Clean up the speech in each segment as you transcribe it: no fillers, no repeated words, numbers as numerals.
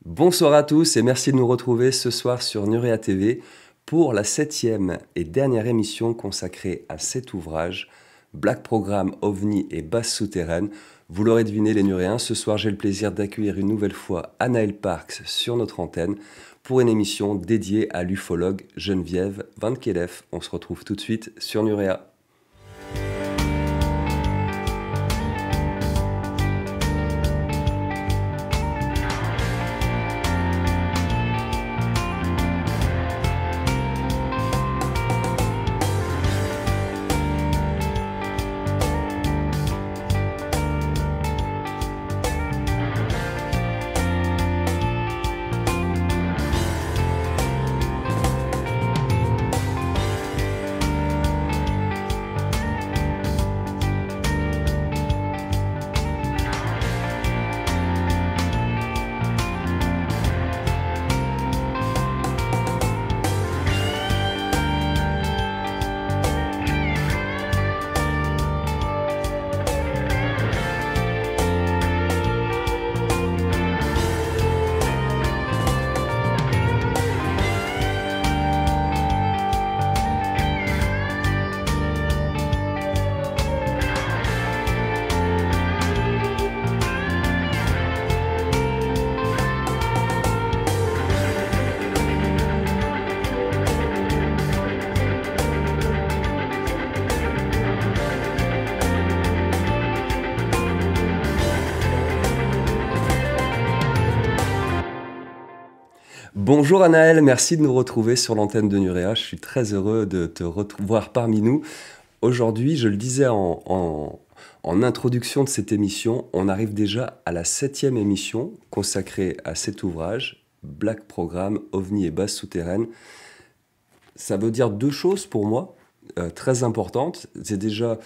Bonsoir à tous et merci de nous retrouver ce soir sur Nurea TV pour la 7e et dernière émission consacrée à cet ouvrage, Black Programme, OVNI et base souterraine. Vous l'aurez deviné les Nuréens, ce soir j'ai le plaisir d'accueillir une nouvelle fois Anaëlle Parks sur notre antenne pour une émission dédiée à l'ufologue Geneviève Van Kelef. On se retrouve tout de suite sur Nurea. Bonjour Anaëlle, merci de nous retrouver sur l'antenne de Nurea. Je suis très heureux de te revoir parmi nous. Aujourd'hui, je le disais en introduction de cette émission, on arrive déjà à la 7e émission consacrée à cet ouvrage, Black Programme, OVNI et base souterraine. Ça veut dire deux choses pour moi, très importantes. C'est déjà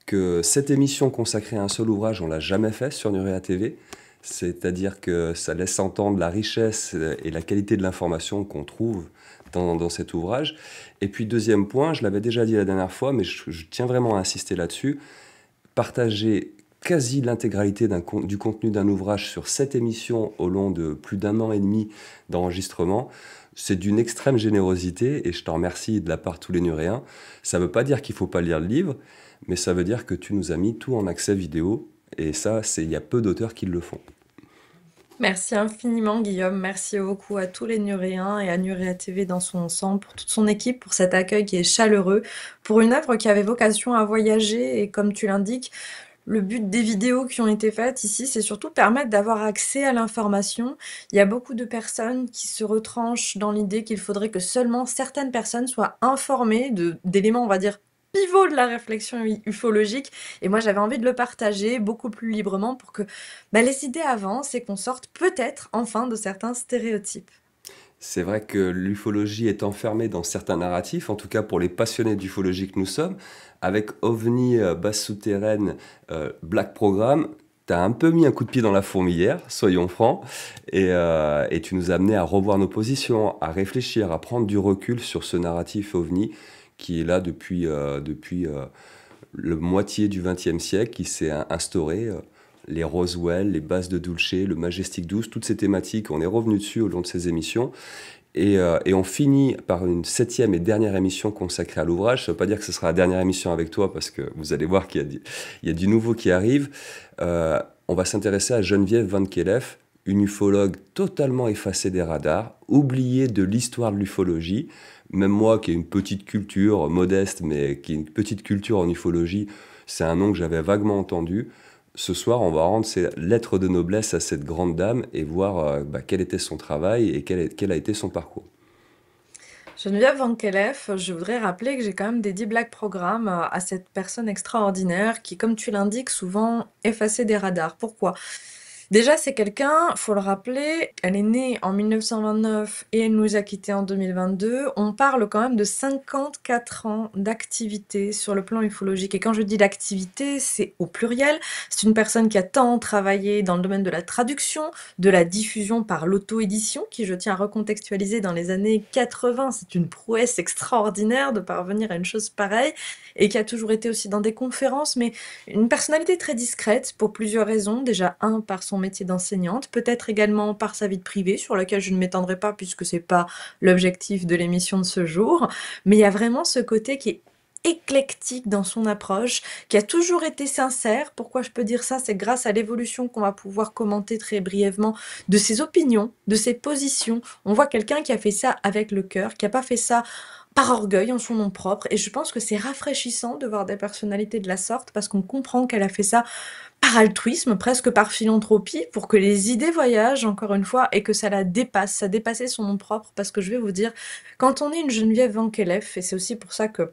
que cette émission consacrée à un seul ouvrage, on ne l'a jamais fait sur Nurea TV. C'est-à-dire que ça laisse entendre la richesse et la qualité de l'information qu'on trouve dans cet ouvrage. Et puis deuxième point, je l'avais déjà dit la dernière fois, mais je tiens vraiment à insister là-dessus, partager quasi l'intégralité du contenu d'un ouvrage sur cette émission au long de plus d'1 an et demi d'enregistrement, c'est d'une extrême générosité et je t'en remercie de la part de tous les Nuréens. Ça ne veut pas dire qu'il ne faut pas lire le livre, mais ça veut dire que tu nous as mis tout en accès vidéo. Et ça, il y a peu d'auteurs qui le font. Merci infiniment Guillaume, merci beaucoup à tous les Nuréens et à Nurea TV dans son ensemble, pour toute son équipe, pour cet accueil qui est chaleureux, pour une œuvre qui avait vocation à voyager et comme tu l'indiques, le but des vidéos qui ont été faites ici, c'est surtout permettre d'avoir accès à l'information. Il y a beaucoup de personnes qui se retranchent dans l'idée qu'il faudrait que seulement certaines personnes soient informées d'éléments, on va dire, pivot de la réflexion ufologique. Et moi, j'avais envie de le partager beaucoup plus librement pour que les idées avancent et qu'on sorte peut-être enfin de certains stéréotypes. C'est vrai que l'ufologie est enfermée dans certains narratifs, en tout cas pour les passionnés d'ufologie que nous sommes. Avec OVNI, base souterraine, Black Programme, tu as un peu mis un coup de pied dans la fourmilière, soyons francs, et tu nous as amené à revoir nos positions, à réfléchir, à prendre du recul sur ce narratif OVNI qui est là depuis le moitié du XXe siècle, qui s'est instauré. Les Roswell, les bases de Dulce, le Majestic 12, toutes ces thématiques, on est revenu dessus au long de ces émissions. Et on finit par une 7e et dernière émission consacrée à l'ouvrage. Ça ne veut pas dire que ce sera la dernière émission avec toi, parce que vous allez voir qu'il y a du nouveau qui arrive. On va s'intéresser à Geneviève Van Kelef, une ufologue totalement effacée des radars, oubliée de l'histoire de l'ufologie. Même moi, qui ai une petite culture modeste, mais qui ai une petite culture en ufologie, c'est un nom que j'avais vaguement entendu. Ce soir, on va rendre ses lettres de noblesse à cette grande dame et voir quel était son travail et quel a été son parcours. Geneviève Van Kelef, je voudrais rappeler que j'ai quand même dédié Black Programme à cette personne extraordinaire qui, comme tu l'indiques, souvent effacée des radars. Pourquoi ? Déjà, c'est quelqu'un, faut le rappeler, elle est née en 1929 et elle nous a quittés en 2022. On parle quand même de 54 ans d'activité sur le plan ufologique. Et quand je dis d'activité, c'est au pluriel. C'est une personne qui a tant travaillé dans le domaine de la traduction, de la diffusion par l'auto-édition, qui, je tiens à recontextualiser, dans les années 80, c'est une prouesse extraordinaire de parvenir à une chose pareille, et qui a toujours été aussi dans des conférences, mais une personnalité très discrète pour plusieurs raisons. Déjà, un, par son métier d'enseignante, peut-être également par sa vie de privée, sur laquelle je ne m'étendrai pas puisque c'est pas l'objectif de l'émission de ce jour. Mais il y a vraiment ce côté qui est éclectique dans son approche, qui a toujours été sincère. Pourquoi je peux dire ça? C'est grâce à l'évolution qu'on va pouvoir commenter très brièvement de ses opinions, de ses positions. On voit quelqu'un qui a fait ça avec le cœur, qui a pas fait ça par orgueil en son nom propre. Et je pense que c'est rafraîchissant de voir des personnalités de la sorte parce qu'on comprend qu'elle a fait ça par altruisme, presque par philanthropie, pour que les idées voyagent, encore une fois, et que ça la dépasse, ça dépassait son nom propre, parce que je vais vous dire, quand on est une Geneviève Van Kelef, et c'est aussi pour ça que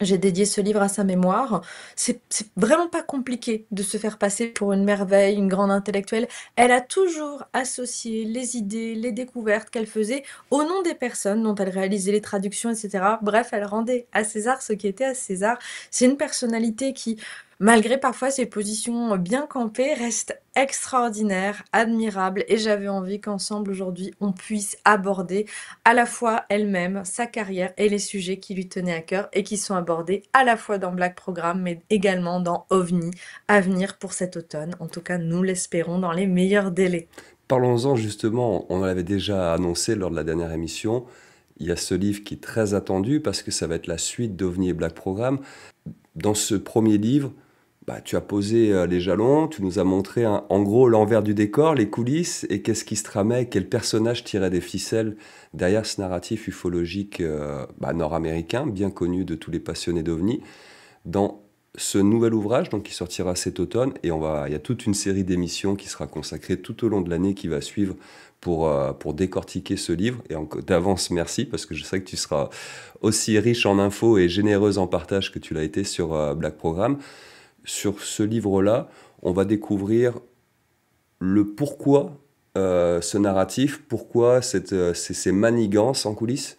j'ai dédié ce livre à sa mémoire. C'est vraiment pas compliqué de se faire passer pour une merveille, une grande intellectuelle. Elle a toujours associé les idées, les découvertes qu'elle faisait au nom des personnes dont elle réalisait les traductions, etc. Bref, elle rendait à César ce qui était à César. C'est une personnalité qui, malgré parfois ses positions bien campées, reste extraordinaire, admirable, et j'avais envie qu'ensemble aujourd'hui on puisse aborder à la fois elle-même, sa carrière et les sujets qui lui tenaient à cœur et qui sont abordés à la fois dans Black Programme mais également dans OVNI à venir pour cet automne. En tout cas, nous l'espérons dans les meilleurs délais. Parlons-en justement, on l'avait déjà annoncé lors de la dernière émission, il y a ce livre qui est très attendu parce que ça va être la suite d'OVNI et Black Programme. Dans ce premier livre, tu as posé les jalons, tu nous as montré en gros l'envers du décor, les coulisses et qu'est-ce qui se tramait, quel personnage tirait des ficelles derrière ce narratif ufologique nord-américain, bien connu de tous les passionnés d'OVNI. Dans ce nouvel ouvrage donc, qui sortira cet automne, et il y a toute une série d'émissions qui sera consacrée tout au long de l'année qui va suivre pour décortiquer ce livre. Et d'avance, merci, parce que je sais que tu seras aussi riche en infos et généreuse en partage que tu l'as été sur Black Programme. Sur ce livre-là, on va découvrir le pourquoi ce narratif, pourquoi ces manigances en coulisses.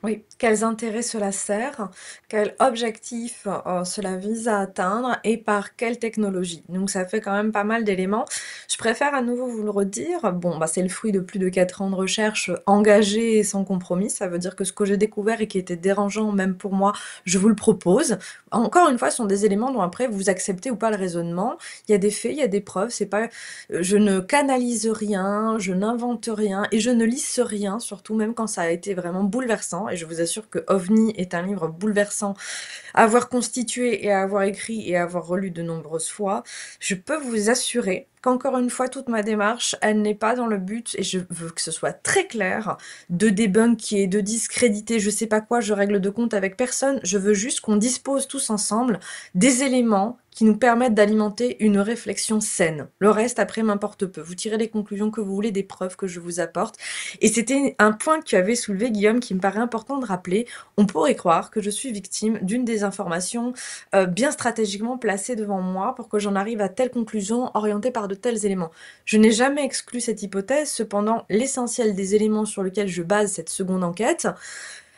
Oui, quels intérêts cela sert, quel objectif cela vise à atteindre et par quelle technologie. Donc ça fait quand même pas mal d'éléments. Je préfère à nouveau vous le redire. Bon, c'est le fruit de plus de 4 ans de recherche engagée et sans compromis. Ça veut dire que ce que j'ai découvert et qui était dérangeant même pour moi, je vous le propose. Encore une fois, ce sont des éléments dont après vous acceptez ou pas le raisonnement. Il y a des faits, il y a des preuves. C'est pas, je ne canalise rien, je n'invente rien et je ne lisse rien, surtout même quand ça a été vraiment bouleversant. Et je vous assure que OVNI est un livre bouleversant à avoir constitué et à avoir écrit et à avoir relu de nombreuses fois. Je peux vous assurer qu'encore une fois, toute ma démarche, elle n'est pas dans le but, et je veux que ce soit très clair, de débunker, de discréditer, je sais pas quoi, je règle de compte avec personne. Je veux juste qu'on dispose tous ensemble des éléments qui nous permettent d'alimenter une réflexion saine. Le reste, après, m'importe peu. Vous tirez les conclusions que vous voulez des preuves que je vous apporte. Et c'était un point que tu avais soulevé, Guillaume, qui me paraît important de rappeler. On pourrait croire que je suis victime d'une désinformation bien stratégiquement placée devant moi pour que j'en arrive à telle conclusion orientée par de tels éléments. Je n'ai jamais exclu cette hypothèse, cependant, l'essentiel des éléments sur lesquels je base cette seconde enquête,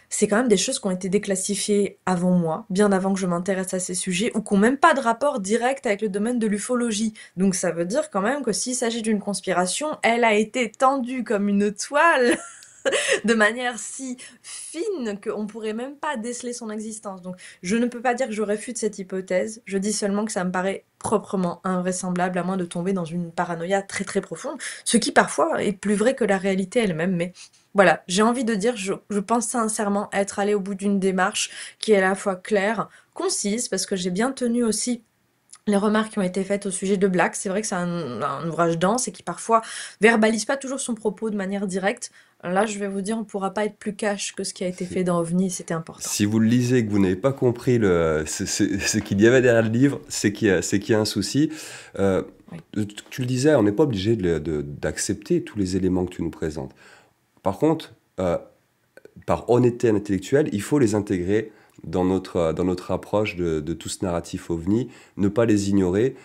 c'est quand même des choses qui ont été déclassifiées avant moi, bien avant que je m'intéresse à ces sujets, ou qui n'ont même pas de rapport direct avec le domaine de l'ufologie. Donc ça veut dire quand même que s'il s'agit d'une conspiration, elle a été tendue comme une toile de manière si fine qu'on ne pourrait même pas déceler son existence. Donc je ne peux pas dire que je réfute cette hypothèse, je dis seulement que ça me paraît proprement invraisemblable, à moins de tomber dans une paranoïa très très profonde, ce qui parfois est plus vrai que la réalité elle-même, mais voilà, j'ai envie de dire, je pense sincèrement être allée au bout d'une démarche qui est à la fois claire, concise, parce que j'ai bien tenu aussi les remarques qui ont été faites au sujet de Black. C'est vrai que c'est un ouvrage dense et qui parfois verbalise pas toujours son propos de manière directe. Là, je vais vous dire, on pourra pas être plus cash que ce qui a été fait dans OVNI, c'était important. Si vous le lisez et que vous n'avez pas compris ce qu'il y avait derrière le livre, c'est qu'il y a un souci. Tu le disais, on n'est pas obligé d'accepter tous les éléments que tu nous présentes. Par contre, par honnêteté intellectuelle, il faut les intégrer dans notre approche de tout ce narratif OVNI, ne pas les ignorer.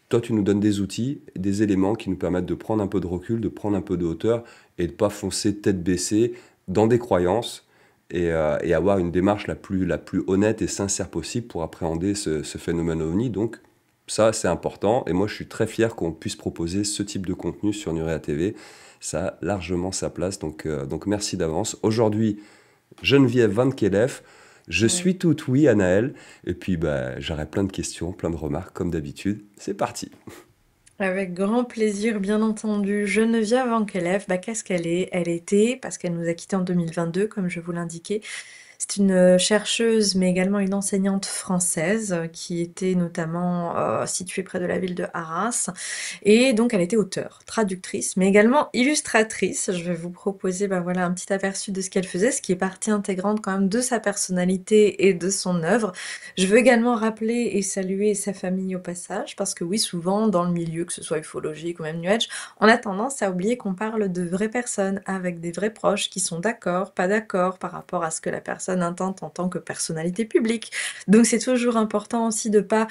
Toi, tu nous donnes des outils, des éléments qui nous permettent de prendre un peu de recul, de prendre un peu de hauteur et de ne pas foncer tête baissée dans des croyances et avoir une démarche la plus honnête et sincère possible pour appréhender ce phénomène OVNI. Donc, ça, c'est important. Et moi, je suis très fier qu'on puisse proposer ce type de contenu sur Nurea TV. Ça a largement sa place. Donc merci d'avance. Aujourd'hui, Geneviève Van Kelef. Je suis tout oui, Anaël. Et puis, j'aurai plein de questions, plein de remarques, comme d'habitude. C'est parti. Avec grand plaisir, bien entendu. Geneviève Ankeleff, bah, qu'est-ce qu'elle est? Elle était, parce qu'elle nous a quittés en 2022, comme je vous l'indiquais, c'est une chercheuse, mais également une enseignante française qui était notamment située près de la ville de Arras. Et donc, elle était auteure, traductrice, mais également illustratrice. Je vais vous proposer bah, voilà, un petit aperçu de ce qu'elle faisait, ce qui est partie intégrante quand même de sa personnalité et de son œuvre. Je veux également rappeler et saluer sa famille au passage, parce que oui, souvent, dans le milieu, que ce soit ufologique ou même New Age, on a tendance à oublier qu'on parle de vraies personnes, avec des vrais proches qui sont d'accord, pas d'accord par rapport à ce que la personne intente en tant que personnalité publique. Donc c'est toujours important aussi de pas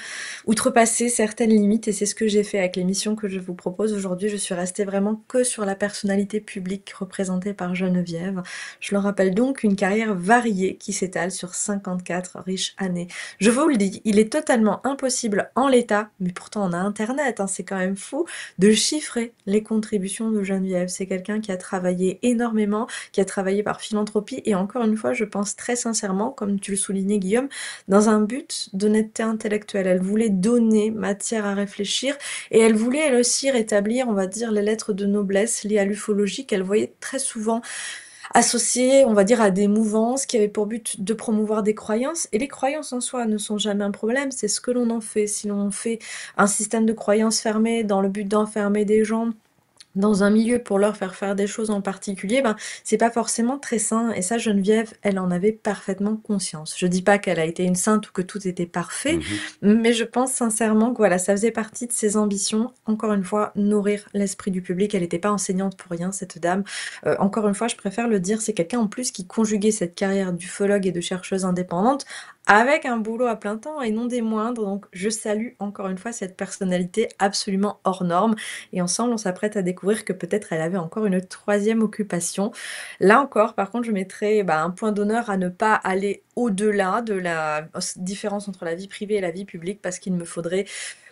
outrepasser certaines limites, et c'est ce que j'ai fait avec l'émission que je vous propose aujourd'hui. Je suis restée vraiment que sur la personnalité publique représentée par Geneviève. Je le rappelle donc, une carrière variée qui s'étale sur 54 riches années. Je vous le dis, il est totalement impossible en l'état, mais pourtant on a internet, hein, c'est quand même fou, de chiffrer les contributions de Geneviève. C'est quelqu'un qui a travaillé énormément, qui a travaillé par philanthropie, et encore une fois, je pense très sincèrement, comme tu le soulignais Guillaume, dans un but d'honnêteté intellectuelle. Elle voulait donner matière à réfléchir, et elle voulait elle aussi rétablir, on va dire, les lettres de noblesse liées à l'ufologie qu'elle voyait très souvent associées, on va dire, à des mouvances qui avaient pour but de promouvoir des croyances. Et les croyances en soi ne sont jamais un problème, c'est ce que l'on en fait. Si l'on fait un système de croyances fermé dans le but d'enfermer des gens dans un milieu pour leur faire des choses en particulier, ben, c'est pas forcément très sain. Et ça, Geneviève, elle en avait parfaitement conscience. Je dis pas qu'elle a été une sainte ou que tout était parfait, Mhm. mais je pense sincèrement que voilà, ça faisait partie de ses ambitions. Encore une fois, nourrir l'esprit du public. Elle n'était pas enseignante pour rien, cette dame. Encore une fois, je préfère le dire, c'est quelqu'un en plus qui conjuguait cette carrière d'ufologue et de chercheuse indépendante avec un boulot à plein temps et non des moindres. Donc, je salue encore une fois cette personnalité absolument hors norme. Et ensemble, on s'apprête à découvrir que peut-être elle avait encore une troisième occupation. Là encore, par contre, je mettrais bah, un point d'honneur à ne pas aller au-delà de la différence entre la vie privée et la vie publique, parce qu'il me faudrait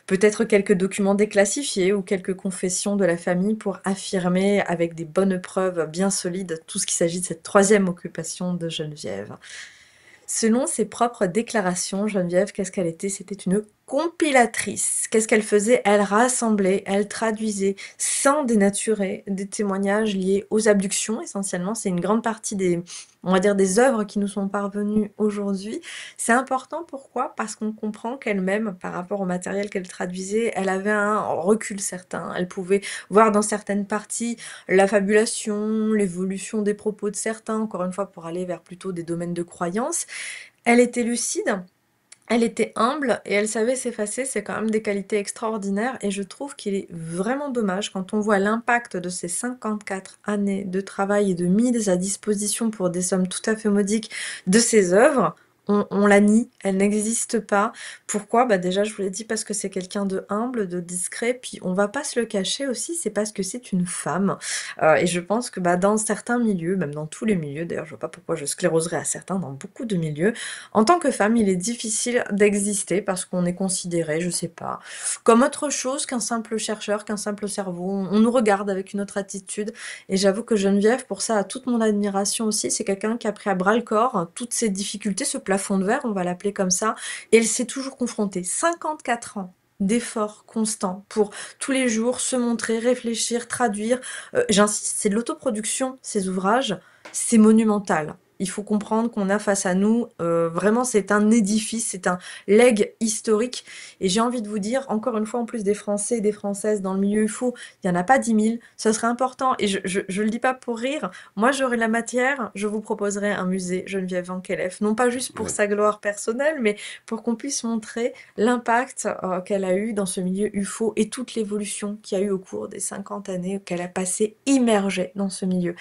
peut-être quelques documents déclassifiés ou quelques confessions de la famille pour affirmer avec des bonnes preuves bien solides tout ce qu'il s'agit de cette troisième occupation de Geneviève. Selon ses propres déclarations, Geneviève, qu'est-ce qu'elle était? C'était une compilatrice. Qu'est-ce qu'elle faisait? Elle rassemblait, elle traduisait, sans dénaturer, des témoignages liés aux abductions, essentiellement. C'est une grande partie des, on va dire, des œuvres qui nous sont parvenues aujourd'hui. C'est important, pourquoi? Parce qu'on comprend qu'elle-même, par rapport au matériel qu'elle traduisait, elle avait un recul certain. Elle pouvait voir dans certaines parties la fabulation, l'évolution des propos de certains, encore une fois, pour aller vers plutôt des domaines de croyance. Elle était lucide, elle était humble et elle savait s'effacer. C'est quand même des qualités extraordinaires, et je trouve qu'il est vraiment dommage quand on voit l'impact de ces 54 années de travail et de mise à disposition pour des sommes tout à fait modiques de ses œuvres. On la nie, elle n'existe pas. Pourquoi? Bah déjà, je vous l'ai dit, parce que c'est quelqu'un de humble, de discret, puis on va pas se le cacher aussi, c'est parce que c'est une femme. Et je pense que bah, dans certains milieux, même dans tous les milieux, d'ailleurs je vois pas pourquoi je scléroserais à certains, dans beaucoup de milieux, en tant que femme, il est difficile d'exister parce qu'on est considéré, je sais pas, comme autre chose qu'un simple chercheur, qu'un simple cerveau. On nous regarde avec une autre attitude. Et j'avoue que Geneviève, pour ça, a toute mon admiration aussi. C'est quelqu'un qui a pris à bras le corps toutes ces difficultés, ce plafond de verre, on va l'appeler comme ça. Et elle s'est toujours confrontée. 54 ans d'efforts constants pour tous les jours se montrer, réfléchir, traduire. J'insiste, c'est de l'autoproduction, ces ouvrages. C'est monumental. Il faut comprendre qu'on a face à nous, vraiment, c'est un édifice, c'est un legs historique. Et j'ai envie de vous dire, encore une fois, en plus des Français et des Françaises dans le milieu UFO, il n'y en a pas 10 000. Ce serait important, et je le dis pas pour rire. Moi, j'aurai la matière, je vous proposerai un musée Geneviève Van Kelef. Non pas juste pour Ouais. sa gloire personnelle, mais pour qu'on puisse montrer l'impact qu'elle a eu dans ce milieu UFO et toute l'évolution qu'il y a eu au cours des 50 années qu'elle a passé immergée dans ce milieu.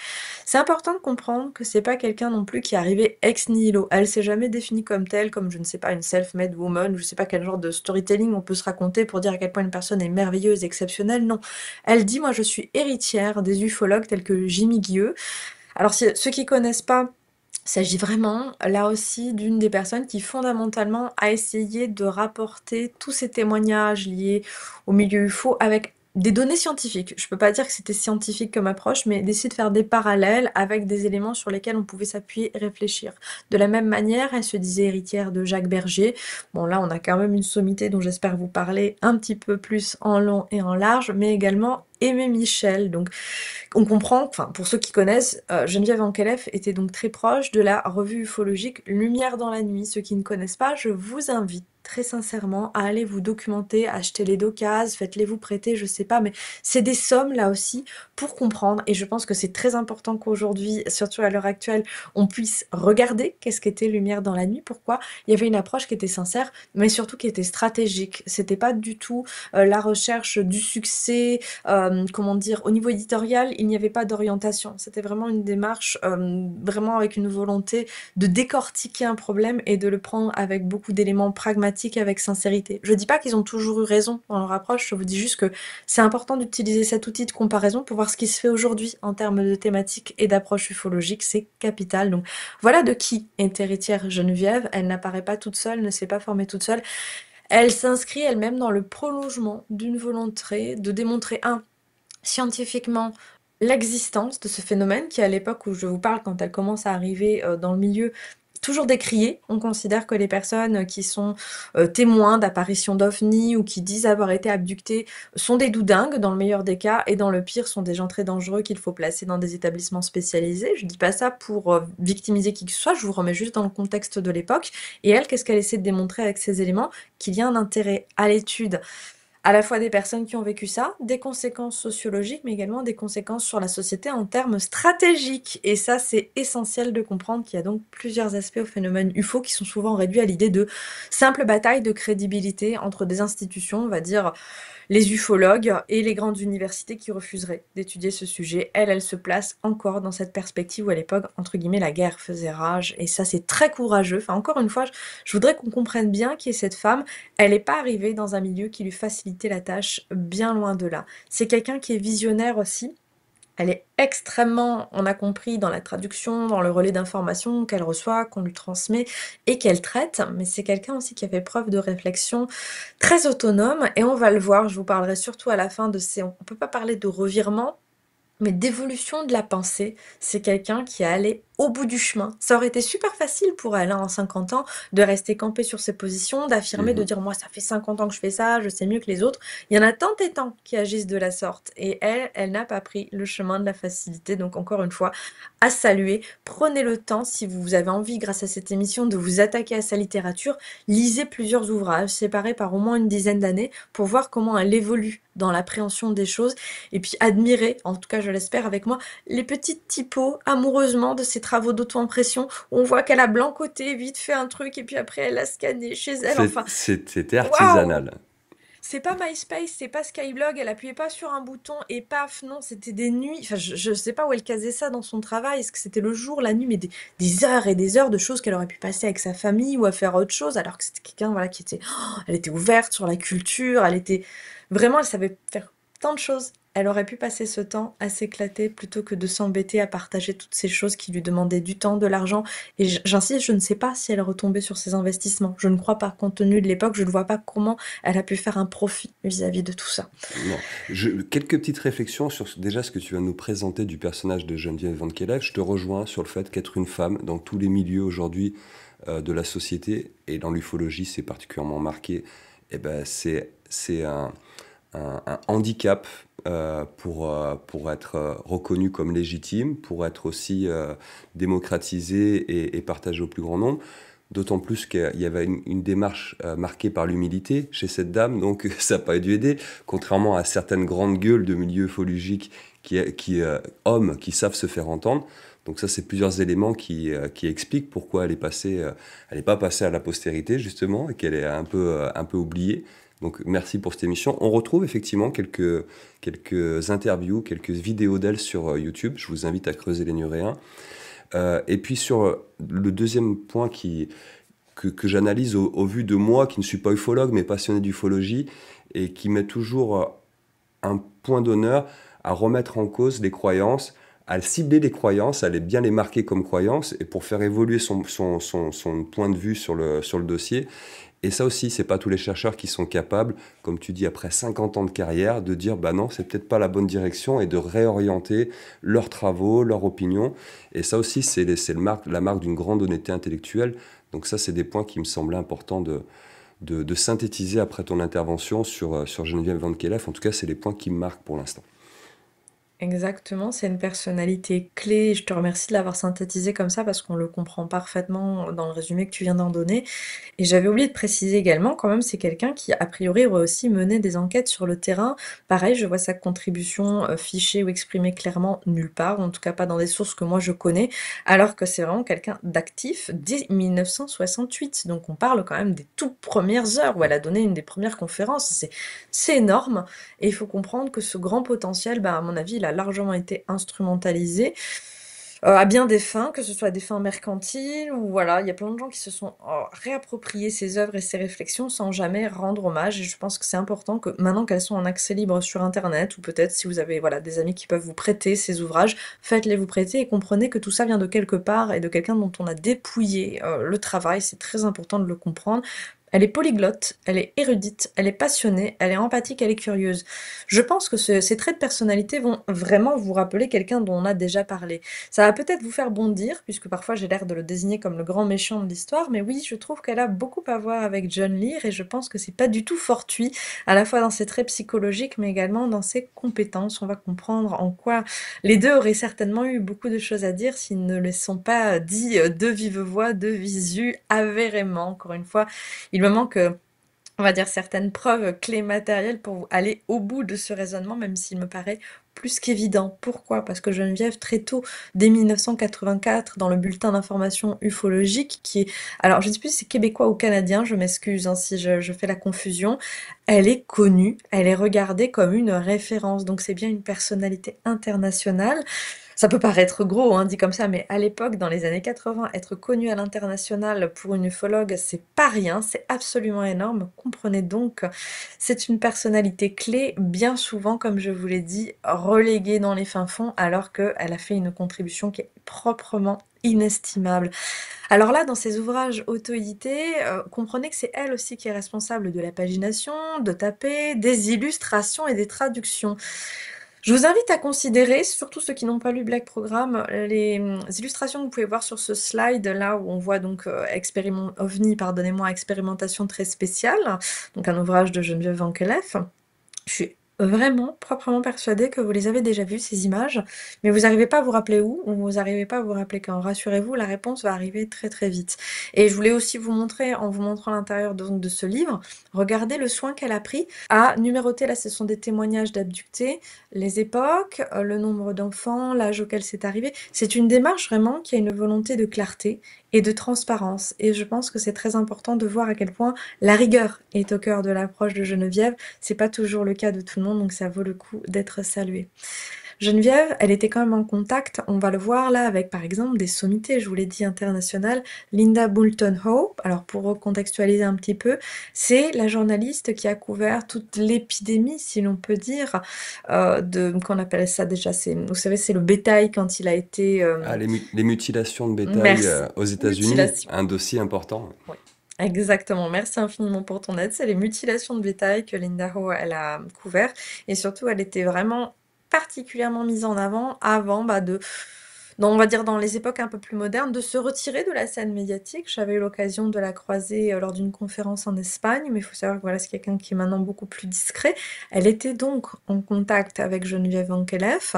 C'est important de comprendre que c'est pas quelqu'un non plus qui est arrivé ex nihilo. Elle s'est jamais définie comme telle, comme je ne sais pas, une self-made woman, ou je sais pas quel genre de storytelling on peut se raconter pour dire à quel point une personne est merveilleuse, exceptionnelle. Non. Elle dit, moi je suis héritière des ufologues tels que Jimmy Guilleux. Alors ceux qui connaissent pas, il s'agit vraiment, là aussi, d'une des personnes qui fondamentalement a essayé de rapporter tous ces témoignages liés au milieu UFO avec des données scientifiques. Je peux pas dire que c'était scientifique comme approche, mais d'essayer de faire des parallèles avec des éléments sur lesquels on pouvait s'appuyer et réfléchir. De la même manière, elle se disait héritière de Jacques Bergier. Bon, là, on a quand même une sommité dont j'espère vous parler un petit peu plus en long et en large, mais également Aimé Michel. Donc, on comprend, enfin, pour ceux qui connaissent, Geneviève Ankelef était donc très proche de la revue ufologique Lumière dans la nuit. Ceux qui ne connaissent pas, je vous invite très sincèrement à aller vous documenter, acheter les d'occasion, faites-les vous prêter, je sais pas, mais c'est des sommes là aussi pour comprendre. Et je pense que c'est très important qu'aujourd'hui, surtout à l'heure actuelle, on puisse regarder qu'est-ce qu'était Lumière dans la nuit, pourquoi il y avait une approche qui était sincère, mais surtout qui était stratégique. C'était pas du tout la recherche du succès, comment dire, au niveau éditorial, il n'y avait pas d'orientation. C'était vraiment une démarche, vraiment avec une volonté de décortiquer un problème et de le prendre avec beaucoup d'éléments pragmatiques, avec sincérité. Je dis pas qu'ils ont toujours eu raison dans leur approche, je vous dis juste que c'est important d'utiliser cet outil de comparaison pour voir ce qui se fait aujourd'hui en termes de thématiques et d'approche ufologique, c'est capital. Donc voilà de qui est héritière Geneviève. Elle n'apparaît pas toute seule, ne s'est pas formée toute seule. Elle s'inscrit elle-même dans le prolongement d'une volonté de démontrer scientifiquement l'existence de ce phénomène qui, à l'époque où je vous parle, quand elle commence à arriver dans le milieu, toujours décrié. On considère que les personnes qui sont témoins d'apparitions d'ovnis ou qui disent avoir été abductées sont des doudingues dans le meilleur des cas et dans le pire sont des gens très dangereux qu'il faut placer dans des établissements spécialisés. Je dis pas ça pour victimiser qui que ce soit, je vous remets juste dans le contexte de l'époque. Et elle, qu'est-ce qu'elle essaie de démontrer avec ces éléments? Qu'il y a un intérêt à l'étude à la fois des personnes qui ont vécu ça, des conséquences sociologiques, mais également des conséquences sur la société en termes stratégiques. Et ça, c'est essentiel de comprendre qu'il y a donc plusieurs aspects au phénomène UFO qui sont souvent réduits à l'idée de simple bataille de crédibilité entre des institutions, on va dire les ufologues et les grandes universités qui refuseraient d'étudier ce sujet. Elle se place encore dans cette perspective où à l'époque, entre guillemets, la guerre faisait rage. Et ça, c'est très courageux. Enfin, encore une fois, je voudrais qu'on comprenne bien qui est cette femme. Elle n'est pas arrivée dans un milieu qui lui facilitait la tâche, bien loin de là. C'est quelqu'un qui est visionnaire aussi. Elle est extrêmement, on a compris, dans la traduction, dans le relais d'informations qu'elle reçoit, qu'on lui transmet et qu'elle traite, mais c'est quelqu'un aussi qui a fait preuve de réflexion très autonome, et on va le voir, je vous parlerai surtout à la fin de ces... On ne peut pas parler de revirement, mais d'évolution de la pensée. C'est quelqu'un qui est allé au bout du chemin. Ça aurait été super facile pour elle, hein, en 50 ans, de rester campée sur ses positions, d'affirmer, de Mhm. dire, moi, ça fait 50 ans que je fais ça, je sais mieux que les autres. Il y en a tant et tant qui agissent de la sorte. Et elle n'a pas pris le chemin de la facilité. Donc, encore une fois, à saluer. Prenez le temps, si vous avez envie, grâce à cette émission, de vous attaquer à sa littérature. Lisez plusieurs ouvrages, séparés par au moins une dizaine d'années, pour voir comment elle évolue dans l'appréhension des choses. Et puis, admirez, en tout cas, je l'espère avec moi, les petites typos amoureusement de ses travaux d'auto-impression où on voit qu'elle a blancoté, vite fait un truc et puis après elle a scanné chez elle. Enfin, C'était waouh! artisanal. C'est pas MySpace, c'est pas Skyblog, elle appuyait pas sur un bouton et paf, non, c'était des nuits. Enfin, je sais pas où elle casait ça dans son travail, est-ce que c'était le jour, la nuit, mais des heures et des heures de choses qu'elle aurait pu passer avec sa famille ou à faire autre chose, alors que c'était quelqu'un, voilà, qui était, elle était ouverte sur la culture, elle était, vraiment, elle savait faire tant de choses. Elle aurait pu passer ce temps à s'éclater plutôt que de s'embêter à partager toutes ces choses qui lui demandaient du temps, de l'argent. Et j'insiste, je ne sais pas si elle est retombée sur ses investissements. Je ne crois pas, compte tenu de l'époque, je ne vois pas comment elle a pu faire un profit vis-à-vis de tout ça. Non. Quelques petites réflexions sur déjà ce que tu vas nous présenter du personnage de Geneviève Van Kelev. Je te rejoins sur le fait qu'être une femme dans tous les milieux aujourd'hui de la société, et dans l'ufologie c'est particulièrement marqué, eh ben, c'est un handicap pour être reconnu comme légitime, pour être aussi démocratisé et partagé au plus grand nombre. D'autant plus qu'il y avait une démarche marquée par l'humilité chez cette dame, donc ça n'a pas dû aider, contrairement à certaines grandes gueules de milieux ufologiques hommes qui savent se faire entendre. Donc ça, c'est plusieurs éléments qui expliquent pourquoi elle n'est pas passée à la postérité, justement, et qu'elle est un peu oubliée. Donc merci pour cette émission. On retrouve effectivement quelques interviews, quelques vidéos d'elle sur YouTube. Je vous invite à creuser les Nuréens. Et puis sur le deuxième point que j'analyse au vu de moi, qui ne suis pas ufologue, mais passionné d'ufologie, et qui met toujours un point d'honneur à remettre en cause les croyances, à cibler les croyances, à bien les marquer comme croyances, et pour faire évoluer son point de vue sur le dossier. Et ça aussi, c'est pas tous les chercheurs qui sont capables, comme tu dis, après 50 ans de carrière, de dire bah non, c'est peut-être pas la bonne direction et de réorienter leurs travaux, leurs opinions. Et ça aussi, la marque d'une grande honnêteté intellectuelle. Donc ça, c'est des points qui me semblaient importants de synthétiser après ton intervention sur Geneviève Van Kelef. En tout cas, c'est les points qui me marquent pour l'instant. Exactement, c'est une personnalité clé. Je te remercie de l'avoir synthétisé comme ça parce qu'on le comprend parfaitement dans le résumé que tu viens d'en donner. Et j'avais oublié de préciser également, quand même, c'est quelqu'un qui, a priori, aurait aussi mené des enquêtes sur le terrain. Pareil, je vois sa contribution fichée ou exprimée clairement nulle part, ou en tout cas pas dans des sources que moi je connais, alors que c'est vraiment quelqu'un d'actif dès 1968. Donc on parle quand même des toutes premières heures où elle a donné une des premières conférences. C'est énorme. Et il faut comprendre que ce grand potentiel, bah, à mon avis, il a largement été instrumentalisé à bien des fins, que ce soit des fins mercantiles ou voilà, il y a plein de gens qui se sont réappropriés ses œuvres et ses réflexions sans jamais rendre hommage. Et je pense que c'est important que maintenant qu'elles sont en accès libre sur Internet, ou peut-être si vous avez voilà, des amis qui peuvent vous prêter ces ouvrages, faites-les vous prêter et comprenez que tout ça vient de quelque part et de quelqu'un dont on a dépouillé le travail. C'est très important de le comprendre. Elle est polyglotte, elle est érudite, elle est passionnée, elle est empathique, elle est curieuse. Je pense que ces traits de personnalité vont vraiment vous rappeler quelqu'un dont on a déjà parlé. Ça va peut-être vous faire bondir, puisque parfois j'ai l'air de le désigner comme le grand méchant de l'histoire, mais oui, je trouve qu'elle a beaucoup à voir avec John Lear, et je pense que c'est pas du tout fortuit, à la fois dans ses traits psychologiques, mais également dans ses compétences. On va comprendre en quoi les deux auraient certainement eu beaucoup de choses à dire s'ils ne les sont pas dit de vive voix, de visu, avérément. Encore une fois, il me manque on va dire certaines preuves clés matérielles pour aller au bout de ce raisonnement, même s'il me paraît plus qu'évident. Pourquoi? Parce que Geneviève, très tôt, dès 1984, dans le bulletin d'information ufologique, qui est, alors je ne sais plus si c'est québécois ou canadien, je m'excuse hein, si je fais la confusion, elle est connue, elle est regardée comme une référence, donc c'est bien une personnalité internationale. Ça peut paraître gros, hein, dit comme ça, mais à l'époque, dans les années 80, être connu à l'international pour une ufologue, c'est pas rien, c'est absolument énorme. Comprenez donc, c'est une personnalité clé, bien souvent, comme je vous l'ai dit, reléguée dans les fins fonds, alors qu'elle a fait une contribution qui est proprement inestimable. Alors là, dans ses ouvrages auto-édités, comprenez que c'est elle aussi qui est responsable de la pagination, de taper, des illustrations et des traductions. Je vous invite à considérer, surtout ceux qui n'ont pas lu Black Program, les illustrations que vous pouvez voir sur ce slide là où on voit donc OVNI, pardonnez-moi, expérimentation très spéciale, donc un ouvrage de Geneviève Van Kelef. Je suis vraiment proprement persuadée que vous les avez déjà vues, ces images, mais vous n'arrivez pas à vous rappeler où, ou vous n'arrivez pas à vous rappeler quand. Rassurez-vous, la réponse va arriver très très vite. Et je voulais aussi vous montrer, en vous montrant l'intérieur de ce livre, regardez le soin qu'elle a pris à numéroter, là ce sont des témoignages d'abductés, les époques, le nombre d'enfants, l'âge auquel c'est arrivé. C'est une démarche vraiment qui a une volonté de clarté et de transparence. Et je pense que c'est très important de voir à quel point la rigueur est au cœur de l'approche de Geneviève. C'est pas toujours le cas de tout le monde, donc ça vaut le coup d'être salué. Geneviève, elle était quand même en contact, on va le voir là, avec par exemple des sommités, je vous l'ai dit, internationales. Linda Moulton Hope, alors pour recontextualiser un petit peu, c'est la journaliste qui a couvert toute l'épidémie, si l'on peut dire, qu'on appelle ça déjà, vous savez, c'est le bétail quand il a été... Les mutilations de bétail Merci. aux États-Unis, Mutilation. un dossier important. Oui. Exactement, merci infiniment pour ton aide. C'est les mutilations de bétail que Linda Ho elle a couvert et surtout elle était vraiment particulièrement mise en avant avant on va dire dans les époques un peu plus modernes, de se retirer de la scène médiatique. J'avais eu l'occasion de la croiser lors d'une conférence en Espagne, mais il faut savoir que voilà, c'est quelqu'un qui est maintenant beaucoup plus discret. Elle était donc en contact avec Geneviève Van Kelef.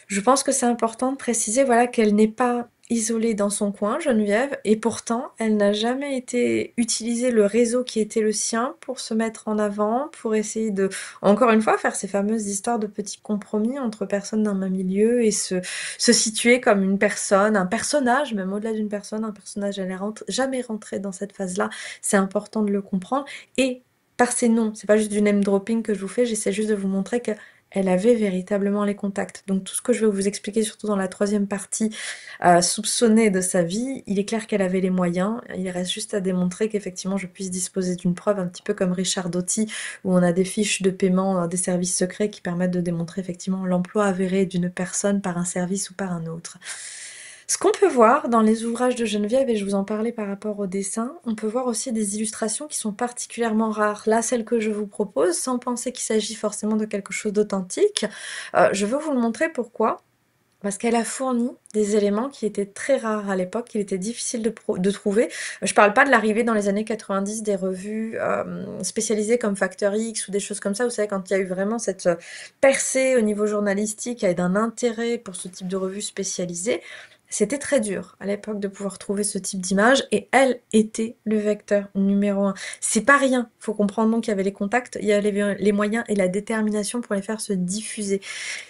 Je pense que c'est important de préciser voilà, qu'elle n'est pas isolée dans son coin, Geneviève, et pourtant, elle n'a jamais été utiliser le réseau qui était le sien pour se mettre en avant, pour essayer de, encore une fois, faire ces fameuses histoires de petits compromis entre personnes d'un même milieu et se situer comme une personne, un personnage, même au-delà d'une personne, un personnage, elle n'est jamais rentrée dans cette phase-là. C'est important de le comprendre. Et par ces noms, c'est pas juste du name dropping que je vous fais, j'essaie juste de vous montrer que elle avait véritablement les contacts. Donc tout ce que je vais vous expliquer, surtout dans la troisième partie, soupçonnée de sa vie, il est clair qu'elle avait les moyens. Il reste juste à démontrer qu'effectivement je puisse disposer d'une preuve, un petit peu comme Richard Doty, où on a des fiches de paiement des services secrets qui permettent de démontrer effectivement l'emploi avéré d'une personne par un service ou par un autre. Ce qu'on peut voir dans les ouvrages de Geneviève, et je vous en parlais par rapport au dessin, on peut voir aussi des illustrations qui sont particulièrement rares. Là, celle que je vous propose, sans penser qu'il s'agit forcément de quelque chose d'authentique, je veux vous le montrer pourquoi. Parce qu'elle a fourni des éléments qui étaient très rares à l'époque, qu'il était difficile de trouver. Je parle pas de l'arrivée dans les années 90 des revues spécialisées comme Factor X ou des choses comme ça. Vous savez, quand il y a eu vraiment cette percée au niveau journalistique et d'un intérêt pour ce type de revues spécialisées, c'était très dur à l'époque de pouvoir trouver ce type d'image et elle était le vecteur numéro un. C'est pas rien. Faut comprendre donc qu'il y avait les contacts, il y avait les moyens et la détermination pour les faire se diffuser.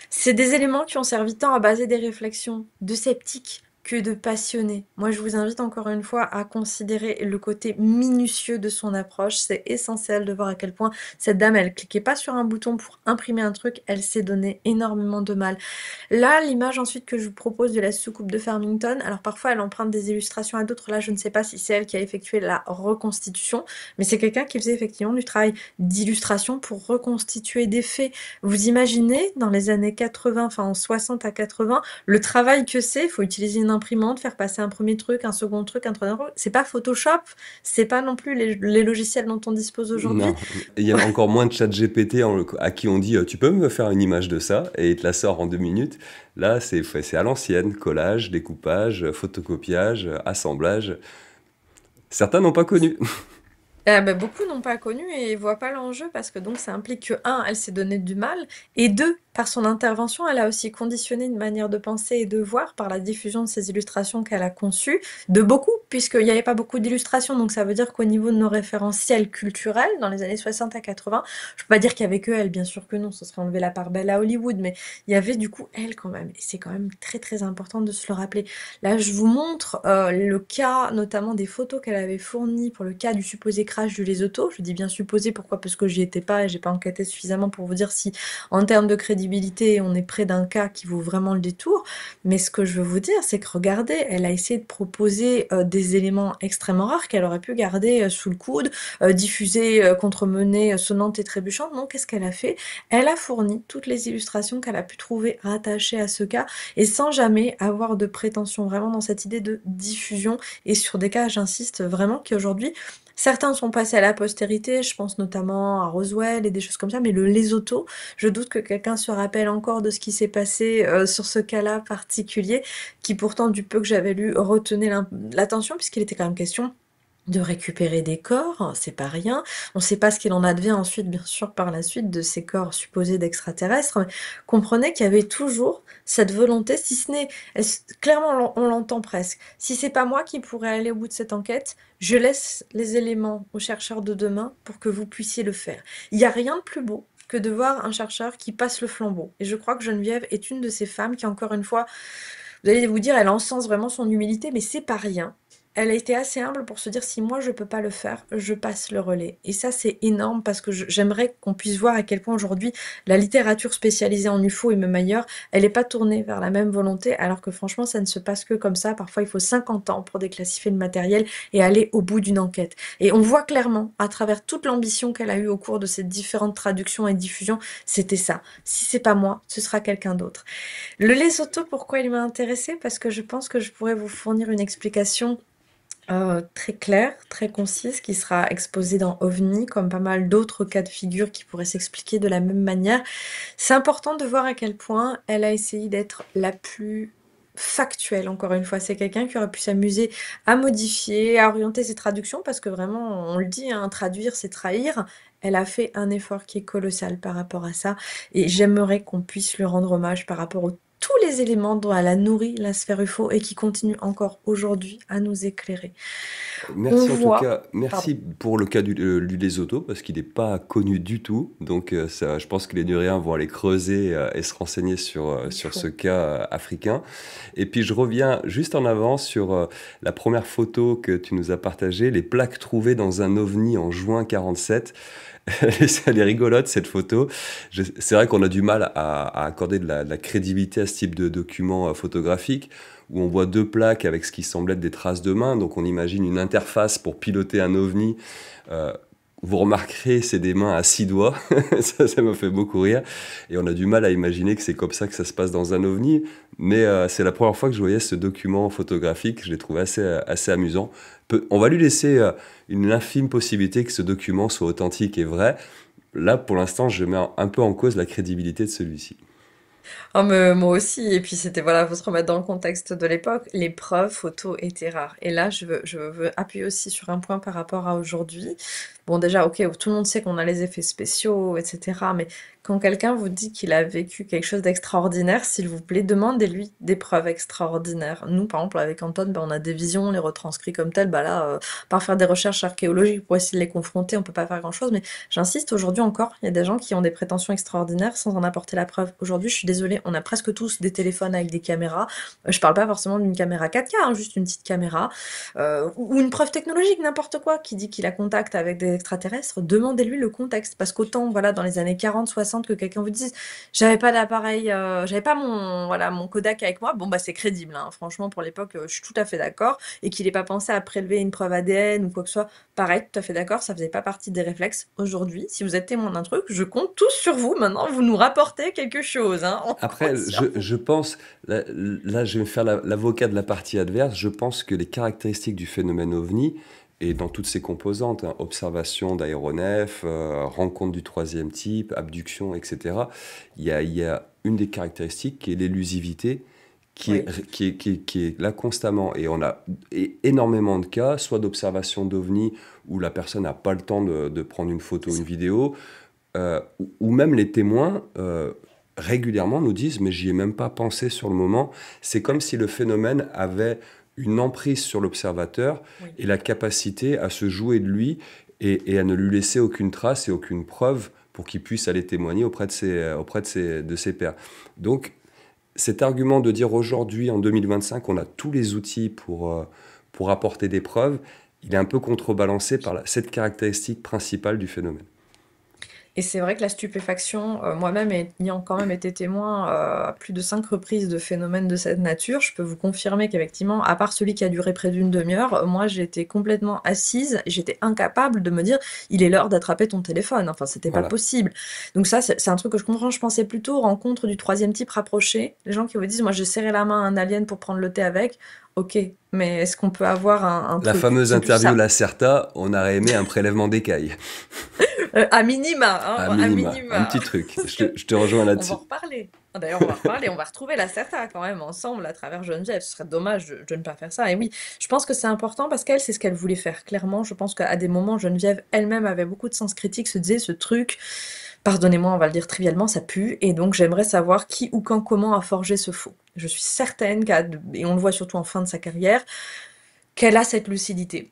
C'est des éléments qui ont servi tant à baser des réflexions de sceptiques que de passionnés. Moi, je vous invite encore une fois à considérer le côté minutieux de son approche. C'est essentiel de voir à quel point cette dame, elle cliquait pas sur un bouton pour imprimer un truc, elle s'est donné énormément de mal. Là, l'image ensuite que je vous propose de la soucoupe de Farmington, alors parfois elle emprunte des illustrations à d'autres, là je ne sais pas si c'est elle qui a effectué la reconstitution, mais c'est quelqu'un qui faisait effectivement du travail d'illustration pour reconstituer des faits. Vous imaginez, dans les années 80, enfin en 60 à 80, le travail que c'est, il faut utiliser une imprimante, faire passer un premier truc, un second truc, un troisième truc. C'est pas Photoshop, c'est pas non plus les logiciels dont on dispose aujourd'hui. Non, il y a encore moins de chat GPT à qui on dit tu peux me faire une image de ça et il te la sort en 2 minutes. Là, c'est à l'ancienne, collage, découpage, photocopiage, assemblage. Certains n'ont pas connu. Beaucoup n'ont pas connu et voient pas l'enjeu parce que donc ça implique que, un, elle s'est donné du mal, et deux, par son intervention, elle a aussi conditionné une manière de penser et de voir par la diffusion de ces illustrations qu'elle a conçues, de beaucoup, puisqu'il n'y avait pas beaucoup d'illustrations, donc ça veut dire qu'au niveau de nos référentiels culturels, dans les années 60 à 80, je peux pas dire qu'il y avait que elle, bien sûr que non, ce serait enlever la part belle à Hollywood, mais il y avait du coup elle quand même, et c'est quand même très très important de se le rappeler. Là, je vous montre le cas, notamment des photos qu'elle avait fournies pour le cas du supposé crash du Lesotho. Je dis bien supposé, pourquoi? Parce que j'y étais pas et j'ai pas enquêté suffisamment pour vous dire si, en termes de crédibilité, on est près d'un cas qui vaut vraiment le détour. Mais ce que je veux vous dire, c'est que regardez, elle a essayé de proposer des éléments extrêmement rares qu'elle aurait pu garder sous le coude, diffuser contre menée sonnante et trébuchante. Non, qu'est-ce qu'elle a fait? Elle a fourni toutes les illustrations qu'elle a pu trouver rattachées à ce cas et sans jamais avoir de prétention, vraiment dans cette idée de diffusion, et sur des cas, j'insiste vraiment, qui aujourd'hui, certains sont passés à la postérité, je pense notamment à Roswell et des choses comme ça, mais le Lesotho, je doute que quelqu'un se rappelle encore de ce qui s'est passé sur ce cas-là particulier, qui pourtant, du peu que j'avais lu, retenait l'attention, puisqu'il était quand même question de récupérer des corps, c'est pas rien. On sait pas ce qu'il en advient ensuite, bien sûr, par la suite, de ces corps supposés d'extraterrestres, mais comprenez qu'il y avait toujours cette volonté, si ce n'est, clairement on l'entend presque, si c'est pas moi qui pourrais aller au bout de cette enquête, je laisse les éléments aux chercheurs de demain pour que vous puissiez le faire. Il n'y a rien de plus beau que de voir un chercheur qui passe le flambeau. Et je crois que Geneviève est une de ces femmes qui, encore une fois, vous allez vous dire, elle encense vraiment son humilité, mais c'est pas rien. Elle a été assez humble pour se dire, si moi je peux pas le faire, je passe le relais. Et ça, c'est énorme parce que j'aimerais qu'on puisse voir à quel point aujourd'hui la littérature spécialisée en UFO et même ailleurs, elle n'est pas tournée vers la même volonté, alors que franchement, ça ne se passe que comme ça. Parfois, il faut 50 ans pour déclassifier le matériel et aller au bout d'une enquête. Et on voit clairement, à travers toute l'ambition qu'elle a eue au cours de ces différentes traductions et diffusions, c'était ça. Si c'est pas moi, ce sera quelqu'un d'autre. Le Lesotho, pourquoi il m'a intéressée? Parce que je pense que je pourrais vous fournir une explication très claire, très concise, qui sera exposée dans OVNI, comme pas mal d'autres cas de figure qui pourraient s'expliquer de la même manière. C'est important de voir à quel point elle a essayé d'être la plus factuelle, encore une fois. C'est quelqu'un qui aurait pu s'amuser à modifier, à orienter ses traductions, parce que vraiment, on le dit, hein, traduire, c'est trahir. Elle a fait un effort qui est colossal par rapport à ça, et j'aimerais qu'on puisse lui rendre hommage par rapport aux tous les éléments dont elle a nourri la sphère UFO et qui continuent encore aujourd'hui à nous éclairer. On Merci en tout voit, cas, pardon, merci pour le cas du Lesotho, parce qu'il n'est pas connu du tout. Donc ça, je pense que les Nuriens vont aller creuser et se renseigner il sur faut. ce cas africain. Et puis je reviens juste en avant sur la première photo que tu nous as partagée, les plaques trouvées dans un ovni en juin 47. Elle est rigolote cette photo. C'est vrai qu'on a du mal à accorder de la crédibilité à ce type de document photographique où on voit deux plaques avec ce qui semble être des traces de main. Donc on imagine une interface pour piloter un ovni. Euh, vous remarquerez, c'est des mains à 6 doigts. Ça m'a fait beaucoup rire. Et on a du mal à imaginer que c'est comme ça que ça se passe dans un ovni. Mais c'est la première fois que je voyais ce document photographique. Je l'ai trouvé assez amusant. On va lui laisser une infime possibilité que ce document soit authentique et vrai. Là, pour l'instant, je mets un peu en cause la crédibilité de celui-ci. Ah, mais moi aussi. Et puis c'était, voilà, faut se remettre dans le contexte de l'époque. Les preuves photos étaient rares. Et là, je veux appuyer aussi sur un point par rapport à aujourd'hui. Bon, déjà, ok, tout le monde sait qu'on a les effets spéciaux, etc. Mais quand quelqu'un vous dit qu'il a vécu quelque chose d'extraordinaire, s'il vous plaît, demandez-lui des preuves extraordinaires. Nous, par exemple, avec Anton, ben, on a des visions, on les retranscrit comme telles. Bah là, par faire des recherches archéologiques pour essayer de les confronter, on peut pas faire grand-chose. Mais j'insiste, aujourd'hui encore, il y a des gens qui ont des prétentions extraordinaires sans en apporter la preuve. Aujourd'hui, je suis désolée, on a presque tous des téléphones avec des caméras. Je parle pas forcément d'une caméra 4K, hein, juste une petite caméra. Ou une preuve technologique, n'importe quoi, qui dit qu'il a contact avec des extraterrestres, demandez-lui le contexte. Parce qu'autant, voilà, dans les années 40, 60, que quelqu'un vous dise, j'avais pas d'appareil, j'avais pas mon, voilà, mon Kodak avec moi, bon, bah, c'est crédible, hein. Franchement, pour l'époque, je suis tout à fait d'accord. Et qu'il ait pas pensé à prélever une preuve ADN ou quoi que ce soit, pareil, tout à fait d'accord, ça faisait pas partie des réflexes. Aujourd'hui, si vous êtes témoin d'un truc, je compte tous sur vous. Maintenant, vous nous rapportez quelque chose, hein. On Après, compte sur vous. je pense, là, je vais me faire l'avocat de la partie adverse, je pense que les caractéristiques du phénomène OVNI, et dans toutes ses composantes, hein, observation d'aéronefs, rencontre du troisième type, abduction, etc., il y a une des caractéristiques qui est l'élusivité, Oui. qui est là constamment. Et on a énormément de cas, soit d'observation d'OVNI, où la personne n'a pas le temps de prendre une photo, une vidéo, ou même les témoins régulièrement nous disent mais j'y ai même pas pensé sur le moment. C'est comme si le phénomène avait une emprise sur l'observateur Oui. et la capacité à se jouer de lui et à ne lui laisser aucune trace et aucune preuve pour qu'il puisse aller témoigner de ses pairs. Donc cet argument de dire aujourd'hui, en 2025, on a tous les outils pour apporter des preuves, il est un peu contrebalancé par cette caractéristique principale du phénomène. Et c'est vrai que la stupéfaction, moi-même ayant quand même été témoin à plus de 5 reprises de phénomènes de cette nature, je peux vous confirmer qu'effectivement, à part celui qui a duré près d'une demi-heure, moi j'étais complètement assise et j'étais incapable de me dire il est l'heure d'attraper ton téléphone. Enfin, c'était pas Voilà. possible. Donc ça, c'est un truc que je comprends. Je pensais plutôt aux rencontres du troisième type rapproché. Les gens qui vous disent moi j'ai serré la main à un alien pour prendre le thé avec. Ok, mais est-ce qu'on peut avoir un La truc? fameuse C'est plus interview ça. Lacerta, on aurait aimé un prélèvement d'écailles, À minima, à hein, à minima, un minima. petit truc. Parce que Je te rejoins on va en là-dessus. reparler. D'ailleurs, on va reparler, on va retrouver la Certa quand même ensemble à travers Geneviève. Ce serait dommage de ne pas faire ça. Et oui, je pense que c'est important parce qu'elle, c'est ce qu'elle voulait faire. Clairement, je pense qu'à des moments, Geneviève elle-même avait beaucoup de sens critique, se disait ce truc, pardonnez-moi, on va le dire trivialement, ça pue. Et donc, j'aimerais savoir qui ou quand, comment a forgé ce faux. Je suis certaine et on le voit surtout en fin de sa carrière, qu'elle a cette lucidité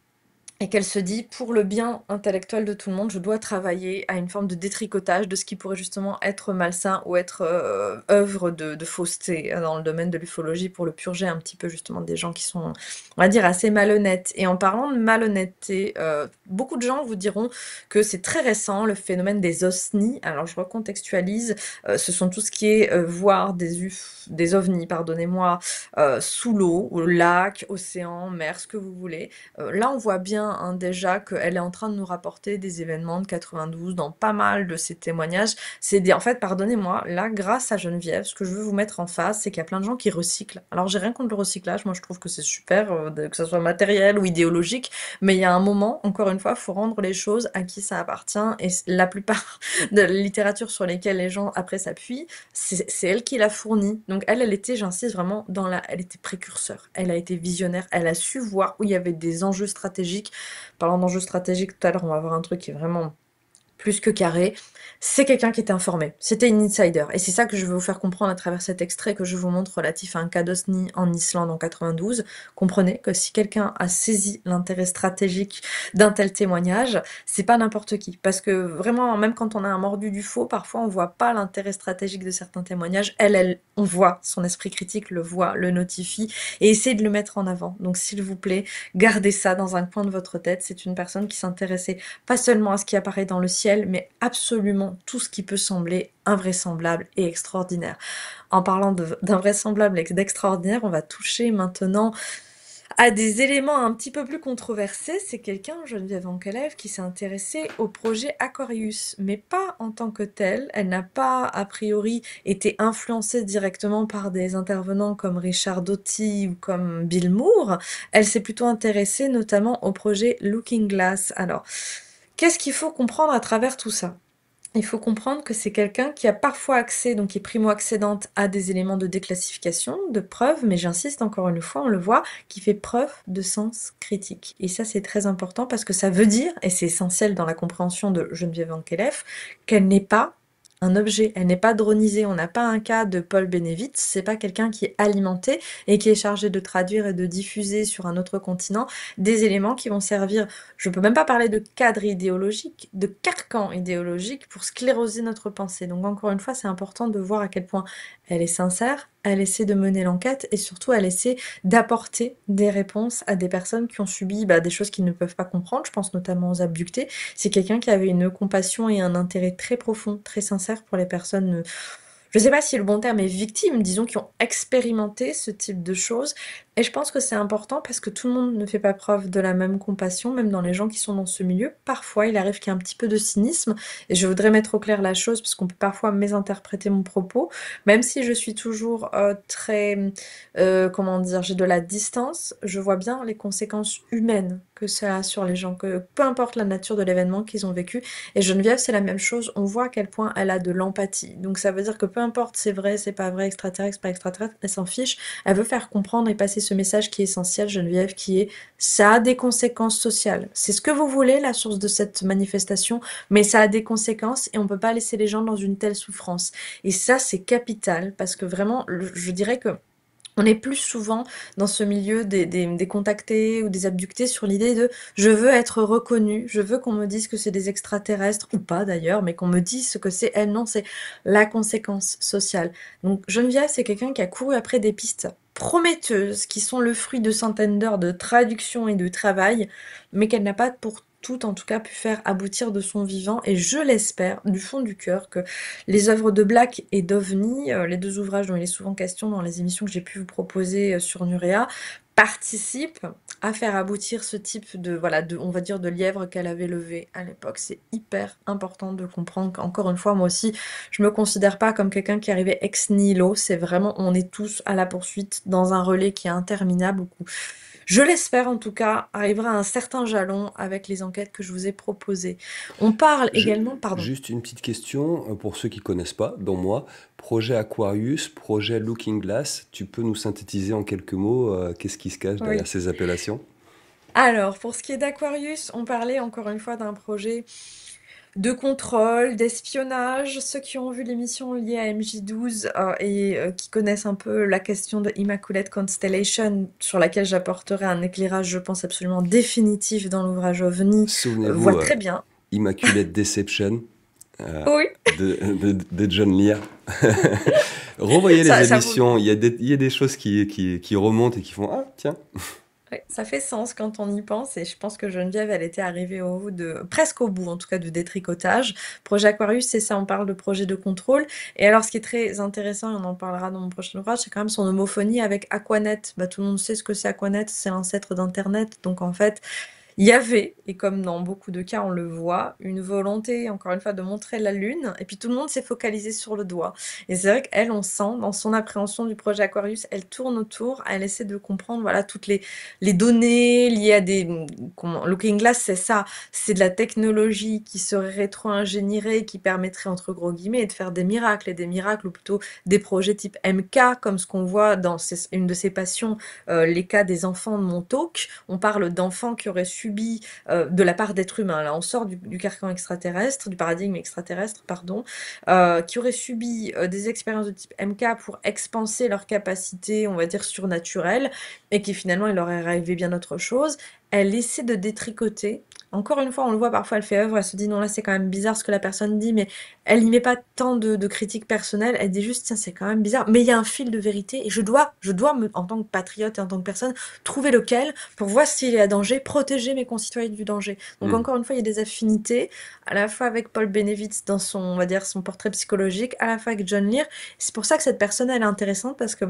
et qu'elle se dit, pour le bien intellectuel de tout le monde, je dois travailler à une forme de détricotage de ce qui pourrait justement être malsain ou être œuvre de fausseté dans le domaine de l'ufologie pour le purger un petit peu justement des gens qui sont, on va dire, assez malhonnêtes. Et en parlant de malhonnêteté, beaucoup de gens vous diront que c'est très récent, le phénomène des OSNI. Alors je recontextualise, ce sont tout ce qui est voir des ovnis, pardonnez-moi, sous l'eau, au lac, océan, mer, ce que vous voulez. Là, on voit bien hein, déjà qu'elle est en train de nous rapporter des événements de 92 dans pas mal de ses témoignages. En fait, pardonnez-moi, là, grâce à Geneviève, ce que je veux vous mettre en face, c'est qu'il y a plein de gens qui recyclent. Alors, j'ai rien contre le recyclage, moi je trouve que c'est super, que ce soit matériel ou idéologique, mais il y a un moment, encore une fois, il faut rendre les choses à qui ça appartient, et la plupart de la littérature sur lesquelles les gens après s'appuient, c'est elle qui l'a fournie. Donc elle était, j'insiste vraiment, elle était précurseur, elle a été visionnaire, elle a su voir où il y avait des enjeux stratégiques. Parlant d'enjeux stratégiques, tout à l'heure, on va voir un truc qui est vraiment plus que carré, c'est quelqu'un qui était informé. C'était une insider. Et c'est ça que je veux vous faire comprendre à travers cet extrait que je vous montre relatif à un cas d'OSNI en Islande en 92. Comprenez que si quelqu'un a saisi l'intérêt stratégique d'un tel témoignage, c'est pas n'importe qui. Parce que vraiment, même quand on a un mordu du faux, parfois on voit pas l'intérêt stratégique de certains témoignages. On voit, son esprit critique le voit, le notifie et essaie de le mettre en avant. Donc s'il vous plaît, gardez ça dans un coin de votre tête. C'est une personne qui s'intéressait pas seulement à ce qui apparaît dans le ciel, mais absolument tout ce qui peut sembler invraisemblable et extraordinaire. En parlant d'invraisemblable et d'extraordinaire, on va toucher maintenant À des éléments un petit peu plus controversés, c'est quelqu'un, Geneviève Ankelève, qui s'est intéressée au projet Aquarius, mais pas en tant que tel. Elle n'a pas, a priori, été influencée directement par des intervenants comme Richard Doty ou comme Bill Moore. Elle s'est plutôt intéressée notamment au projet Looking Glass. Alors, qu'est-ce qu'il faut comprendre à travers tout ça? Il faut comprendre que c'est quelqu'un qui a parfois accès, donc qui est primo-accédante à des éléments de déclassification, de preuve, mais j'insiste encore une fois, on le voit, qui fait preuve de sens critique. Et ça, c'est très important parce que ça veut dire, et c'est essentiel dans la compréhension de Geneviève Ankelef, qu'elle n'est pas un objet, elle n'est pas dronisée, on n'a pas un cas de Paul Benevitz, c'est pas quelqu'un qui est alimenté et qui est chargé de traduire et de diffuser sur un autre continent des éléments qui vont servir, je peux même pas parler de cadre idéologique, de carcan idéologique pour scléroser notre pensée. Donc encore une fois, c'est important de voir à quel point elle est sincère, elle essaie de mener l'enquête et surtout elle essaie d'apporter des réponses à des personnes qui ont subi des choses qu'ils ne peuvent pas comprendre. Je pense notamment aux abductés. C'est quelqu'un qui avait une compassion et un intérêt très profond, très sincère pour les personnes, je ne sais pas si le bon terme est victime, disons, qui ont expérimenté ce type de choses. Et je pense que c'est important parce que tout le monde ne fait pas preuve de la même compassion, même dans les gens qui sont dans ce milieu. Parfois, il arrive qu'il y ait un petit peu de cynisme. Et je voudrais mettre au clair la chose, parce qu'on peut parfois mésinterpréter mon propos, même si je suis toujours très, comment dire, j'ai de la distance, je vois bien les conséquences humaines que ça a sur les gens, que peu importe la nature de l'événement qu'ils ont vécu. Et Geneviève, c'est la même chose, on voit à quel point elle a de l'empathie. Donc ça veut dire que peu importe c'est vrai, c'est pas vrai, extraterrestre, pas extraterrestre, elle s'en fiche. Elle veut faire comprendre et passer ce message qui est essentiel, Geneviève, qui est ça a des conséquences sociales. C'est ce que vous voulez, la source de cette manifestation, mais ça a des conséquences et on peut pas laisser les gens dans une telle souffrance. Et ça, c'est capital parce que vraiment, je dirais que on est plus souvent dans ce milieu des contactés ou des abductés sur l'idée de je veux être reconnu, je veux qu'on me dise que c'est des extraterrestres, ou pas d'ailleurs, mais qu'on me dise ce que c'est. Elle, non, c'est la conséquence sociale. Donc Geneviève, c'est quelqu'un qui a couru après des pistes prometteuses, qui sont le fruit de centaines d'heures de traduction et de travail, mais qu'elle n'a pas pour tout en tout cas pu faire aboutir de son vivant, et je l'espère du fond du cœur que les œuvres de Black et d'OVNI, les deux ouvrages dont il est souvent question dans les émissions que j'ai pu vous proposer sur Nurea, participent à faire aboutir ce type de, voilà, on va dire, de lièvre qu'elle avait levé à l'époque. C'est hyper important de comprendre qu'encore une fois, moi aussi, je me considère pas comme quelqu'un qui arrivait ex nihilo. C'est vraiment, on est tous à la poursuite dans un relais qui est interminable. Je l'espère en tout cas, arrivera à un certain jalon avec les enquêtes que je vous ai proposées. On parle également, pardon. Juste une petite question pour ceux qui connaissent pas, dont moi. Projet Aquarius, projet Looking Glass, tu peux nous synthétiser en quelques mots qu'est-ce qui se cache derrière Oui. ces appellations? Alors, pour ce qui est d'Aquarius, on parlait encore une fois d'un projet de contrôle, d'espionnage. Ceux qui ont vu l'émission liée à MJ12 et qui connaissent un peu la question de Immaculate Constellation, sur laquelle j'apporterai un éclairage, je pense, absolument définitif dans l'ouvrage OVNI, Souvenez-vous, voit très bien. Immaculate Deception euh, Oui, de John Lear. Revoyez les ça vaut. émissions, il y a des choses qui remontent et qui font ah, tiens. Ouais, ça fait sens quand on y pense et je pense que Geneviève, elle était arrivée au bout de, presque au bout en tout cas, du détricotage. Projet Aquarius, c'est ça, on parle de projet de contrôle. Et alors, ce qui est très intéressant, et on en parlera dans mon prochain ouvrage, c'est quand même son homophonie avec Aquanet. Tout le monde sait ce que c'est Aquanet, c'est l'ancêtre d'Internet. Donc en fait, il y avait, et comme dans beaucoup de cas on le voit, une volonté, encore une fois, de montrer la Lune, et puis tout le monde s'est focalisé sur le doigt. Et c'est vrai qu'elle, on sent, dans son appréhension du projet Aquarius, elle tourne autour, elle essaie de comprendre, voilà, toutes les données liées à des... Looking Glass, c'est ça, c'est de la technologie qui serait rétro-ingénierée, qui permettrait, entre gros guillemets, de faire des miracles, et des miracles, ou plutôt des projets type MK, comme ce qu'on voit dans une de ses passions, les cas des enfants de Montauk. On parle d'enfants qui auraient subi, de la part d'êtres humains, là on sort du carcan extraterrestre, du paradigme extraterrestre, pardon, qui auraient subi des expériences de type MK pour expanser leurs capacités, on va dire, surnaturelles, et qui finalement il leur est arrivé bien autre chose. Elle essaie de détricoter. Encore une fois, on le voit parfois, elle fait œuvre, elle se dit non, là c'est quand même bizarre ce que la personne dit, mais elle n'y met pas tant de critiques personnelles, elle dit juste tiens, c'est quand même bizarre, mais il y a un fil de vérité et je dois en tant que patriote et en tant que personne, trouver lequel pour voir s'il est à danger, protéger mes concitoyens du danger. Donc Hmm. encore une fois, il y a des affinités, à la fois avec Paul Benevitz dans son, on va dire, son portrait psychologique, à la fois avec John Lear. C'est pour ça que cette personne, elle est intéressante parce que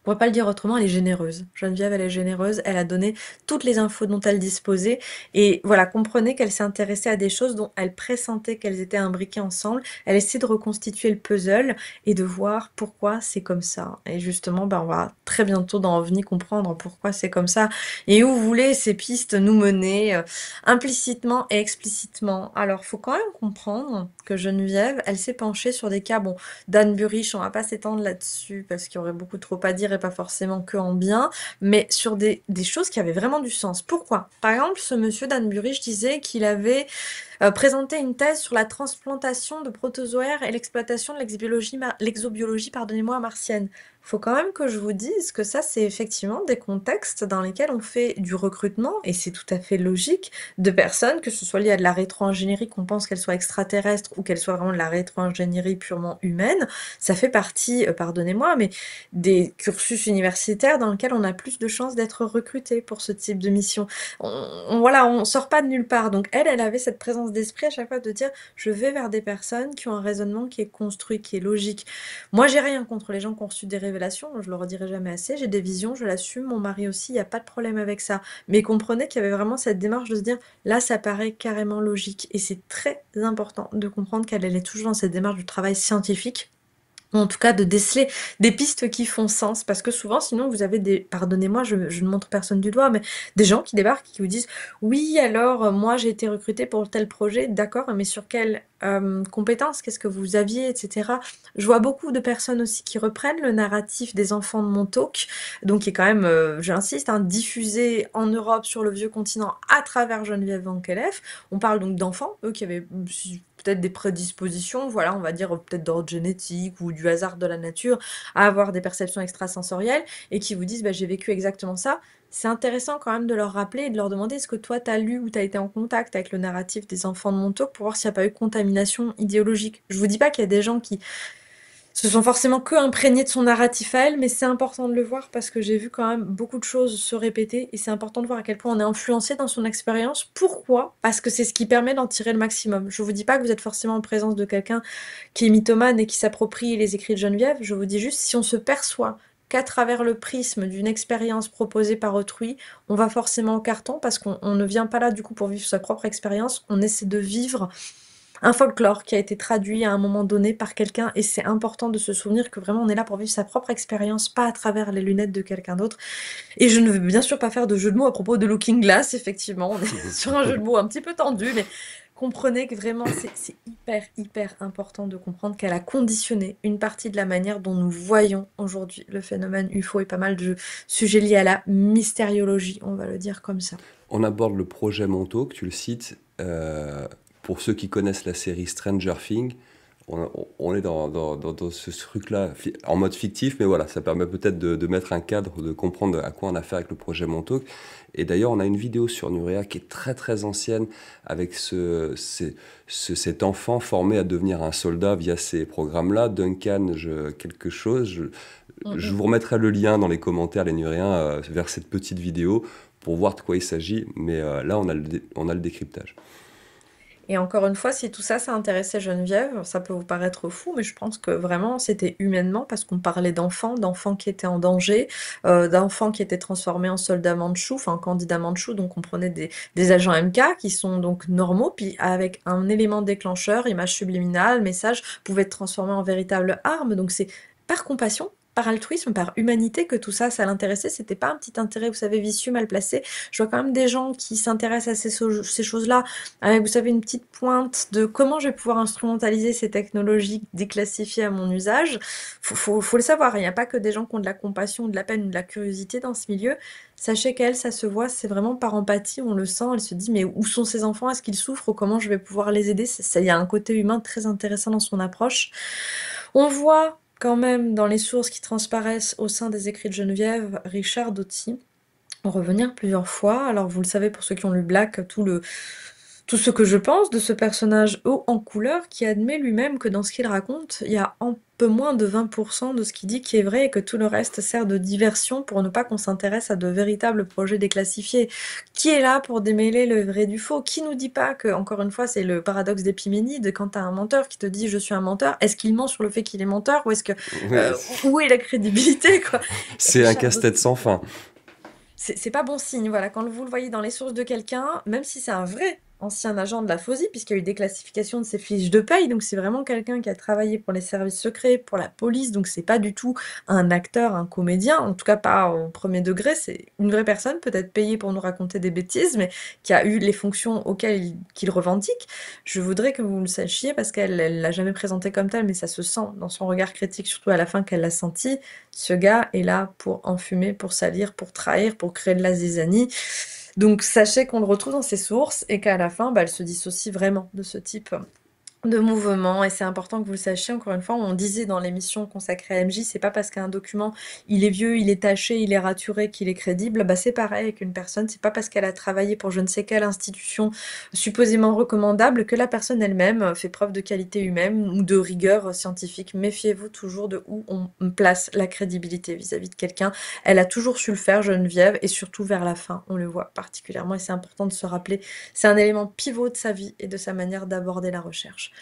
On va pas le dire autrement, elle est généreuse. Geneviève, elle est généreuse, elle a donné toutes les infos dont elle disposait. Et voilà, comprenez qu'elle s'est intéressée à des choses dont elle pressentait qu'elles étaient imbriquées ensemble. Elle essaie de reconstituer le puzzle et de voir pourquoi c'est comme ça. Et justement, on va très bientôt dans OVNI comprendre pourquoi c'est comme ça et où voulaient ces pistes nous mener, implicitement et explicitement. Alors, faut quand même comprendre que Geneviève, elle s'est penchée sur des cas, bon, d'Anne Burich, on va pas s'étendre là-dessus parce qu'il y aurait beaucoup trop à dire et pas forcément que en bien, mais sur des choses qui avaient vraiment du sens. Pourquoi? Par exemple, ce monsieur d'Anne Burich disait qu'il avait présenté une thèse sur la transplantation de protozoaires et l'exploitation de l'exobiologie, pardonnez-moi, martienne. Faut quand même que je vous dise que ça, c'est effectivement des contextes dans lesquels on fait du recrutement, et c'est tout à fait logique, de personnes, que ce soit lié à de la rétro-ingénierie, qu'on pense qu'elle soit extraterrestre ou qu'elle soit vraiment de la rétro-ingénierie purement humaine. Ça fait partie, pardonnez-moi, mais des cursus universitaires dans lesquels on a plus de chances d'être recruté pour ce type de mission. Voilà, on sort pas de nulle part. Donc elle avait cette présence d'esprit à chaque fois de dire je vais vers des personnes qui ont un raisonnement qui est construit, qui est logique. Moi, j'ai rien contre les gens qui ont reçu des révélations, je le redirai jamais assez, j'ai des visions, je l'assume, mon mari aussi, il n'y a pas de problème avec ça. Mais comprenez qu'il y avait vraiment cette démarche de se dire là, ça paraît carrément logique. Et c'est très important de comprendre qu'elle est toujours dans cette démarche du travail scientifique, ou en tout cas de déceler des pistes qui font sens, parce que souvent, sinon, vous avez des, pardonnez-moi, je ne montre personne du doigt, mais des gens qui débarquent, qui vous disent, oui, alors, moi, j'ai été recrutée pour tel projet, d'accord, mais sur quelles compétences, qu'est-ce que vous aviez, etc. Je vois beaucoup de personnes aussi qui reprennent le narratif des enfants de Montauk, donc qui est quand même, j'insiste, hein, diffusé en Europe, sur le vieux continent, à travers Geneviève Van Kelef. On parle donc d'enfants, eux qui avaient peut-être des prédispositions, voilà, on va dire peut-être d'ordre génétique ou du hasard de la nature, à avoir des perceptions extrasensorielles, et qui vous disent bah, j'ai vécu exactement ça. C'est intéressant quand même de leur rappeler et de leur demander est-ce que toi t'as lu ou t'as été en contact avec le narratif des enfants de Montauk pour voir s'il n'y a pas eu contamination idéologique. Je vous dis pas qu'il y a des gens qui se sont forcément que imprégnés de son narratif à elle, mais c'est important de le voir parce que j'ai vu quand même beaucoup de choses se répéter et c'est important de voir à quel point on est influencé dans son expérience. Pourquoi? Parce que c'est ce qui permet d'en tirer le maximum. Je vous dis pas que vous êtes forcément en présence de quelqu'un qui est mythomane et qui s'approprie les écrits de Geneviève, je vous dis juste si on se perçoit qu'à travers le prisme d'une expérience proposée par autrui, on va forcément au carton parce qu'on ne vient pas là du coup pour vivre sa propre expérience, on essaie de vivre un folklore qui a été traduit à un moment donné par quelqu'un et c'est important de se souvenir que vraiment on est là pour vivre sa propre expérience, pas à travers les lunettes de quelqu'un d'autre. Et je ne veux bien sûr pas faire de jeu de mots à propos de Looking Glass, effectivement, on est sur un jeu de mots un petit peu tendu, mais comprenez que vraiment c'est hyper important de comprendre qu'elle a conditionné une partie de la manière dont nous voyons aujourd'hui le phénomène UFO et pas mal de sujets liés à la mystériologie, on va le dire comme ça. On aborde le projet Montauk, tu le cites. Pour ceux qui connaissent la série Stranger Things, on est dans ce truc-là en mode fictif, mais voilà, ça permet peut-être de mettre un cadre, de comprendre à quoi on a affaire avec le projet Montauk. Et d'ailleurs, on a une vidéo sur Nurea qui est très très ancienne avec cet enfant formé à devenir un soldat via ces programmes-là. Duncan, quelque chose. Je vous remettrai le lien dans les commentaires, les Nuréens, vers cette petite vidéo pour voir de quoi il s'agit. Mais là, on a le décryptage. Et encore une fois, si tout ça, ça intéressait Geneviève, ça peut vous paraître fou, mais je pense que vraiment, c'était humainement, parce qu'on parlait d'enfants qui étaient en danger, d'enfants qui étaient transformés en soldats mandchous, enfin candidats mandchous, donc on prenait des agents MK qui sont donc normaux, puis avec un élément déclencheur, image subliminale, message, pouvaient être transformés en véritable arme, donc c'est par compassion, par altruisme, par humanité que tout ça, ça l'intéressait. C'était pas un petit intérêt, vous savez, vicieux, mal placé. Je vois quand même des gens qui s'intéressent à ces choses-là avec, vous savez, une petite pointe de comment je vais pouvoir instrumentaliser ces technologies déclassifiées à mon usage. Faut le savoir, il n'y a pas que des gens qui ont de la compassion, de la peine ou de la curiosité dans ce milieu. Sachez qu'elle, ça se voit, c'est vraiment par empathie, on le sent, elle se dit, mais où sont ces enfants? Est-ce qu'ils souffrent? Comment je vais pouvoir les aider? Il y a un côté humain très intéressant dans son approche. On voit quand même dans les sources qui transparaissent au sein des écrits de Geneviève, Richard Doty revenir plusieurs fois. Alors vous le savez pour ceux qui ont lu Black, tout tout ce que je pense de ce personnage haut en couleur qui admet lui-même que dans ce qu'il raconte, il y a un peu moins de 20% de ce qu'il dit qui est vrai et que tout le reste sert de diversion pour ne pas qu'on s'intéresse à de véritables projets déclassifiés. Qui est là pour démêler le vrai du faux? Qui nous dit pas que, encore une fois, c'est le paradoxe d'Épiménide, quand t'as un menteur qui te dit je suis un menteur, est-ce qu'il ment sur le fait qu'il est menteur ou est-ce que Oui, où est la crédibilité quoi? c'est un Richard casse-tête sans fin. c'est pas bon signe, voilà. Quand vous le voyez dans les sources de quelqu'un, même si c'est un vrai ancien agent de la FOSI, puisqu'il y a eu déclassification de ses fiches de paye, donc c'est vraiment quelqu'un qui a travaillé pour les services secrets, pour la police, donc c'est pas du tout un acteur, un comédien, en tout cas pas au premier degré, c'est une vraie personne, peut-être payée pour nous raconter des bêtises, mais qui a eu les fonctions auxquelles qu'il revendique. Je voudrais que vous le sachiez, parce qu'elle l'a jamais présenté comme tel, mais ça se sent dans son regard critique, surtout à la fin qu'elle l'a senti. Ce gars est là pour enfumer, pour salir, pour trahir, pour créer de la zizanie. Donc sachez qu'on le retrouve dans ses sources et qu'à la fin, bah, elle se dissocie vraiment de ce type de mouvement, et c'est important que vous le sachiez. Encore une fois, on disait dans l'émission consacrée à MJ, c'est pas parce qu'un document il est vieux, il est taché, il est raturé qu'il est crédible. Bah c'est pareil avec une personne, c'est pas parce qu'elle a travaillé pour je ne sais quelle institution supposément recommandable que la personne elle-même fait preuve de qualité humaine ou de rigueur scientifique. Méfiez-vous toujours de où on place la crédibilité vis-à-vis de quelqu'un. Elle a toujours su le faire, Geneviève, et surtout vers la fin, on le voit particulièrement, et c'est important de se rappeler, c'est un élément pivot de sa vie et de sa manière d'aborder la recherche.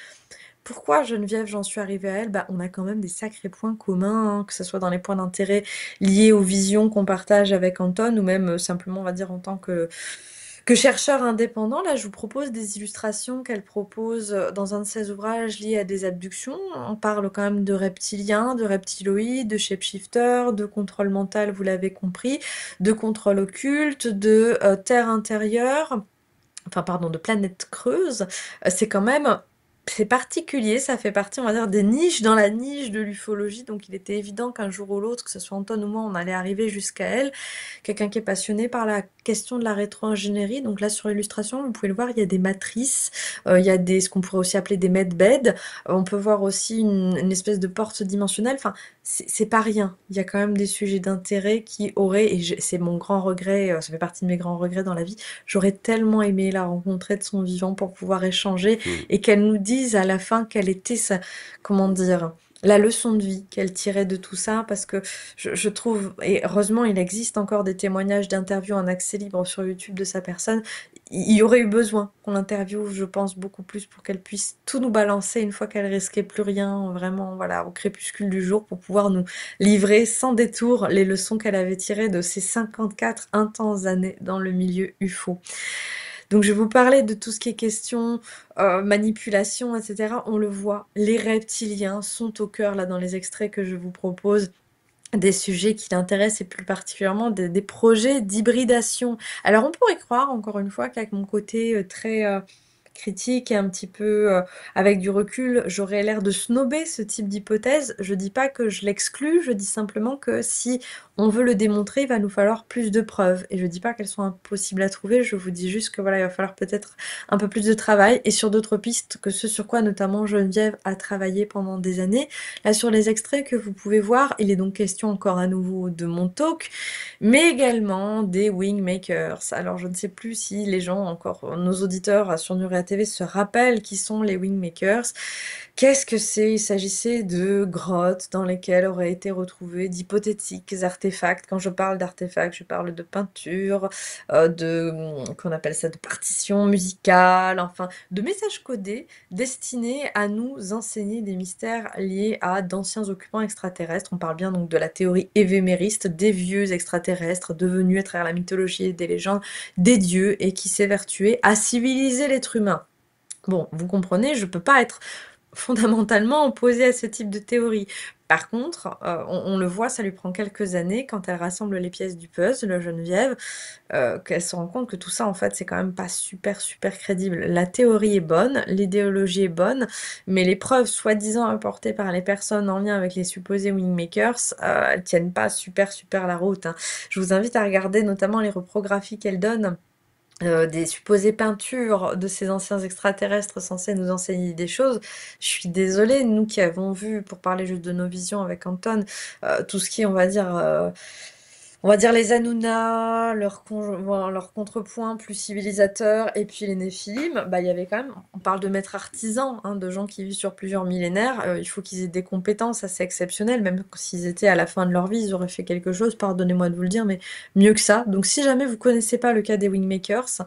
Pourquoi Geneviève, j'en suis arrivée à elle? Bah, on a quand même des sacrés points communs, hein, que ce soit dans les points d'intérêt liés aux visions qu'on partage avec Anton, ou même simplement, on va dire, en tant que chercheur indépendant. Là, je vous propose des illustrations qu'elle propose dans un de ses ouvrages liés à des abductions. On parle quand même de reptiliens, de reptiloïdes, de shapeshifters, de contrôle mental, vous l'avez compris, de contrôle occulte, de terre intérieure, enfin pardon, de planète creuse. C'est quand même c'est particulier, ça fait partie, on va dire, des niches dans la niche de l'ufologie, donc il était évident qu'un jour ou l'autre, que ce soit Anton ou moi, on allait arriver jusqu'à elle. Quelqu'un qui est passionné par la question de la rétro-ingénierie, donc là sur l'illustration, vous pouvez le voir, il y a des matrices, il y a ce qu'on pourrait aussi appeler des medbeds, on peut voir aussi une espèce de porte dimensionnelle, enfin, c'est pas rien. Il y a quand même des sujets d'intérêt qui auraient, et c'est mon grand regret, ça fait partie de mes grands regrets dans la vie, j'aurais tellement aimé la rencontrer de son vivant pour pouvoir échanger Hmm. et qu'elle nous dise à la fin quelle était sa, comment dire, la leçon de vie qu'elle tirait de tout ça, parce que je trouve, et heureusement il existe encore des témoignages d'interviews en accès libre sur YouTube de sa personne, il y aurait eu besoin qu'on l'interviewe, je pense, beaucoup plus pour qu'elle puisse tout nous balancer une fois qu'elle risquait plus rien, vraiment, voilà, au crépuscule du jour, pour pouvoir nous livrer sans détour les leçons qu'elle avait tirées de ces 54 intenses années dans le milieu UFO. Donc je vais vous parler de tout ce qui est question manipulation, etc. On le voit, les reptiliens sont au cœur, là, dans les extraits que je vous propose, des sujets qui l'intéressent et plus particulièrement des projets d'hybridation. Alors on pourrait croire, encore une fois, qu'avec mon côté très critique et un petit peu avec du recul, j'aurais l'air de snobber ce type d'hypothèse. Je dis pas que je l'exclus, je dis simplement que si on veut le démontrer, il va nous falloir plus de preuves. Et je dis pas qu'elles sont impossibles à trouver, je vous dis juste que voilà, il va falloir peut-être un peu plus de travail et sur d'autres pistes que ce sur quoi notamment Geneviève a travaillé pendant des années. Là, sur les extraits que vous pouvez voir, il est donc question encore à nouveau de mon talk, mais également des wingmakers. Alors, je ne sais plus si les gens, encore nos auditeurs sur Nurea TV, se rappellent qui sont les wingmakers. Qu'est-ce que c'est? Il s'agissait de grottes dans lesquelles auraient été retrouvés d'hypothétiques artefacts. Quand je parle d'artefacts, je parle de peintures, qu'on appelle ça, de partitions musicales, enfin, de messages codés destinés à nous enseigner des mystères liés à d'anciens occupants extraterrestres. On parle bien donc de la théorie évémériste, des vieux extraterrestres devenus à travers la mythologie et des légendes des dieux et qui s'évertuaient à civiliser l'être humain. Bon, vous comprenez, je peux pas être fondamentalement opposée à ce type de théorie. Par contre, on le voit, ça lui prend quelques années quand elle rassemble les pièces du puzzle, Geneviève, qu'elle se rend compte que tout ça, en fait, c'est quand même pas super crédible. La théorie est bonne, l'idéologie est bonne, mais les preuves soi-disant apportées par les personnes en lien avec les supposés wingmakers, elles tiennent pas super la route, hein. Je vous invite à regarder notamment les reprographies qu'elle donne des supposées peintures de ces anciens extraterrestres censés nous enseigner des choses. Je suis désolée, nous qui avons vu, pour parler juste de nos visions avec Anton, tout ce qui est, on va dire, On va dire les Hanouna, leur contrepoint plus civilisateur, et puis les Néphilim, bah, il y avait quand même, on parle de maîtres artisans, hein, de gens qui vivent sur plusieurs millénaires, il faut qu'ils aient des compétences assez exceptionnelles, même s'ils étaient à la fin de leur vie, ils auraient fait quelque chose, pardonnez-moi de vous le dire, mais mieux que ça. Donc si jamais vous connaissez pas le cas des Wingmakers,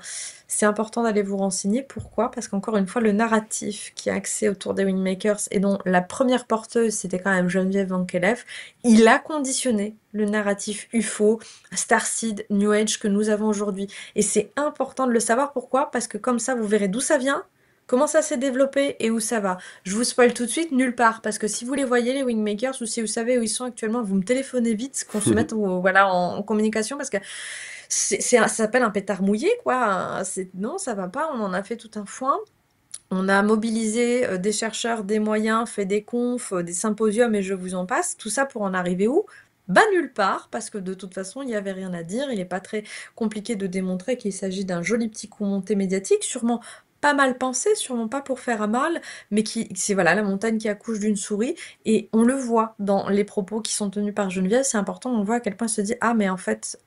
c'est important d'aller vous renseigner. Pourquoi? Parce qu'encore une fois, le narratif qui est axé autour des Wingmakers, et dont la première porteuse, c'était quand même Geneviève Van Kelef, il a conditionné le narratif UFO, Starseed, New Age que nous avons aujourd'hui. Et c'est important de le savoir. Pourquoi? Parce que comme ça, vous verrez d'où ça vient, comment ça s'est développé et où ça va. Je vous spoil tout de suite, nulle part. Parce que si vous les voyez, les Wingmakers, ou si vous savez où ils sont actuellement, vous me téléphonez vite, qu'on se mette voilà, en communication, parce que ça s'appelle un pétard mouillé, quoi. Non, ça va pas, on en a fait tout un foin. On a mobilisé des chercheurs, des moyens, fait des confs, des symposiums et je vous en passe. Tout ça pour en arriver où? Bah nulle part, parce que de toute façon, il n'y avait rien à dire. Il n'est pas très compliqué de démontrer qu'il s'agit d'un joli petit coup monté médiatique, sûrement pas mal pensé, sûrement pas pour faire à mal, mais c'est voilà la montagne qui accouche d'une souris. Et on le voit dans les propos qui sont tenus par Geneviève, c'est important, on voit à quel point elle se dit ah mais en fait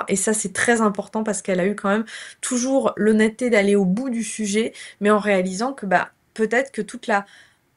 et ça c'est très important parce qu'elle a eu quand même toujours l'honnêteté d'aller au bout du sujet, mais en réalisant que bah peut-être que toute la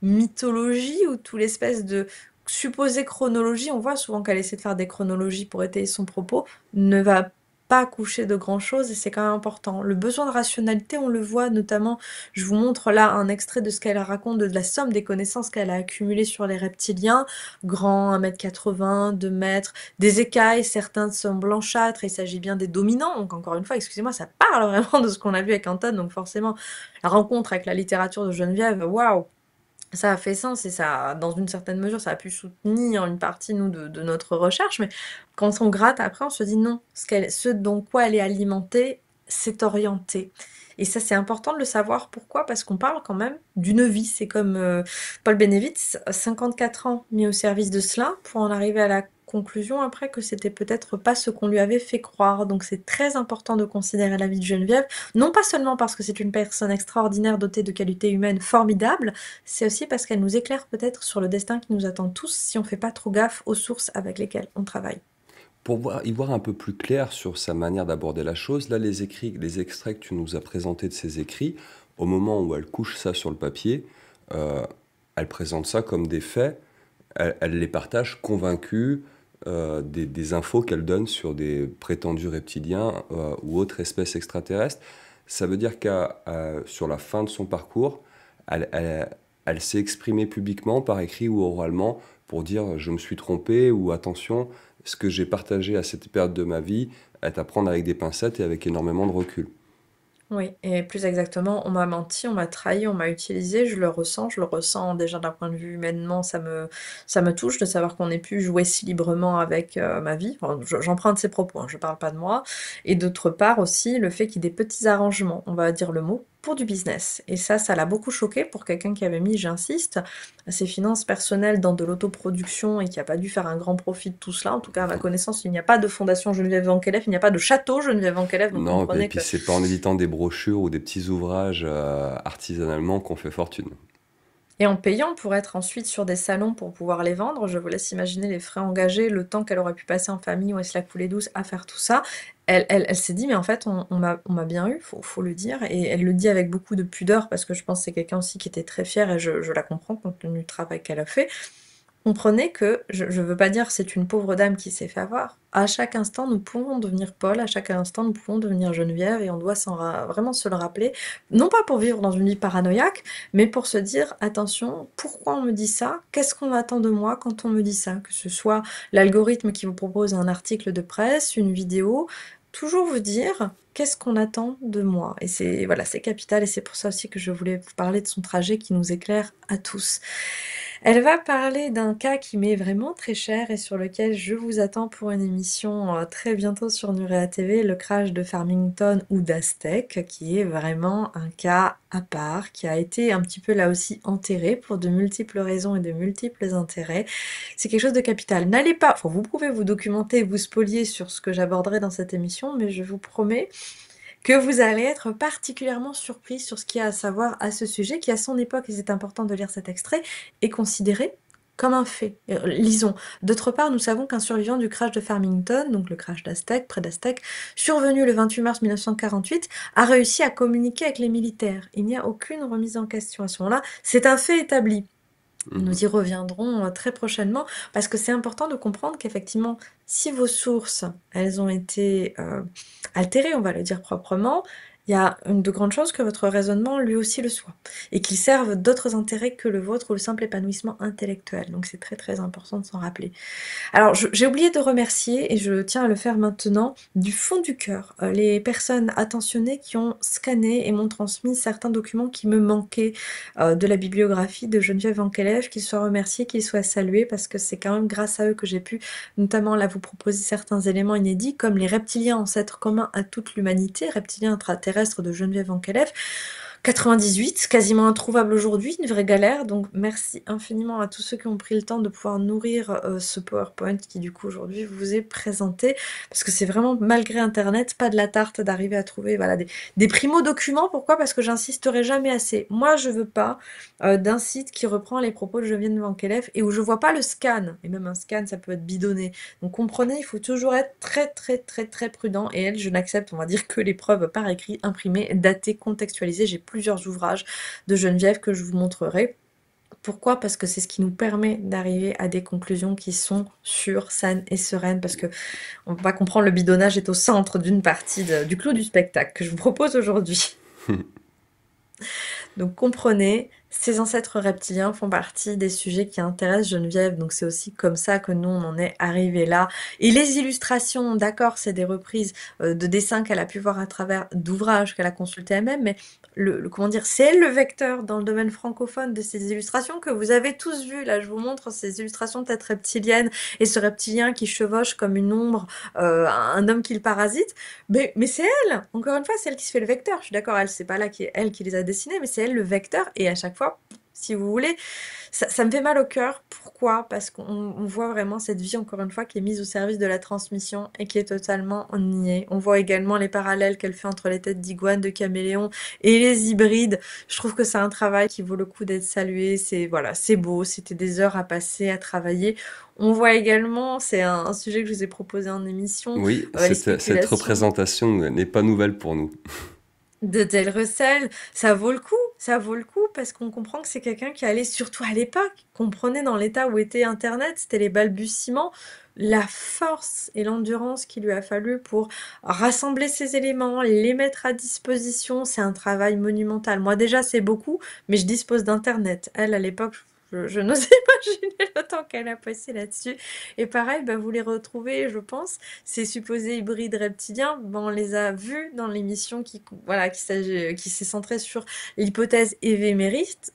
mythologie ou toute l'espèce de supposée chronologie, on voit souvent qu'elle essaie de faire des chronologies pour étayer son propos, ne va pas accoucher de grand-chose et c'est quand même important. Le besoin de rationalité, on le voit notamment, je vous montre là un extrait de ce qu'elle raconte, de la somme des connaissances qu'elle a accumulées sur les reptiliens, grands, 1,80 m, 2 mètres, des écailles, certains sont blanchâtres, il s'agit bien des dominants, donc encore une fois, excusez-moi, ça parle vraiment de ce qu'on a vu avec Anton, donc forcément, la rencontre avec la littérature de Geneviève, waouh, ça a fait sens et ça, dans une certaine mesure, ça a pu soutenir une partie, nous, de notre recherche, mais quand on gratte après, on se dit non, ce dont quoi elle est alimentée, c'est orienté. Et ça, c'est important de le savoir. Pourquoi? Parce qu'on parle quand même d'une vie. C'est comme Paul Benevitz, 54 ans mis au service de cela, pour en arriver à la conclusion après que c'était peut-être pas ce qu'on lui avait fait croire. Donc c'est très important de considérer la vie de Geneviève, non pas seulement parce que c'est une personne extraordinaire dotée de qualités humaines formidables, c'est aussi parce qu'elle nous éclaire peut-être sur le destin qui nous attend tous si on fait pas trop gaffe aux sources avec lesquelles on travaille. Pour y voir un peu plus clair sur sa manière d'aborder la chose, là, les extraits que tu nous as présentés de ses écrits, au moment où elle couche ça sur le papier, euh, elle présente ça comme des faits, elle les partage convaincue des infos qu'elle donne sur des prétendus reptiliens ou autres espèces extraterrestres. Ça veut dire sur la fin de son parcours, elle s'est exprimée publiquement, par écrit ou oralement, pour dire je me suis trompé ou attention, ce que j'ai partagé à cette période de ma vie est à prendre avec des pincettes et avec énormément de recul. Oui, et plus exactement, on m'a menti, on m'a trahi, on m'a utilisé, je le ressens déjà d'un point de vue humainement, ça me touche de savoir qu'on ait pu jouer si librement avec ma vie. Enfin, j'emprunte ses propos, hein, je parle pas de moi. Et d'autre part aussi, le fait qu'il y ait des petits arrangements, on va dire le mot, pour du business. Et ça l'a beaucoup choqué pour quelqu'un qui avait mis, j'insiste, ses finances personnelles dans de l'autoproduction et qui a pas dû faire un grand profit de tout cela. En tout cas, à ma connaissance, il n'y a pas de fondation Geneviève Van Kelef, il n'y a pas de château Geneviève Van Kelef, donc Non, et comprenez puis que c'est pas en éditant des brochures ou des petits ouvrages artisanalement qu'on fait fortune. et en payant pour être ensuite sur des salons pour pouvoir les vendre, je vous laisse imaginer les frais engagés, le temps qu'elle aurait pu passer en famille où elle se la coulait douce à faire tout ça. Elle s'est dit, mais en fait, on m'a bien eu, faut le dire. Et elle le dit avec beaucoup de pudeur parce que je pense que c'est quelqu'un aussi qui était très fier et je la comprends compte tenu du travail qu'elle a fait. Comprenez que, je ne veux pas dire c'est une pauvre dame qui s'est fait avoir. À chaque instant, nous pouvons devenir Paul, à chaque instant, nous pouvons devenir Geneviève, et on doit vraiment se le rappeler. Non pas pour vivre dans une vie paranoïaque, mais pour se dire, attention, pourquoi on me dit ça? Qu'est-ce qu'on attend de moi quand on me dit ça? Que ce soit l'algorithme qui vous propose un article de presse, une vidéo, toujours vous dire, qu'est-ce qu'on attend de moi? Et c'est voilà, c'est capital, et c'est pour ça aussi que je voulais vous parler de son trajet qui nous éclaire à tous. Elle va parler d'un cas qui m'est vraiment très cher et sur lequel je vous attends pour une émission très bientôt sur Nurea TV, le crash de Farmington ou d'Aztec, qui est vraiment un cas à part, qui a été un petit peu là aussi enterré pour de multiples raisons et de multiples intérêts. C'est quelque chose de capital. N'allez pas, enfin vous pouvez vous documenter, vous spolier sur ce que j'aborderai dans cette émission, mais je vous promets que vous allez être particulièrement surpris sur ce qu'il y a à savoir à ce sujet, qui à son époque, et c'est important de lire cet extrait, est considéré comme un fait. Lisons. D'autre part, nous savons qu'un survivant du crash de Farmington, donc le crash d'Aztec, près d'Aztec, survenu le 28 mars 1948, a réussi à communiquer avec les militaires. Il n'y a aucune remise en question à ce moment-là. C'est un fait établi. Nous y reviendrons très prochainement parce que c'est important de comprendre qu'effectivement, si vos sources, elles ont été altérées, on va le dire proprement, il y a de grandes chances que votre raisonnement lui aussi le soit et qu'il serve d'autres intérêts que le vôtre ou le simple épanouissement intellectuel. Donc c'est très très important de s'en rappeler. Alors, j'ai oublié de remercier, et je tiens à le faire maintenant, du fond du cœur, les personnes attentionnées qui ont scanné et m'ont transmis certains documents qui me manquaient de la bibliographie de Geneviève Vankelef, qu'ils soient remerciés, qu'ils soient salués, parce que c'est quand même grâce à eux que j'ai pu, notamment là, vous proposer certains éléments inédits, comme les reptiliens ancêtres communs à toute l'humanité, reptiliens intraterrestres de Geneviève Vankelef, 98, quasiment introuvable aujourd'hui, une vraie galère, donc merci infiniment à tous ceux qui ont pris le temps de pouvoir nourrir ce PowerPoint qui du coup aujourd'hui vous est présenté, parce que c'est vraiment malgré internet, pas de la tarte d'arriver à trouver voilà, des primo-documents. Pourquoi? Parce que j'insisterai jamais assez. Moi je veux pas d'un site qui reprend les propos de Geneviève Vankelef et où je vois pas le scan, et même un scan ça peut être bidonné, donc comprenez, il faut toujours être très très très très prudent, et elle je n'accepte on va dire que les preuves par écrit, imprimées, datées, contextualisées. J'ai plusieurs ouvrages de Geneviève que je vous montrerai. Pourquoi? Parce que c'est ce qui nous permet d'arriver à des conclusions qui sont sûres, saines et sereines, parce que on va comprendre, le bidonnage est au centre d'une partie du clou du spectacle que je vous propose aujourd'hui. Donc comprenez, ces ancêtres reptiliens font partie des sujets qui intéressent Geneviève, donc c'est aussi comme ça que nous on en est arrivé là. Et les illustrations, d'accord, c'est des reprises de dessins qu'elle a pu voir à travers d'ouvrages qu'elle a consultés elle-même, mais comment dire, c'est elle le vecteur dans le domaine francophone de ces illustrations que vous avez tous vues. Là, je vous montre ces illustrations peut-être reptiliennes et ce reptilien qui chevauche comme une ombre, un homme qui le parasite. Mais c'est elle, encore une fois, c'est elle qui se fait le vecteur. Je suis d'accord, elle, c'est pas là qui est elle qui les a dessinés, mais c'est elle le vecteur. Et à chaque fois, si vous voulez, ça me fait mal au cœur. Pourquoi? Parce qu'on voit vraiment cette vie, encore une fois, qui est mise au service de la transmission et qui est totalement niée. On voit également les parallèles qu'elle fait entre les têtes d'iguane, de caméléon et les hybrides. Je trouve que c'est un travail qui vaut le coup d'être salué. C'est voilà, c'est beau, c'était des heures à passer, à travailler. On voit également, c'est un sujet que je vous ai proposé en émission, Oui, les cette spéculations représentation n'est pas nouvelle pour nous. de Del Russell. Ça vaut le coup parce qu'on comprend que c'est quelqu'un qui allait, surtout à l'époque, comprenait dans l'état où était Internet, c'était les balbutiements, la force et l'endurance qu'il lui a fallu pour rassembler ces éléments, les mettre à disposition. C'est un travail monumental. Moi déjà c'est beaucoup, mais je dispose d'Internet. Elle, à l'époque, je n'osais imaginer le temps qu'elle a passé là-dessus. Et pareil, bah, vous les retrouvez, je pense, ces supposés hybrides reptiliens, ben, on les a vus dans l'émission voilà, qui s'est centrée sur l'hypothèse évémériste,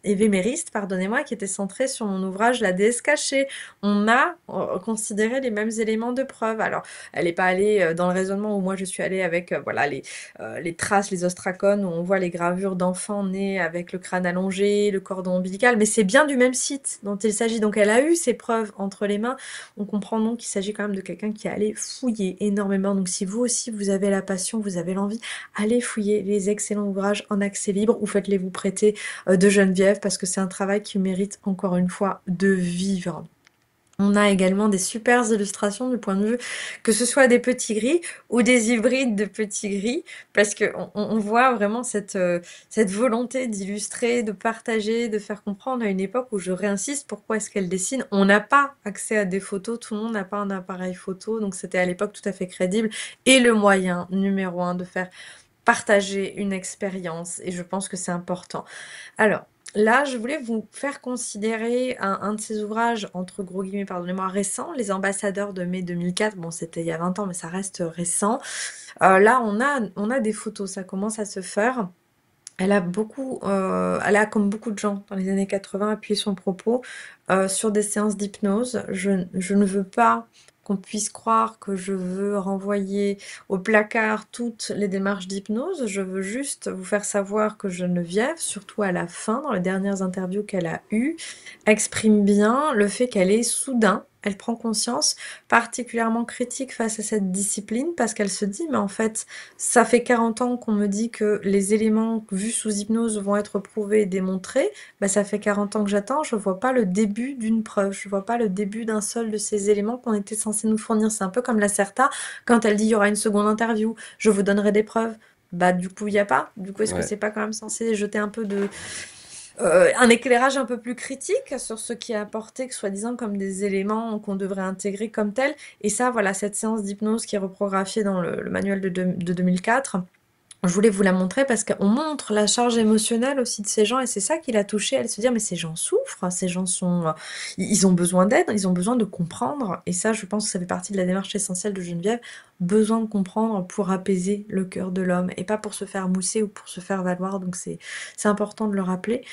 pardonnez-moi, qui était centrée sur mon ouvrage La déesse cachée. On a considéré les mêmes éléments de preuve. Alors, elle n'est pas allée dans le raisonnement où moi je suis allée avec voilà, les traces, les ostracones, où on voit les gravures d'enfants nés avec le crâne allongé, le cordon ombilical, mais c'est bien du même site dont il s'agit. Donc elle a eu ses preuves entre les mains. On comprend donc qu'il s'agit quand même de quelqu'un qui est allé fouiller énormément. Donc si vous aussi vous avez la passion, vous avez l'envie, allez fouiller les excellents ouvrages en accès libre ou faites-les vous prêter de Geneviève, parce que c'est un travail qui mérite encore une fois de vivre. On a également des super illustrations du point de vue que ce soit des petits gris ou des hybrides de petits gris, parce qu'on voit vraiment cette volonté d'illustrer, de partager, de faire comprendre à une époque où je réinsiste, pourquoi est-ce qu'elle dessine? On n'a pas accès à des photos, tout le monde n'a pas un appareil photo, donc c'était à l'époque tout à fait crédible, et le moyen numéro un de faire partager une expérience, et je pense que c'est important. Alors, là, je voulais vous faire considérer un de ces ouvrages, entre gros guillemets, pardonnez-moi, récents, Les Ambassadeurs de mai 2004. Bon, c'était il y a 20 ans, mais ça reste récent. Là, on a des photos, ça commence à se faire. Elle a, comme beaucoup de gens dans les années 80, appuyé son propos sur des séances d'hypnose. Je ne veux pas qu'on puisse croire que je veux renvoyer au placard toutes les démarches d'hypnose. Je veux juste vous faire savoir que Geneviève, surtout à la fin, dans les dernières interviews qu'elle a eues, exprime bien le fait qu'elle est soudain elle prend conscience, particulièrement critique face à cette discipline, parce qu'elle se dit, mais en fait, ça fait 40 ans qu'on me dit que les éléments vus sous hypnose vont être prouvés et démontrés, bah, ça fait 40 ans que j'attends, je vois pas le début d'une preuve, je vois pas le début d'un seul de ces éléments qu'on était censé nous fournir. C'est un peu comme la Certa, quand elle dit il y aura une seconde interview, je vous donnerai des preuves. Bah, du coup, il n'y a pas. Du coup, est-ce que Ouais. c'est pas quand même censé jeter un peu de, un éclairage un peu plus critique sur ce qui est apporté, que soi-disant comme des éléments qu'on devrait intégrer comme tels. Et ça, voilà, cette séance d'hypnose qui est reprographiée dans le manuel de 2004, je voulais vous la montrer parce qu'on montre la charge émotionnelle aussi de ces gens et c'est ça qui l'a touchée. Elle se dit, mais ces gens souffrent, ces gens sont, ils ont besoin d'aide, ils ont besoin de comprendre. Et ça, je pense que ça fait partie de la démarche essentielle de Geneviève, besoin de comprendre pour apaiser le cœur de l'homme et pas pour se faire mousser ou pour se faire valoir. Donc c'est important de le rappeler.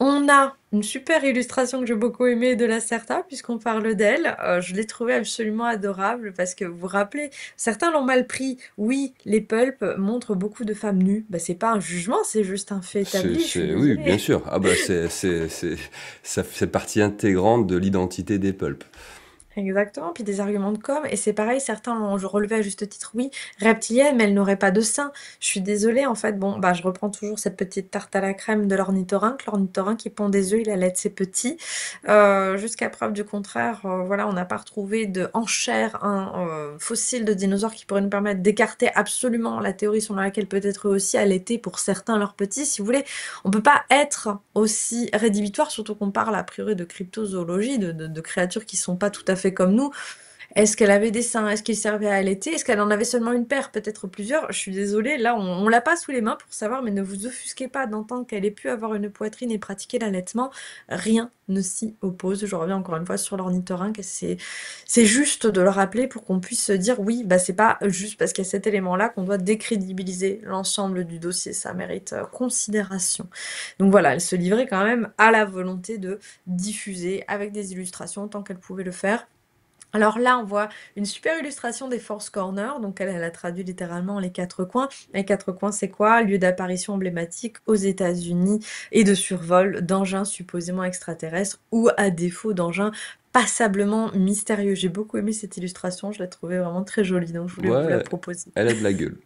On a une super illustration que j'ai beaucoup aimée de la Certa, puisqu'on parle d'elle. Je l'ai trouvée absolument adorable, parce que vous vous rappelez, certains l'ont mal pris. Oui, les pulps montrent beaucoup de femmes nues. Bah, c'est pas un jugement, c'est juste un fait établi, je suis Oui, bien désolée. sûr. Ah bah ça fait partie intégrante de l'identité des pulps. Exactement, puis des arguments de com. Et c'est pareil, certains l'ont relevé à juste titre, oui, reptilienne, mais elle n'aurait pas de sein. Je suis désolée, en fait, bon, bah, je reprends toujours cette petite tarte à la crème de l'ornithorynque. L'ornithorynque qui pond des œufs, il allait de ses petits. Jusqu'à preuve du contraire, voilà, on n'a pas retrouvé de en chair un fossile de dinosaure qui pourrait nous permettre d'écarter absolument la théorie selon laquelle peut-être eux aussi allaitaient pour certains leurs petits. Si vous voulez, on peut pas être aussi rédhibitoire, surtout qu'on parle a priori de cryptozoologie, de créatures qui sont pas tout à fait comme nous. Est-ce qu'elle avait des seins? Est-ce qu'ils servaient à allaiter? Est-ce qu'elle en avait seulement une paire? Peut-être plusieurs? Je suis désolée, là on l'a pas sous les mains pour savoir, mais ne vous offusquez pas d'entendre qu'elle ait pu avoir une poitrine et pratiquer l'allaitement. Rien ne s'y oppose. Je reviens encore une fois sur l'ornithorynque et c'est juste de le rappeler pour qu'on puisse se dire oui, bah c'est pas juste parce qu'il y a cet élément-là qu'on doit décrédibiliser l'ensemble du dossier. Ça mérite considération. Donc voilà, elle se livrait quand même à la volonté de diffuser avec des illustrations tant qu'elle pouvait le faire. Alors là, on voit une super illustration des Force Corners, donc elle a traduit littéralement les quatre coins. Les quatre coins, c'est quoi? Lieu d'apparition emblématique aux États-Unis et de survol d'engins supposément extraterrestres ou à défaut d'engins passablement mystérieux. J'ai beaucoup aimé cette illustration, je l'ai trouvée vraiment très jolie, donc je voulais vous la Ouais, proposer. elle a de la gueule.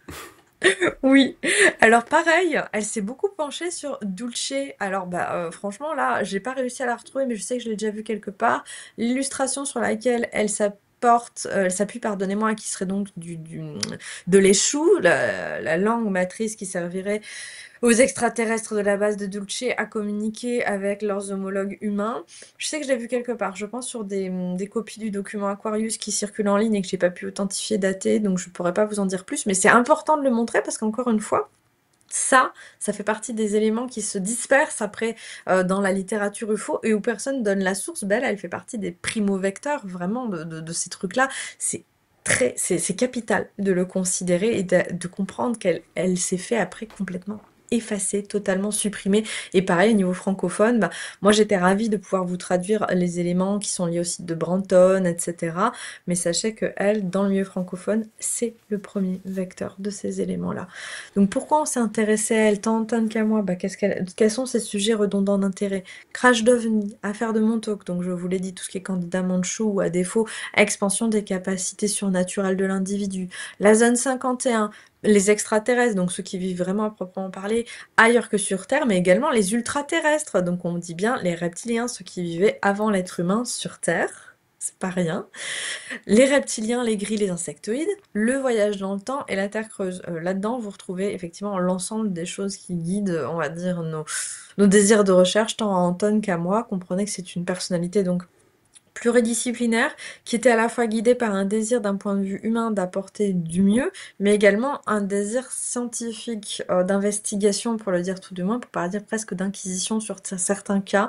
Oui, alors pareil, elle s'est beaucoup penchée sur Dulce. Alors bah franchement là, j'ai pas réussi à la retrouver, mais je sais que je l'ai déjà vue quelque part. L'illustration sur laquelle elle s'appuie, pardonnez-moi, qui serait donc de l'échou, la langue matrice qui servirait aux extraterrestres de la base de Dulce à communiquer avec leurs homologues humains. Je sais que je l'ai vu quelque part, je pense sur des copies du document Aquarius qui circulent en ligne et que j'ai pas pu authentifier, dater, donc je pourrais pas vous en dire plus, mais c'est important de le montrer parce qu'encore une fois, ça fait partie des éléments qui se dispersent après dans la littérature UFO et où personne donne la source. Ben, elle fait partie des primo-vecteurs vraiment de ces trucs-là. C'est capital de le considérer et de comprendre qu'elle s'est fait après complètement effacée, totalement supprimée. Et pareil, au niveau francophone, bah, moi j'étais ravie de pouvoir vous traduire les éléments qui sont liés au site de Branton, etc. Mais sachez que elle, dans le milieu francophone, c'est le premier vecteur de ces éléments-là. Donc pourquoi on s'est intéressé à elle tant Anton qu'à moi? Bah, quels sont ces sujets redondants d'intérêt? Crash d'OVNI, affaire de Montauk, donc je vous l'ai dit, tout ce qui est candidat Manchou ou à défaut, expansion des capacités surnaturelles de l'individu. La zone 51, les extraterrestres, donc ceux qui vivent vraiment à proprement parler ailleurs que sur Terre, mais également les ultraterrestres, donc on dit bien les reptiliens, ceux qui vivaient avant l'être humain sur Terre. C'est pas rien. Les reptiliens, les grilles, les insectoïdes, le voyage dans le temps et la Terre creuse. Là-dedans, vous retrouvez effectivement l'ensemble des choses qui guident, on va dire, nos désirs de recherche, tant à Anton qu'à moi. Comprenez que c'est une personnalité donc pluridisciplinaire, qui était à la fois guidée par un désir d'un point de vue humain d'apporter du mieux, mais également un désir scientifique d'investigation, pour le dire tout du moins, pour pas dire presque d'inquisition sur certains cas.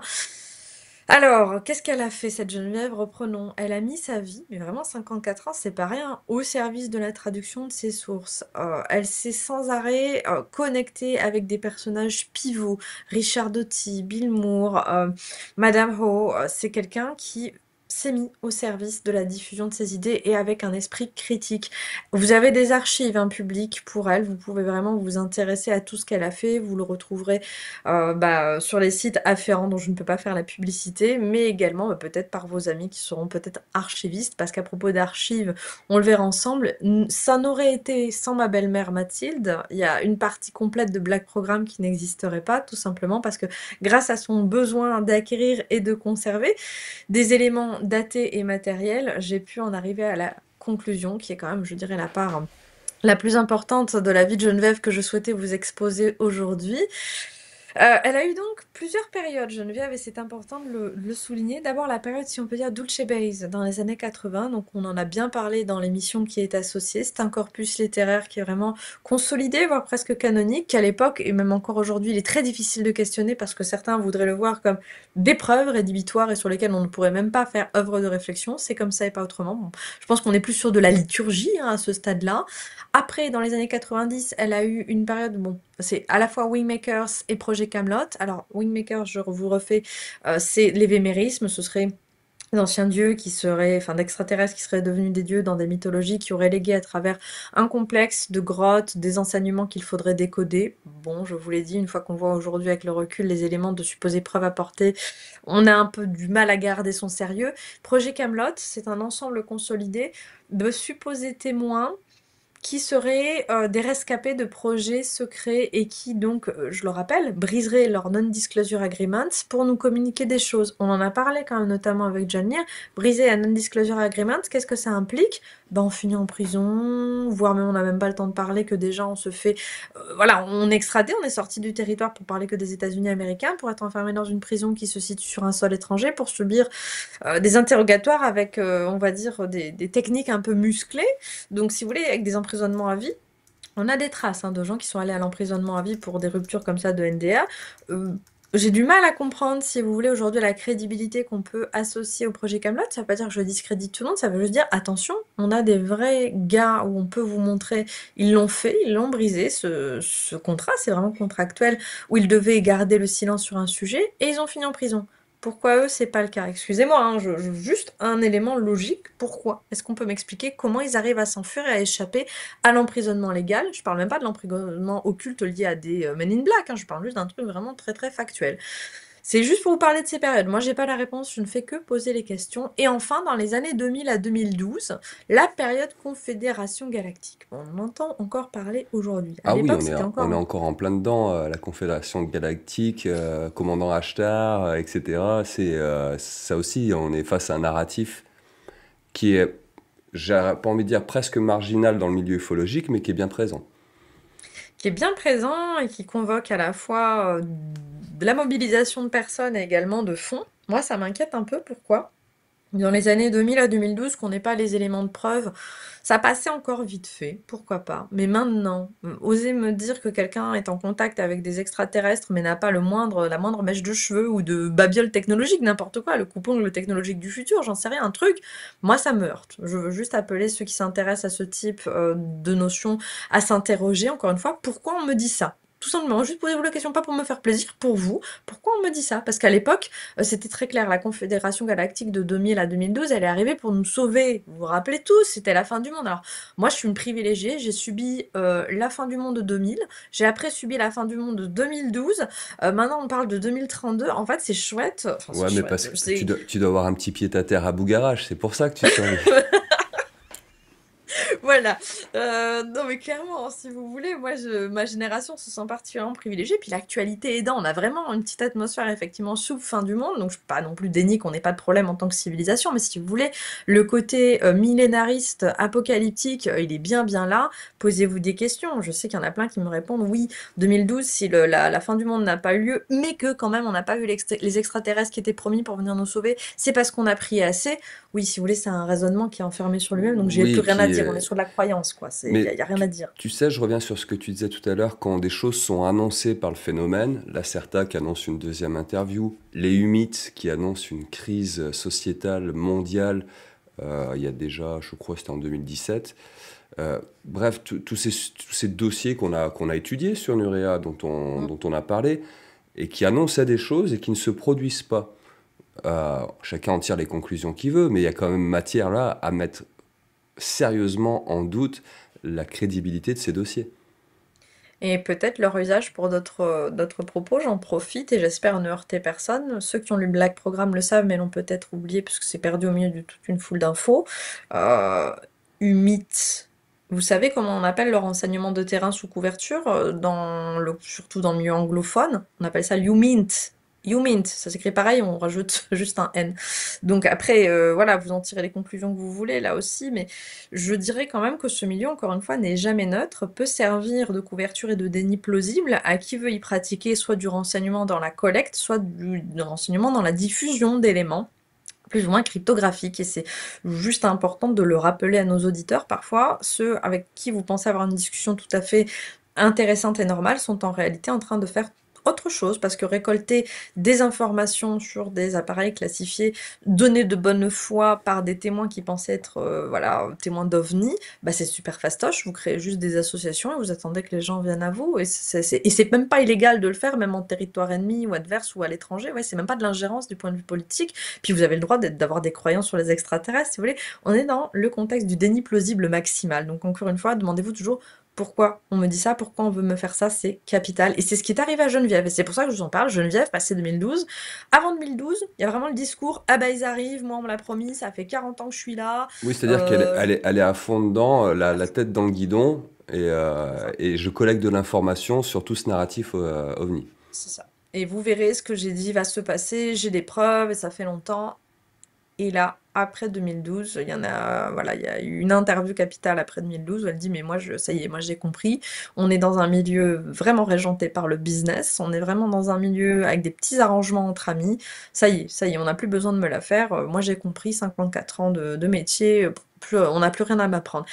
Alors, qu'est-ce qu'elle a fait, cette Geneviève? Reprenons. Elle a mis sa vie, mais vraiment 54 ans, c'est pas rien, au service de la traduction de ses sources. Elle s'est sans arrêt connectée avec des personnages pivots. Richard Doty, Bill Moore, Madame Ho, c'est quelqu'un qui s'est mis au service de la diffusion de ses idées et avec un esprit critique. Vous avez des archives publiques pour elle, vous pouvez vraiment vous intéresser à tout ce qu'elle a fait, vous le retrouverez sur les sites afférents dont je ne peux pas faire la publicité, mais également peut-être par vos amis qui seront peut-être archivistes, parce qu'à propos d'archives, on le verra ensemble, ça n'aurait été sans ma belle-mère Mathilde, il y a une partie complète de Black Programme qui n'existerait pas, tout simplement parce que grâce à son besoin d'acquérir et de conserver des éléments datés et matériels, j'ai pu en arriver à la conclusion, qui est quand même, je dirais, la part la plus importante de la vie de Geneviève que je souhaitais vous exposer aujourd'hui. Elle a eu donc plusieurs périodes, Geneviève, et c'est important de le souligner. D'abord, la période, si on peut dire, Dulce Base, dans les années 80. Donc, on en a bien parlé dans l'émission qui est associée. C'est un corpus littéraire qui est vraiment consolidé, voire presque canonique, qu'à l'époque, et même encore aujourd'hui, il est très difficile de questionner parce que certains voudraient le voir comme des preuves rédhibitoires et sur lesquelles on ne pourrait même pas faire œuvre de réflexion. C'est comme ça et pas autrement. Bon, je pense qu'on est plus sûr de la liturgie à ce stade-là. Après, dans les années 90, elle a eu une période, bon, c'est à la fois Wingmakers et Projet Camelot. Alors, Wingmakers, je vous refais, c'est l'évémérisme, ce serait d'anciens dieux qui seraient, enfin d'extraterrestres qui seraient devenus des dieux dans des mythologies qui auraient légué à travers un complexe de grottes, des enseignements qu'il faudrait décoder. Bon, je vous l'ai dit, une fois qu'on voit aujourd'hui avec le recul les éléments de supposées preuves apportées, on a un peu du mal à garder son sérieux. Projet Camelot, c'est un ensemble consolidé de supposés témoins qui seraient des rescapés de projets secrets et qui donc, je le rappelle, briseraient leur non-disclosure agreements pour nous communiquer des choses. On en a parlé quand même notamment avec John Lear. Briser un non-disclosure agreement, qu'est-ce que ça implique? Ben, on finit en prison, voire même on n'a même pas le temps de parler que déjà on se fait... voilà, on est extradé, on est sorti du territoire pour parler que des États-Unis américains, pour être enfermé dans une prison qui se situe sur un sol étranger, pour subir des interrogatoires avec, on va dire, des techniques un peu musclées. Donc, si vous voulez, avec des emprisonnements à vie, on a des traces de gens qui sont allés à l'emprisonnement à vie pour des ruptures comme ça de NDA. J'ai du mal à comprendre, si vous voulez, aujourd'hui la crédibilité qu'on peut associer au projet Camelot. Ça veut pas dire que je discrédite tout le monde, ça veut juste dire attention, on a des vrais gars où on peut vous montrer, ils l'ont fait, ils l'ont brisé, ce contrat, c'est vraiment contractuel, où ils devaient garder le silence sur un sujet, et ils ont fini en prison. Pourquoi eux, c'est pas le cas? Excusez-moi, juste un élément logique. Pourquoi? Est-ce qu'on peut m'expliquer comment ils arrivent à s'enfuir et à échapper à l'emprisonnement légal? Je parle même pas de l'emprisonnement occulte lié à des Men in Black, je parle juste d'un truc vraiment très très factuel. C'est juste pour vous parler de ces périodes. Moi, j'ai pas la réponse, je ne fais que poser les questions. Et enfin, dans les années 2000 à 2012, la période Confédération Galactique. On en entend encore parler aujourd'hui. À Ah oui, l'époque, c'était on est encore... encore en plein dedans, la Confédération Galactique, Commandant Ashtar, etc. Ça aussi, on est face à un narratif qui est, j'ai pas envie de dire presque marginal dans le milieu ufologique, mais qui est bien présent. qui est bien présent et qui convoque à la fois de la mobilisation de personnes et également de fonds. Moi, ça m'inquiète un peu. Pourquoi? Dans les années 2000 à 2012, qu'on n'ait pas les éléments de preuve, ça passait encore vite fait, pourquoi pas. Mais maintenant, oser me dire que quelqu'un est en contact avec des extraterrestres mais n'a pas la moindre mèche de cheveux ou de babiole technologique, n'importe quoi, le coupe-ongle technologique du futur, j'en sais rien, un truc, moi ça me heurte. Je veux juste appeler ceux qui s'intéressent à ce type de notions à s'interroger, encore une fois, pourquoi on me dit ça? Tout simplement, juste posez-vous la question, pas pour me faire plaisir, pour vous. Pourquoi on me dit ça? Parce qu'à l'époque, c'était très clair, la Confédération Galactique de 2000 à 2012, elle est arrivée pour nous sauver. Vous vous rappelez tous, c'était la fin du monde. Alors, moi, je suis une privilégiée, j'ai subi la fin du monde de 2000, j'ai après subi la fin du monde de 2012, maintenant on parle de 2032. En fait, c'est chouette. Enfin, c'est Ouais, mais parce chouette. que tu dois avoir un petit pied-à-terre à Bougarach, c'est pour ça que tu survis. Voilà. Non, mais clairement, si vous voulez, moi, ma génération se sent particulièrement privilégiée. Puis l'actualité aidant, on a vraiment une petite atmosphère effectivement sous fin du monde. Donc, je ne pas non plus déni qu'on n'ait pas de problème en tant que civilisation. Mais si vous voulez, le côté millénariste, apocalyptique, il est bien, bien là. Posez-vous des questions. Je sais qu'il y en a plein qui me répondent oui, 2012, si la fin du monde n'a pas eu lieu, mais que quand même, on n'a pas vu les extraterrestres qui étaient promis pour venir nous sauver, c'est parce qu'on a prié assez. Oui, si vous voulez, c'est un raisonnement qui est enfermé sur lui-même. Donc, j'ai Oui, plus et rien à puis, dire. On est sur de la croyance, quoi. Il mais y a rien à dire. tu sais, je reviens sur ce que tu disais tout à l'heure, quand des choses sont annoncées par le phénomène, la CERTA qui annonce une deuxième interview, les Humites qui annoncent une crise sociétale mondiale, il y a déjà, je crois, c'était en 2017. Bref, tous ces dossiers qu'on a étudiés sur Nurea, dont on a parlé, et qui annonçaient des choses et qui ne se produisent pas. Chacun en tire les conclusions qu'il veut, mais il y a quand même matière là à mettre sérieusement en doute la crédibilité de ces dossiers. Et peut-être leur usage pour d'autres propos, j'en profite et j'espère ne heurter personne. Ceux qui ont lu Black Programme le savent, mais l'ont peut-être oublié parce que c'est perdu au milieu de toute une foule d'infos. Euh, UMIT, vous savez comment on appelle le renseignement de terrain sous couverture, surtout dans le milieu anglophone? On appelle ça UMINT. UMINT, ça s'écrit pareil, on rajoute juste un N. Donc après, voilà, vous en tirez les conclusions que vous voulez là aussi, mais je dirais quand même que ce milieu, encore une fois, n'est jamais neutre, peut servir de couverture et de déni plausible à qui veut y pratiquer soit du renseignement dans la collecte, soit du renseignement dans la diffusion d'éléments plus ou moins cryptographiques. Et c'est juste important de le rappeler à nos auditeurs. Parfois, ceux avec qui vous pensez avoir une discussion tout à fait intéressante et normale sont en réalité en train de faire autre chose, parce que récolter des informations sur des appareils classifiés, données de bonne foi par des témoins qui pensaient être voilà, témoins d'OVNI, bah c'est super fastoche, vous créez juste des associations et vous attendez que les gens viennent à vous, et c'est même pas illégal de le faire, même en territoire ennemi ou adverse ou à l'étranger, ouais, c'est même pas de l'ingérence du point de vue politique, puis vous avez le droit d'avoir des croyances sur les extraterrestres, si vous voulez, on est dans le contexte du déni plausible maximal, donc encore une fois, demandez-vous toujours pourquoi on me dit ça, pourquoi on veut me faire ça, c'est capital. Et c'est ce qui est arrivé à Geneviève. Et c'est pour ça que je vous en parle. Geneviève, passé 2012. Avant 2012, il y a vraiment le discours, ah bah ils arrivent, moi on me l'a promis, ça fait 40 ans que je suis là. Oui, c'est-à-dire qu'elle Euh, elle est à fond dedans, la c'est tête dans le guidon, ça. et je collecte de l'information sur tout ce narratif OVNI. C'est ça. Et vous verrez ce que j'ai dit va se passer, j'ai des preuves et ça fait longtemps. Et là, après 2012, il y en a, voilà, il y a eu une interview Capitale après 2012 où elle dit, mais moi, ça y est, moi j'ai compris. On est dans un milieu vraiment régenté par le business. On est vraiment dans un milieu avec des petits arrangements entre amis. Ça y est, on n'a plus besoin de me la faire. Moi j'ai compris, 54 ans de métier, on n'a plus rien à m'apprendre.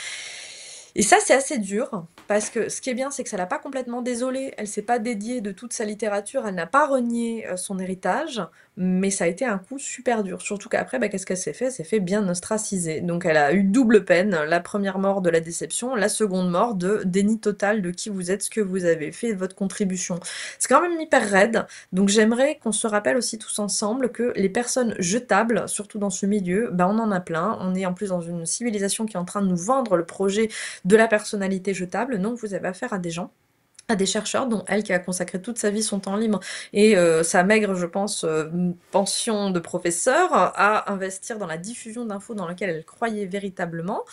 Et ça, c'est assez dur, parce que ce qui est bien, c'est que ça l'a pas complètement désolée, elle s'est pas dédiée de toute sa littérature, elle n'a pas renié son héritage, mais ça a été un coup super dur. Surtout qu'après, bah, qu'est-ce qu'elle s'est fait? Elle s'est fait bien ostraciser. Donc elle a eu double peine, la première mort de la déception, la seconde mort de déni total de qui vous êtes, ce que vous avez fait, de votre contribution. C'est quand même hyper raide, donc j'aimerais qu'on se rappelle aussi tous ensemble que les personnes jetables, surtout dans ce milieu, bah, on en a plein. On est en plus dans une civilisation qui est en train de nous vendre le projet de la personnalité jetable. Non, vous avez affaire à des gens, à des chercheurs, dont elle qui a consacré toute sa vie, son temps libre et sa maigre, je pense, pension de professeur, à investir dans la diffusion d'infos dans lesquelles elle croyait véritablement.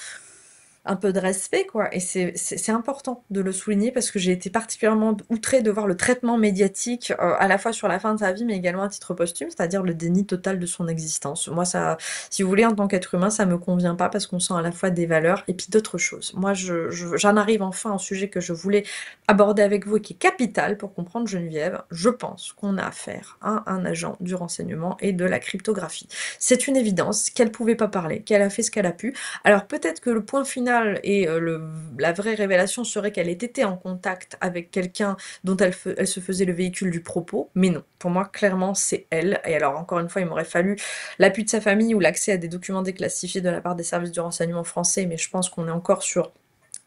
Un peu de respect, quoi. Et c'est important de le souligner parce que j'ai été particulièrement outrée de voir le traitement médiatique, à la fois sur la fin de sa vie, mais également à titre posthume, c'est-à-dire le déni total de son existence. Moi, ça, si vous voulez, en tant qu'être humain, ça me convient pas parce qu'on sent à la fois des valeurs et puis d'autres choses. Moi, j'en arrive enfin au sujet que je voulais aborder avec vous et qui est capital pour comprendre Geneviève. Je pense qu'on a affaire à un agent du renseignement et de la cryptographie. C'est une évidence qu'elle pouvait pas parler, qu'elle a fait ce qu'elle a pu. Alors peut-être que le point final et la vraie révélation serait qu'elle ait été en contact avec quelqu'un dont elle se faisait le véhicule du propos, mais non. Pour moi, clairement, c'est elle. Et alors, encore une fois, il m'aurait fallu l'appui de sa famille ou l'accès à des documents déclassifiés de la part des services du renseignement français, mais je pense qu'on est encore sur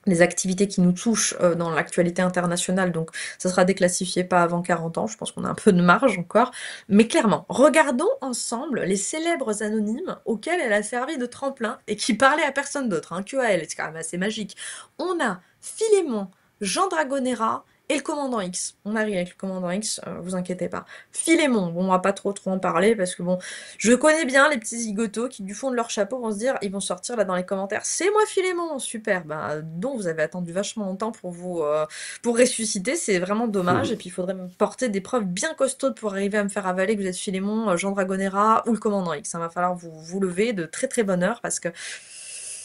les activités qui nous touchent dans l'actualité internationale, donc ça sera déclassifié pas avant 40 ans, je pense qu'on a un peu de marge encore, mais clairement, regardons ensemble les célèbres anonymes auxquels elle a servi de tremplin et qui parlaient à personne d'autre, hein, que à elle, c'est quand même assez magique. On a Philémon, Jean Dragonera et le commandant X. On arrive avec le commandant X, vous inquiétez pas. Philémon, bon, on va pas trop en parler parce que bon, je connais bien les petits zigotos qui du fond de leur chapeau vont se dire, ils vont sortir là dans les commentaires, c'est moi Philémon, super, bah donc vous avez attendu vachement longtemps pour vous pour ressusciter, c'est vraiment dommage, et puis il faudrait me porter des preuves bien costaudes pour arriver à me faire avaler que vous êtes Philémon, Jean Dragonera ou le commandant X. Ça va falloir vous lever de très très bonne heure parce que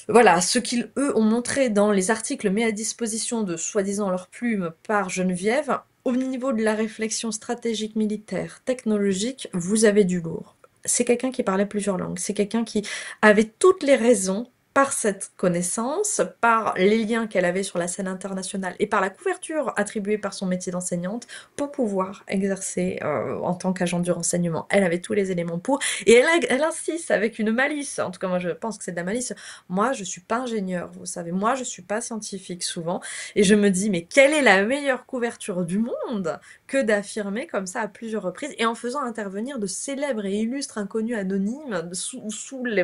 voilà, ce qu'ils, eux, ont montré dans les articles mis à disposition de soi-disant leur plume par Geneviève, au niveau de la réflexion stratégique militaire, technologique, vous avez du lourd. C'est quelqu'un qui parlait plusieurs langues, c'est quelqu'un qui avait toutes les raisons par cette connaissance, par les liens qu'elle avait sur la scène internationale et par la couverture attribuée par son métier d'enseignante pour pouvoir exercer en tant qu'agent du renseignement. Elle avait tous les éléments pour, et elle insiste avec une malice, en tout cas moi je pense que c'est de la malice. Moi je suis pas ingénieure, vous savez, moi je suis pas scientifique souvent, et je me dis mais quelle est la meilleure couverture du monde que d'affirmer comme ça à plusieurs reprises et en faisant intervenir de célèbres et illustres inconnus anonymes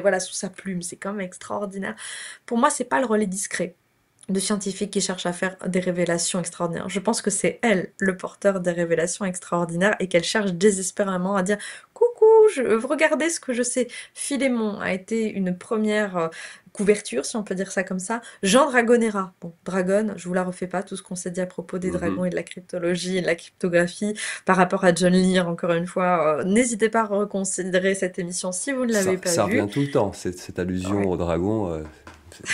voilà, sous sa plume. C'est quand même extraordinaire. Pour moi, c'est pas le relais discret de scientifiques qui cherchent à faire des révélations extraordinaires. Je pense que c'est elle, le porteur des révélations extraordinaires, et qu'elle cherche désespérément à dire coucou, regardez ce que je sais. Philémon a été une première couverture, si on peut dire ça comme ça. Jean Dragonera, bon, Dragon, je vous la refais pas, tout ce qu'on s'est dit à propos des dragons Mhm. et de la cryptologie et de la cryptographie par rapport à John Lear, encore une fois, n'hésitez pas à reconsidérer cette émission si vous ne l'avez pas Ça vue. revient tout le temps, cette allusion Ouais. au dragon. C'est-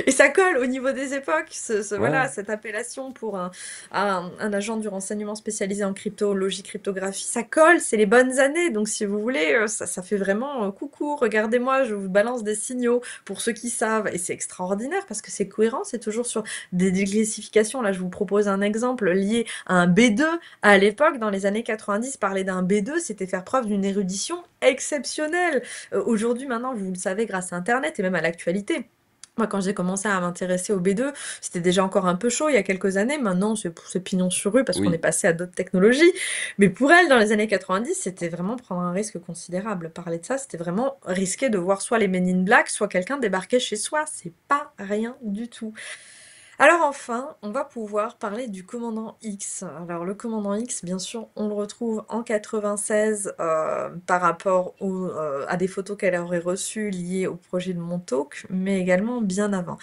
Et ça colle au niveau des époques, voilà, ouais, cette appellation pour un agent du renseignement spécialisé en cryptologie, cryptographie, ça colle, c'est les bonnes années. Donc si vous voulez, ça fait vraiment coucou, regardez-moi, je vous balance des signaux pour ceux qui savent. Et c'est extraordinaire parce que c'est cohérent, c'est toujours sur des déclassifications. Là, je vous propose un exemple lié à un B2. À l'époque, dans les années 90, parler d'un B2, c'était faire preuve d'une érudition exceptionnelle. Aujourd'hui, maintenant, vous le savez grâce à Internet et même à l'actualité. Moi, quand j'ai commencé à m'intéresser au B2, c'était déjà encore un peu chaud il y a quelques années. Maintenant, c'est pignon sur rue parce qu'on est oui. passé à d'autres technologies. Mais pour elle, dans les années 90, c'était vraiment prendre un risque considérable. Parler de ça, c'était vraiment risquer de voir soit les Men in Black, soit quelqu'un débarquer chez soi. C'est pas rien du tout. Alors enfin, on va pouvoir parler du commandant X. Alors le commandant X, bien sûr, on le retrouve en 96 par rapport à des photos qu'elle aurait reçues liées au projet de Montauk, mais également bien avant.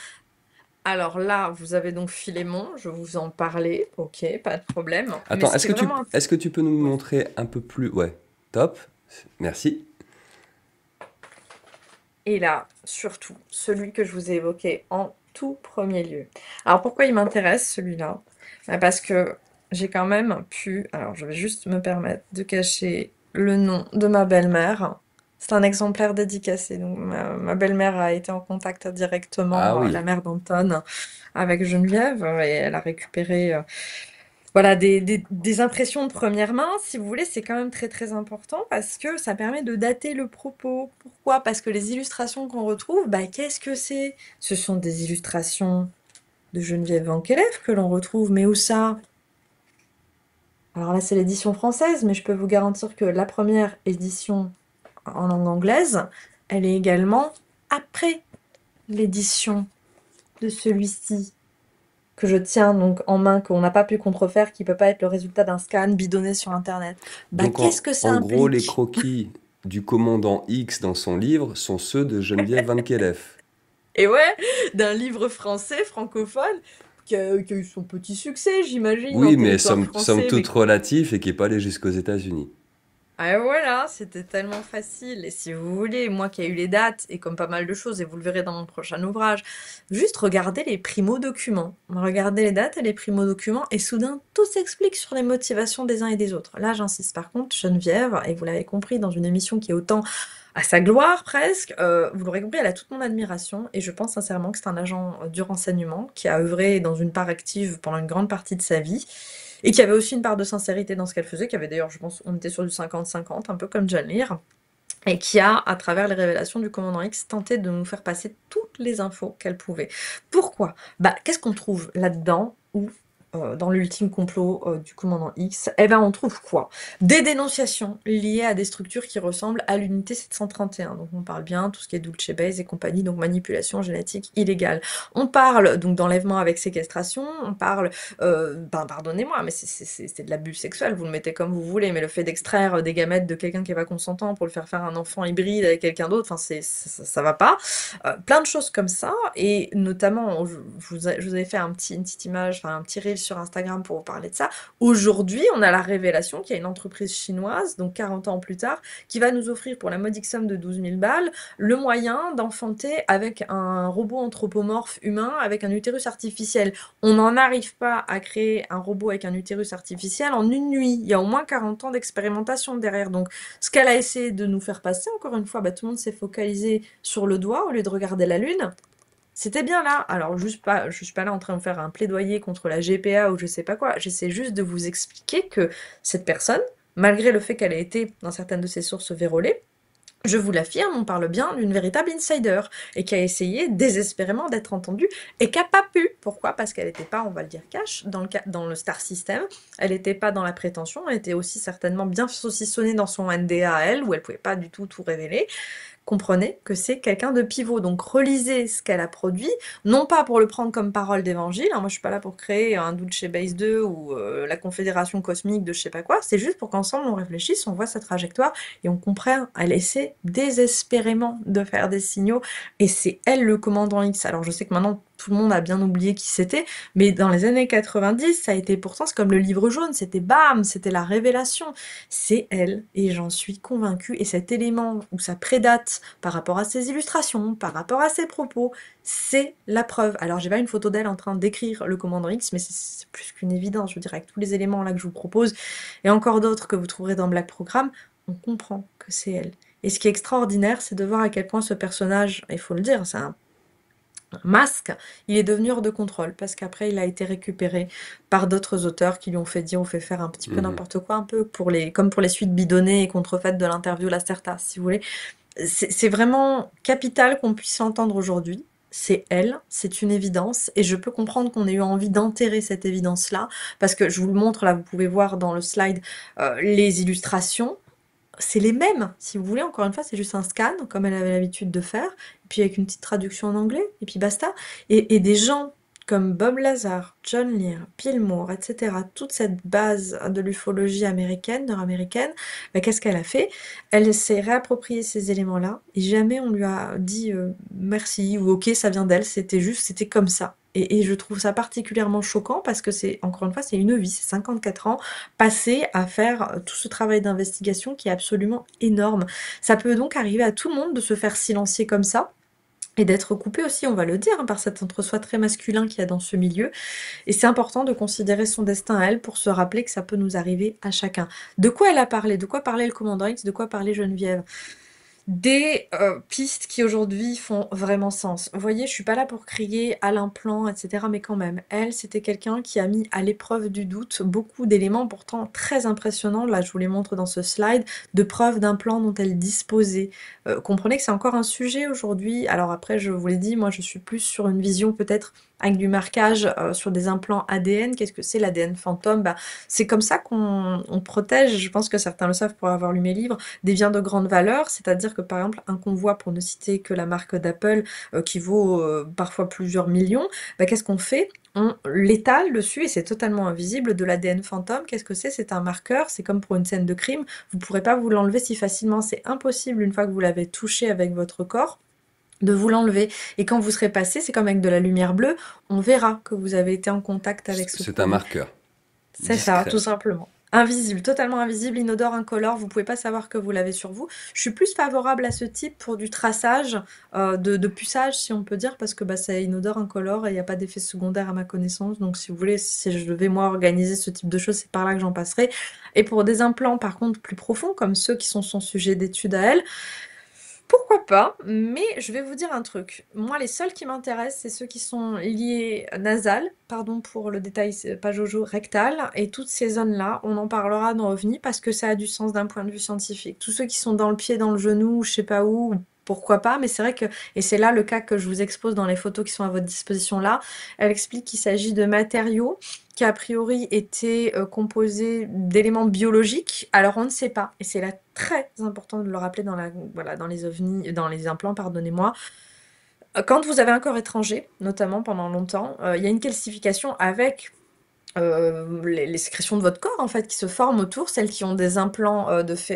Alors là, vous avez donc Philémon, je vous en parlais, ok, pas de problème. Mais Attends, ce qui est vraiment... est-ce que tu peux nous Ouais. montrer un peu plus... Ouais, top, merci. Et là, surtout, celui que je vous ai évoqué en tout premier lieu. Alors pourquoi il m'intéresse celui-là? Parce que j'ai quand même pu... Alors je vais juste me permettre de cacher le nom de ma belle-mère. C'est un exemplaire dédicacé. Donc ma belle-mère a été en contact Ah directement, la oui, mère d'Anton, avec Geneviève, et elle a récupéré voilà, des impressions de première main, si vous voulez, c'est quand même très très important parce que ça permet de dater le propos. Pourquoi? Parce que les illustrations qu'on retrouve, bah, qu'est-ce que c'est? Ce sont des illustrations de Geneviève Van Kelef que l'on retrouve, mais où ça? Alors là, c'est l'édition française, mais je peux vous garantir que la première édition en langue anglaise, elle est également après l'édition de celui-ci, que je tiens donc en main, qu'on n'a pas pu contrefaire, qui peut pas être le résultat d'un scan bidonné sur Internet. Bah, donc qu'est-ce que ça en gros, les implique? croquis du commandant X dans son livre sont ceux de Geneviève Van Kelef. Et ouais, d'un livre français, francophone, qui a eu son petit succès, j'imagine, en Oui, mais territoire somme français, toute mais relatif et qui est pas allé jusqu'aux États-Unis. ah voilà, c'était tellement facile. Et si vous voulez, moi qui ai eu les dates, et comme pas mal de choses, et vous le verrez dans mon prochain ouvrage, juste regardez les primo-documents. Regardez les dates et les primo-documents, et soudain, tout s'explique sur les motivations des uns et des autres. Là, j'insiste. Par contre, Geneviève, et vous l'avez compris, dans une émission qui est autant à sa gloire presque, vous l'aurez compris, elle a toute mon admiration, et je pense sincèrement que c'est un agent du renseignement qui a œuvré dans une part active pendant une grande partie de sa vie. Et qui avait aussi une part de sincérité dans ce qu'elle faisait, qui avait d'ailleurs, je pense, on était sur du 50-50, un peu comme John Lear, et qui a, à travers les révélations du commandant X, tenté de nous faire passer toutes les infos qu'elle pouvait. Pourquoi? Bah, qu'est-ce qu'on trouve là-dedans ou dans l'ultime complot du commandant X? Eh ben, on trouve quoi? Des dénonciations liées à des structures qui ressemblent à l'unité 731. Donc, on parle bien tout ce qui est Dulce Base et compagnie, donc manipulation génétique illégale. On parle donc d'enlèvement avec séquestration. On parle, ben, pardonnez-moi, mais c'est de l'abus sexuel. Vous le mettez comme vous voulez, mais le fait d'extraire des gamètes de quelqu'un qui est pas consentant pour le faire faire un enfant hybride avec quelqu'un d'autre, enfin, ça va pas. Plein de choses comme ça, et notamment, je vous avais fait une petite image, enfin un petit reel sur Instagram pour vous parler de ça. Aujourd'hui, on a la révélation qu'il y a une entreprise chinoise, donc 40 ans plus tard, qui va nous offrir pour la modique somme de 12 000 balles le moyen d'enfanter avec un robot anthropomorphe humain avec un utérus artificiel. On n'en arrive pas à créer un robot avec un utérus artificiel en une nuit. Il y a au moins 40 ans d'expérimentation derrière. Donc, ce qu'elle a essayé de nous faire passer, encore une fois, tout le monde s'est focalisé sur le doigt au lieu de regarder la lune. C'était bien là. Alors, je suis pas là en train de faire un plaidoyer contre la GPA ou je sais pas quoi. J'essaie juste de vous expliquer que cette personne, malgré le fait qu'elle ait été, dans certaines de ses sources, vérolée, je vous l'affirme, on parle bien d'une véritable insider et qui a essayé désespérément d'être entendue et qui n'a pas pu. Pourquoi? Parce qu'elle n'était pas, on va le dire cash, dans le Star System, elle n'était pas dans la prétention, elle était aussi certainement bien saucissonnée dans son NDA à elle, où elle ne pouvait pas du tout révéler. Comprenez que c'est quelqu'un de pivot. Donc relisez ce qu'elle a produit, non pas pour le prendre comme parole d'évangile, hein, moi je suis pas là pour créer un Dulce Base 2 ou la Confédération Cosmique de je sais pas quoi, c'est juste pour qu'ensemble on réfléchisse, on voit sa trajectoire et on comprenne, elle essaie désespérément de faire des signaux et c'est elle le commandant X. Alors je sais que maintenant tout le monde a bien oublié qui c'était, mais dans les années 90, ça a été pourtant, c'est comme le livre jaune, c'était bam, c'était la révélation. C'est elle, et j'en suis convaincue, et cet élément où ça prédate par rapport à ses illustrations, par rapport à ses propos, c'est la preuve. Alors j'ai pas une photo d'elle en train d'écrire le commandant X, mais c'est plus qu'une évidence, je dirais, avec tous les éléments là que je vous propose, et encore d'autres que vous trouverez dans Black Programme, on comprend que c'est elle. Et ce qui est extraordinaire, c'est de voir à quel point ce personnage, il faut le dire, c'est un masque, il est devenu hors de contrôle parce qu'après il a été récupéré par d'autres auteurs qui lui ont fait dire ou fait faire un petit peu n'importe quoi, un peu comme pour les suites bidonnées et contrefaites de l'interview Lacerta, si vous voulez. C'est vraiment capital qu'on puisse l'entendre aujourd'hui. C'est elle, c'est une évidence, et je peux comprendre qu'on ait eu envie d'enterrer cette évidence-là, parce que je vous le montre, là, vous pouvez voir dans le slide les illustrations, c'est les mêmes, si vous voulez, encore une fois, c'est juste un scan, comme elle avait l'habitude de faire, et puis avec une petite traduction en anglais, et puis basta. Et des gens comme Bob Lazar, John Lear, Bill Moore, etc., toute cette base de l'ufologie américaine, nord-américaine, qu'est-ce qu'elle a fait? Elle s'est réappropriée ces éléments-là, et jamais on lui a dit merci, ou ok, ça vient d'elle, c'était comme ça. Et je trouve ça particulièrement choquant parce que c'est, encore une fois, c'est une vie, c'est 54 ans passés à faire tout ce travail d'investigation qui est absolument énorme. Ça peut donc arriver à tout le monde de se faire silencier comme ça et d'être coupé aussi, on va le dire, par cet entre-soi très masculin qu'il y a dans ce milieu. Et c'est important de considérer son destin à elle pour se rappeler que ça peut nous arriver à chacun. De quoi elle a parlé? De quoi parlait le commandant X? De quoi parlait Geneviève? Des pistes qui aujourd'hui font vraiment sens. Vous voyez, je suis pas là pour crier à l'implant, etc. Mais quand même, elle, c'était quelqu'un qui a mis à l'épreuve du doute beaucoup d'éléments pourtant très impressionnants. Là, je vous les montre dans ce slide, de preuves d'un plan dont elle disposait. Comprenez que c'est encore un sujet aujourd'hui. Alors après, je vous l'ai dit, moi, je suis plus sur une vision peut-être avec du marquage sur des implants ADN. Qu'est-ce que c'est l'ADN fantôme? C'est comme ça qu'on protège, je pense que certains le savent pour avoir lu mes livres, des biens de grande valeur, c'est-à-dire que par exemple un convoi, pour ne citer que la marque d'Apple, qui vaut parfois plusieurs millions, qu'est-ce qu'on fait? On l'étale dessus et c'est totalement invisible de l'ADN fantôme. Qu'est-ce que c'est? C'est un marqueur, c'est comme pour une scène de crime, vous ne pourrez pas vous l'enlever si facilement, c'est impossible une fois que vous l'avez touché avec votre corps de vous l'enlever. Et quand vous serez passé, c'est comme avec de la lumière bleue, on verra que vous avez été en contact avec ce C'est un produit. marqueur. C'est ça, tout simplement. Invisible, totalement invisible, inodore, incolore, vous pouvez pas savoir que vous l'avez sur vous. Je suis plus favorable à ce type pour du traçage, de puçage, si on peut dire, parce que c'est inodore, incolore, et il n'y a pas d'effet secondaire à ma connaissance. Donc si vous voulez, si je devais moi organiser ce type de choses, c'est par là que j'en passerai. Et pour des implants, par contre, plus profonds, comme ceux qui sont son sujet d'étude à elle, pourquoi pas, mais je vais vous dire un truc. Moi, les seuls qui m'intéressent, c'est ceux qui sont liés nasales, pardon pour le détail, c'est pas Jojo, rectal, et toutes ces zones-là, on en parlera dans OVNI parce que ça a du sens d'un point de vue scientifique. Tous ceux qui sont dans le pied, dans le genou, je sais pas où, pourquoi pas, mais c'est vrai que, et c'est là le cas que je vous expose dans les photos qui sont à votre disposition là, elle explique qu'il s'agit de matériaux qui a priori étaient composés d'éléments biologiques, alors on ne sait pas, et c'est là très important de le rappeler dans les ovnis, dans les implants, pardonnez-moi. Quand vous avez un corps étranger, notamment pendant longtemps, il y a une calcification avec les sécrétions de votre corps en fait qui se forment autour, celles qui ont des implants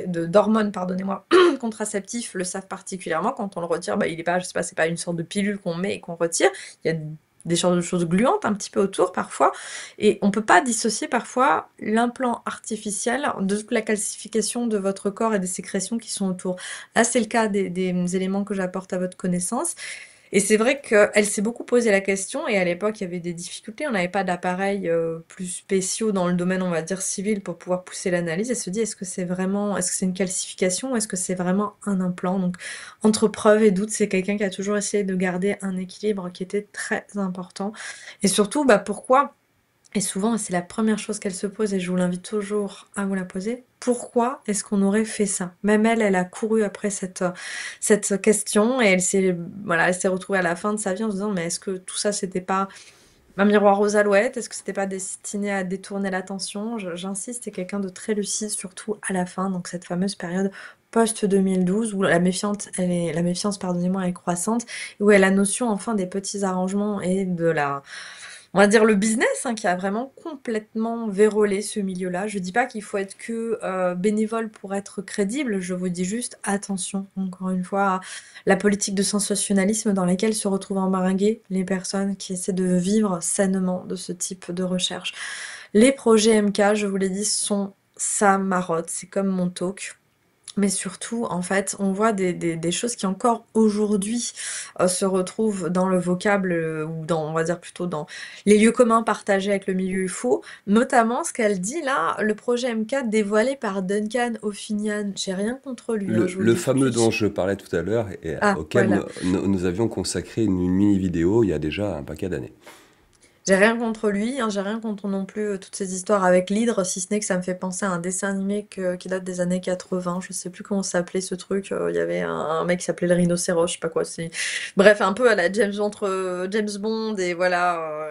d'hormones, pardonnez-moi, contraceptifs le savent particulièrement. Quand on le retire, il est pas, je sais pas, c'est pas une sorte de pilule qu'on met et qu'on retire. Il y a des sortes de choses gluantes un petit peu autour parfois, et on peut pas dissocier parfois l'implant artificiel de toute la calcification de votre corps et des sécrétions qui sont autour. Là, c'est le cas des éléments que j'apporte à votre connaissance. Et c'est vrai qu'elle s'est beaucoup posé la question, et à l'époque, il y avait des difficultés. On n'avait pas d'appareils plus spéciaux dans le domaine, on va dire, civil pour pouvoir pousser l'analyse. Elle se dit, est-ce que c'est une calcification ou est-ce que c'est vraiment un implant? Donc, entre preuve et doute, c'est quelqu'un qui a toujours essayé de garder un équilibre qui était très important. Et surtout, bah, pourquoi? Et souvent, c'est la première chose qu'elle se pose, et je vous l'invite toujours à vous la poser. Pourquoi est-ce qu'on aurait fait ça? Même elle, elle a couru après cette question, et voilà, elle s'est retrouvée à la fin de sa vie en se disant, mais est-ce que tout ça, c'était pas un miroir aux alouettes? Est-ce que c'était pas destiné à détourner l'attention? J'insiste, c'est quelqu'un de très lucide, surtout à la fin, donc cette fameuse période post-2012 où la méfiance, pardonnez-moi, est croissante, et où elle a notion enfin des petits arrangements et on va dire le business, hein, qui a vraiment complètement vérolé ce milieu-là. Je dis pas qu'il faut être que bénévole pour être crédible, je vous dis juste attention, encore une fois, à la politique de sensationnalisme dans laquelle se retrouvent embarraguées les personnes qui essaient de vivre sainement de ce type de recherche. Les projets MK, je vous l'ai dit, sont sa marotte, c'est comme mon talk. Mais surtout, en fait, on voit des choses qui encore aujourd'hui se retrouvent dans le vocable, ou on va dire plutôt dans les lieux communs partagés avec le milieu UFO, notamment ce qu'elle dit là, le projet M4 dévoilé par Duncan O'Finian. J'ai rien contre lui, hein, je vous le Le dis tout de fameux dont suite. je parlais tout à l'heure et Ah, auquel voilà. nous avions consacré une mini-vidéo il y a déjà un paquet d'années. J'ai rien contre lui, hein, j'ai rien contre non plus toutes ces histoires avec l'hydre, si ce n'est que ça me fait penser à un dessin animé qui date des années 80, je sais plus comment ça s'appelait ce truc, il y avait un mec qui s'appelait le rhinocéros, je sais pas quoi, bref, un peu à la entre James Bond et voilà.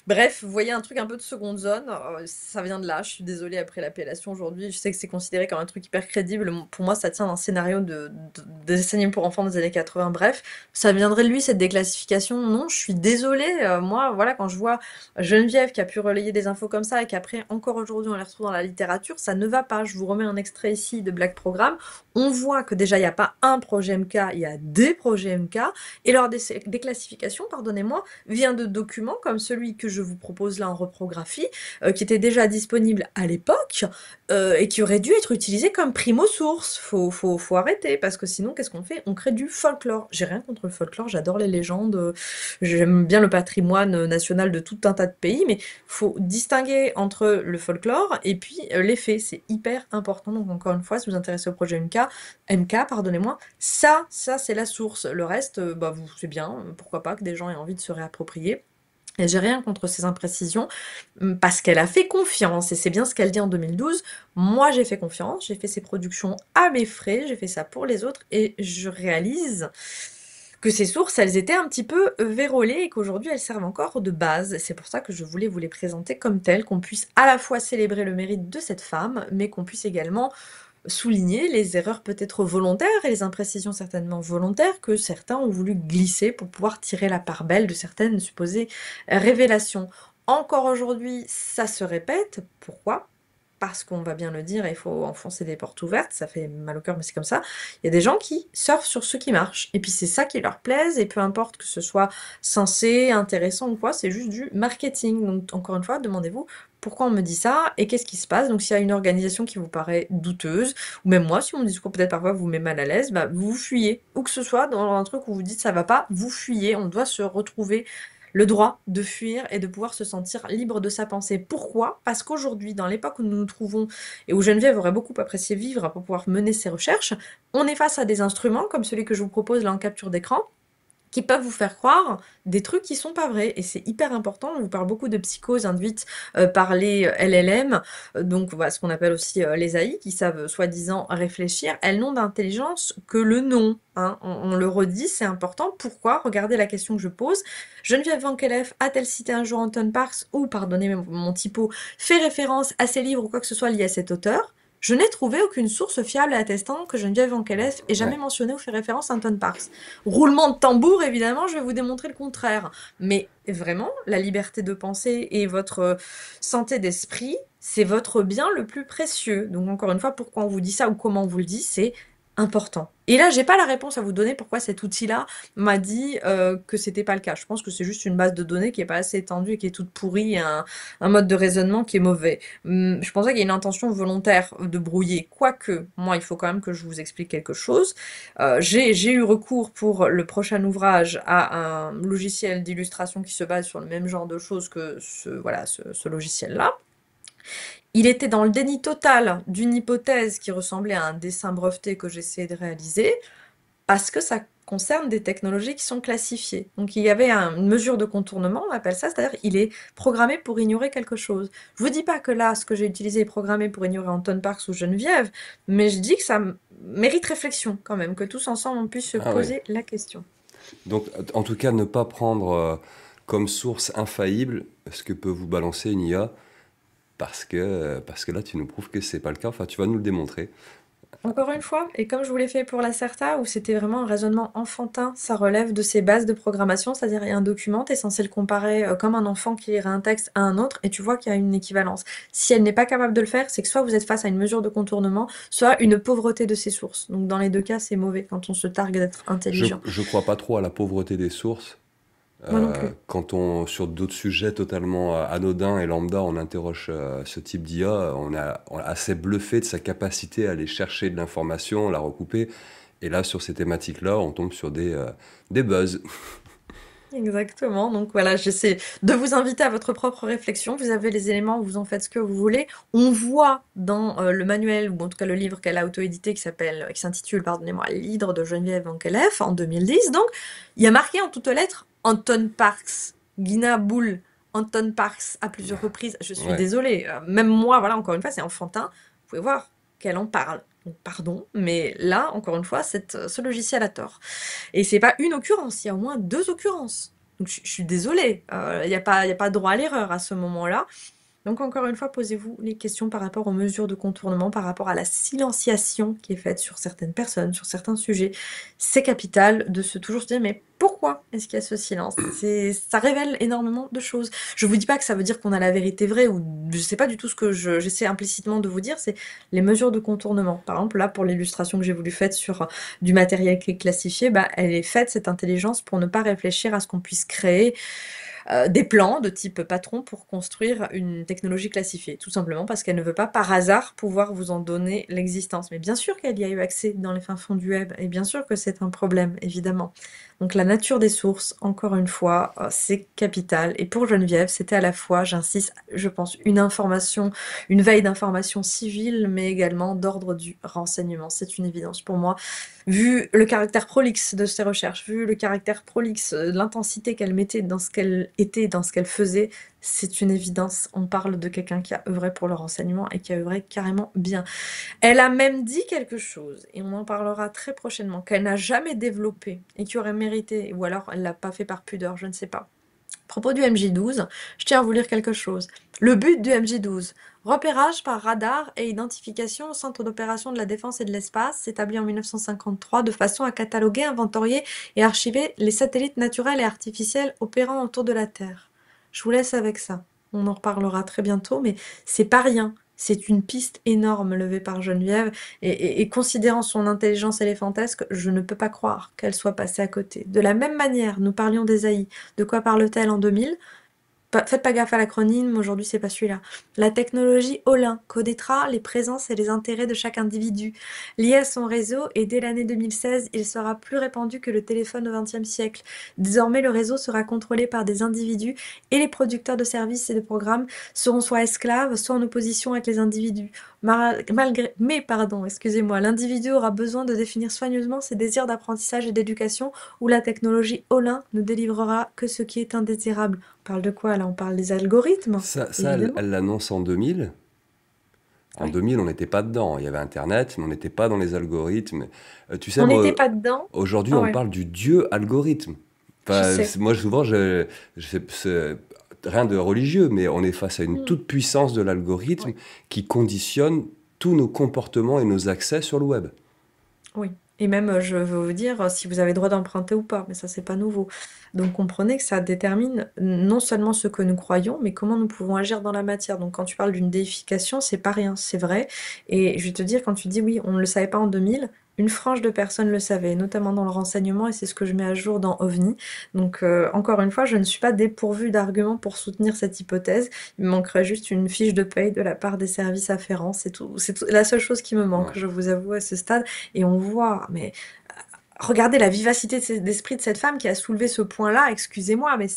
Bref, vous voyez un truc un peu de seconde zone, ça vient de là, je suis désolée après l'appellation aujourd'hui, je sais que c'est considéré comme un truc hyper crédible, pour moi ça tient d'un scénario de dessin animé pour enfants des années 80, bref, ça viendrait de lui cette déclassification? Non, je suis désolée. Moi, voilà, quand je vois Geneviève qui a pu relayer des infos comme ça et qu'après, encore aujourd'hui, on les retrouve dans la littérature, ça ne va pas. Je vous remets un extrait ici de Black Programme. On voit que déjà, il n'y a pas un projet MK, il y a des projets MK. Et leur déclassification, pardonnez-moi, vient de documents comme celui que je vous propose là en reprographie, qui était déjà disponible à l'époque, et qui aurait dû être utilisé comme primo source. Faut arrêter, parce que sinon, qu'est-ce qu'on fait? On crée du folklore. J'ai rien contre le folklore, j'adore les légendes, j'aime bien le patrimoine national de tout un tas de pays, mais faut distinguer entre le folklore et puis les faits. C'est hyper important. Donc encore une fois, si vous vous intéressez au projet MK, pardonnez-moi, ça c'est la source. Le reste, bah c'est bien, pourquoi pas que des gens aient envie de se réapproprier. Et j'ai rien contre ces imprécisions, parce qu'elle a fait confiance, et c'est bien ce qu'elle dit en 2012. Moi, j'ai fait confiance, j'ai fait ces productions à mes frais, j'ai fait ça pour les autres, et je réalise que ces sources, elles étaient un petit peu vérolées, et qu'aujourd'hui, elles servent encore de base. C'est pour ça que je voulais vous les présenter comme telles, qu'on puisse à la fois célébrer le mérite de cette femme, mais qu'on puisse également souligner les erreurs peut-être volontaires et les imprécisions certainement volontaires que certains ont voulu glisser pour pouvoir tirer la part belle de certaines supposées révélations. Encore aujourd'hui, ça se répète. Pourquoi? Parce qu'on va bien le dire, il faut enfoncer des portes ouvertes, ça fait mal au cœur, mais c'est comme ça. Il y a des gens qui surfent sur ce qui marche, et puis c'est ça qui leur plaise, et peu importe que ce soit sensé, intéressant ou quoi, c'est juste du marketing. Donc encore une fois, demandez-vous pourquoi on me dit ça, et qu'est-ce qui se passe. Donc s'il y a une organisation qui vous paraît douteuse, ou même moi, si mon discours peut-être parfois vous met mal à l'aise, bah, vous fuyez. Ou que ce soit dans un truc où vous dites ça va pas, vous fuyez. On doit se retrouver le droit de fuir et de pouvoir se sentir libre de sa pensée. Pourquoi? Parce qu'aujourd'hui, dans l'époque où nous nous trouvons, et où Geneviève aurait beaucoup apprécié vivre pour pouvoir mener ses recherches, on est face à des instruments comme celui que je vous propose là en capture d'écran, qui peuvent vous faire croire des trucs qui sont pas vrais. Et c'est hyper important. On vous parle beaucoup de psychose induite par les LLM, donc voilà, ce qu'on appelle aussi les AI, qui savent soi-disant réfléchir. Elles n'ont d'intelligence que le nom. Hein. On le redit, c'est important. Pourquoi? Regardez la question que je pose. Geneviève Van Kellef a-t-elle cité un jour Anton Parks, ou, pardonnez mon typo, fait référence à ses livres ou quoi que ce soit lié à cet auteur? Je n'ai trouvé aucune source fiable attestant que Geneviève Van Kellef ait jamais Ouais. mentionné ou fait référence à Anton Parks. Roulement de tambour, évidemment, je vais vous démontrer le contraire. Mais vraiment, la liberté de penser et votre santé d'esprit, c'est votre bien le plus précieux. Donc encore une fois, pourquoi on vous dit ça ou comment on vous le dit, c'est important. Et là, j'ai pas la réponse à vous donner pourquoi cet outil-là m'a dit que c'était pas le cas. Je pense que c'est juste une base de données qui est pas assez étendue et qui est toute pourrie, un mode de raisonnement qui est mauvais. Je pensais qu'il y a une intention volontaire de brouiller. Quoique, moi, il faut quand même que je vous explique quelque chose. J'ai eu recours pour le prochain ouvrage à un logiciel d'illustration qui se base sur le même genre de choses que voilà, ce logiciel-là. Il était dans le déni total d'une hypothèse qui ressemblait à un dessin breveté que j'essayais de réaliser, parce que ça concerne des technologies qui sont classifiées. Donc il y avait une mesure de contournement, on appelle ça, c'est-à-dire il est programmé pour ignorer quelque chose. Je vous dis pas que là, ce que j'ai utilisé est programmé pour ignorer Anton Parks ou Geneviève, mais je dis que ça mérite réflexion quand même, que tous ensemble on puisse se Ah ouais. poser la question. Donc, en tout cas, ne pas prendre comme source infaillible ce que peut vous balancer une IA, parce que là, tu nous prouves que c'est pas le cas. Enfin, tu vas nous le démontrer. Encore une fois, et comme je vous l'ai fait pour la Certa, où c'était vraiment un raisonnement enfantin, ça relève de ses bases de programmation, c'est-à-dire il y a un document, tu es censé le comparer comme un enfant qui lirait un texte à un autre, et tu vois qu'il y a une équivalence. Si elle n'est pas capable de le faire, c'est que soit vous êtes face à une mesure de contournement, soit une pauvreté de ses sources. Donc dans les deux cas, c'est mauvais quand on se targue d'être intelligent. Je crois pas trop à la pauvreté des sources. Moi non plus. Quand on, sur d'autres sujets totalement anodins et lambda, on interroge ce type d'IA, on est assez bluffé de sa capacité à aller chercher de l'information, la recouper. Et là, sur ces thématiques-là, on tombe sur des buzz. Exactement. Donc voilà, j'essaie de vous inviter à votre propre réflexion. Vous avez les éléments, vous en faites ce que vous voulez. On voit dans le manuel, ou en tout cas le livre qu'elle a auto-édité qui s'intitule, pardonnez-moi, L'Hydre de Geneviève Vankelef en 2010. Donc, il y a marqué en toutes lettres Anton Parks, Gina Bull, Anton Parks à plusieurs reprises. Je suis Ouais. désolée. Même moi, voilà, encore une fois, c'est enfantin. Vous pouvez voir qu'elle en parle. Donc, pardon, mais là, encore une fois, ce logiciel a tort. Et c'est pas une occurrence, il y a au moins deux occurrences. Donc je suis désolée, y a pas droit à l'erreur à ce moment-là. Donc encore une fois, posez-vous les questions par rapport aux mesures de contournement, par rapport à la silenciation qui est faite sur certaines personnes, sur certains sujets. C'est capital de se toujours se dire, mais pourquoi est-ce qu'il y a ce silence? Ça révèle énormément de choses. Je vous dis pas que ça veut dire qu'on a la vérité vraie, ou je sais pas du tout ce que j'essaie implicitement de vous dire, c'est les mesures de contournement. Par exemple, là, pour l'illustration que j'ai voulu faire sur du matériel qui est classifié, bah, elle est faite, cette intelligence, pour ne pas réfléchir à ce qu'on puisse créer des plans de type patron pour construire une technologie classifiée, tout simplement parce qu'elle ne veut pas par hasard pouvoir vous en donner l'existence. Mais bien sûr qu'elle y a eu accès dans les fins fonds du web, et bien sûr que c'est un problème, évidemment. Donc la nature des sources, encore une fois, c'est capital. Et pour Geneviève, c'était à la fois, j'insiste, je pense, une information, une veille d'information civile, mais également d'ordre du renseignement. C'est une évidence pour moi. Vu le caractère prolixe de ses recherches, vu le caractère prolixe, l'intensité qu'elle mettait dans ce qu'elle était, dans ce qu'elle faisait, c'est une évidence. On parle de quelqu'un qui a œuvré pour le renseignement et qui a œuvré carrément bien. Elle a même dit quelque chose, et on en parlera très prochainement, qu'elle n'a jamais développé et qui aurait mérité, ou alors elle l'a pas fait par pudeur, je ne sais pas. À propos du MJ12, je tiens à vous lire quelque chose. Le but du MJ12, repérage par radar et identification au Centre d'opération de la Défense et de l'Espace, établi en 1953 de façon à cataloguer, inventorier et archiver les satellites naturels et artificiels opérant autour de la Terre. Je vous laisse avec ça. On en reparlera très bientôt, mais c'est pas rien. C'est une piste énorme levée par Geneviève, et considérant son intelligence éléphantesque, je ne peux pas croire qu'elle soit passée à côté. De la même manière, nous parlions des AI. De quoi parle-t-elle en 2000? Faites pas gaffe à l'acronyme, aujourd'hui c'est pas celui-là. La technologie Olin connaîtra les présences et les intérêts de chaque individu. Lié à son réseau, et dès l'année 2016, il sera plus répandu que le téléphone au XXe siècle. Désormais, le réseau sera contrôlé par des individus, et les producteurs de services et de programmes seront soit esclaves, soit en opposition avec les individus. Excusez-moi, l'individu aura besoin de définir soigneusement ses désirs d'apprentissage et d'éducation, où la technologie Olin ne délivrera que ce qui est indésirable. On parle de quoi là? On parle des algorithmes, Elle évidemment. elle l'annonce en 2000. En Oui. 2000, on n'était pas dedans. Il y avait Internet, mais on n'était pas dans les algorithmes. Tu sais, On n'était moi, pas dedans. aujourd'hui, Ah on ouais, parle du dieu algorithme. je Enfin, sais. moi, souvent, c'est rien de religieux, mais on est face à une Mm. toute-puissance de l'algorithme Oui. qui conditionne tous nos comportements et nos accès sur le web. Oui. Et même, je veux vous dire, si vous avez droit d'emprunter ou pas, mais ça, c'est pas nouveau. Donc, comprenez que ça détermine non seulement ce que nous croyons, mais comment nous pouvons agir dans la matière. Donc, quand tu parles d'une déification, c'est pas rien, c'est vrai. Et je vais te dire, quand tu dis oui, on ne le savait pas en 2000, une frange de personnes le savaient, notamment dans le renseignement, et c'est ce que je mets à jour dans OVNI. Donc, encore une fois, je ne suis pas dépourvue d'arguments pour soutenir cette hypothèse. Il me manquerait juste une fiche de paye de la part des services afférents. C'est la seule chose qui me manque, Ouais. je vous avoue, à ce stade. Et on voit, mais regardez la vivacité d'esprit de cette femme qui a soulevé ce point-là. Excusez-moi, mais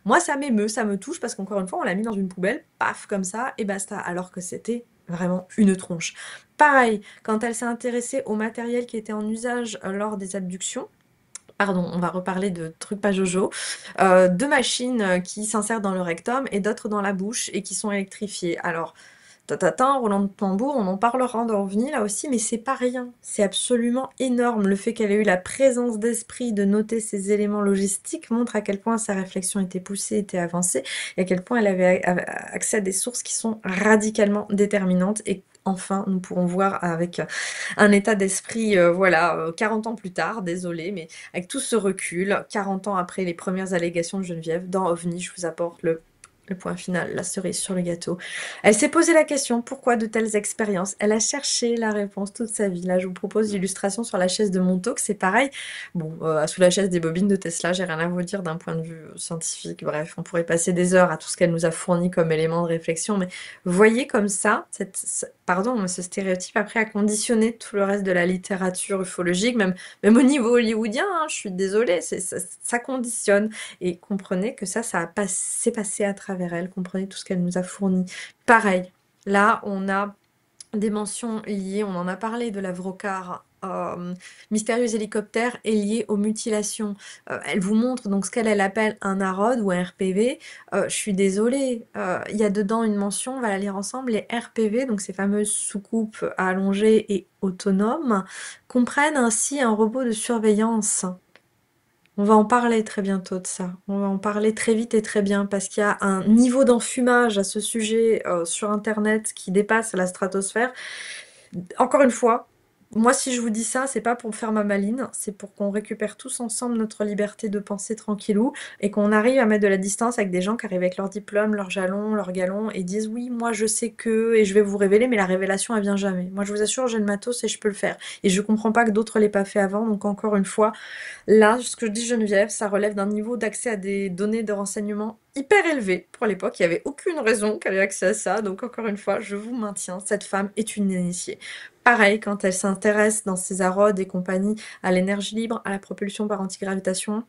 moi, ça m'émeut, ça me touche parce qu'encore une fois, on l'a mis dans une poubelle, paf, comme ça, et basta. Alors que c'était vraiment une tronche. Pareil, quand elle s'est intéressée au matériel qui était en usage lors des abductions, pardon, on va reparler de trucs pas jojo, deux machines qui s'insèrent dans le rectum et d'autres dans la bouche et qui sont électrifiées. Alors, tatatin, roulement de tambour, on en parlera dans OVNI là aussi, mais c'est pas rien. C'est absolument énorme. Le fait qu'elle ait eu la présence d'esprit de noter ces éléments logistiques montre à quel point sa réflexion était poussée, était avancée, et à quel point elle avait accès à des sources qui sont radicalement déterminantes. Et enfin, nous pourrons voir avec un état d'esprit, voilà, 40 ans plus tard, désolé, mais avec tout ce recul, 40 ans après les premières allégations de Geneviève, dans OVNI, je vous apporte le point final, la cerise sur le gâteau. Elle s'est posé la question, pourquoi de telles expériences? Elle a cherché la réponse toute sa vie. Là, je vous propose l'illustration sur la chaise de Montauk, c'est pareil. Bon, sous la chaise des bobines de Tesla, j'ai rien à vous dire d'un point de vue scientifique. Bref, on pourrait passer des heures à tout ce qu'elle nous a fourni comme élément de réflexion, mais voyez comme ça, pardon, mais ce stéréotype après a conditionné tout le reste de la littérature ufologique, même au niveau hollywoodien, hein, je suis désolée, ça conditionne. Et comprenez que c'est passé à travers elle, comprenez tout ce qu'elle nous a fourni. Pareil, là, on a des mentions liées, on en a parlé de la Vrocar, mystérieux hélicoptère est lié aux mutilations. Elle vous montre donc ce qu'elle appelle un AROD ou un RPV. Je suis désolée, il y a dedans une mention, on va la lire ensemble. Les RPV, donc ces fameuses soucoupes allongées et autonomes, comprennent ainsi un robot de surveillance. On va en parler très bientôt de ça. On va en parler très vite et très bien parce qu'il y a un niveau d'enfumage à ce sujet sur Internet qui dépasse la stratosphère. Encore une fois, moi si je vous dis ça, c'est pas pour me faire ma maline, c'est pour qu'on récupère tous ensemble notre liberté de penser tranquillou et qu'on arrive à mettre de la distance avec des gens qui arrivent avec leur diplôme, leurs jalons, leurs galons et disent oui, moi je sais que et je vais vous révéler, mais la révélation elle vient jamais. Moi je vous assure, j'ai le matos et je peux le faire. Et je comprends pas que d'autres l'aient pas fait avant, donc encore une fois, là, ce que je dis Geneviève, ça relève d'un niveau d'accès à des données de renseignement hyper élevé pour l'époque. Il n'y avait aucune raison qu'elle ait accès à ça. Donc encore une fois, je vous maintiens, cette femme est une initiée. Pareil, quand elle s'intéresse dans ses AROD et compagnie à l'énergie libre, à la propulsion par antigravitation,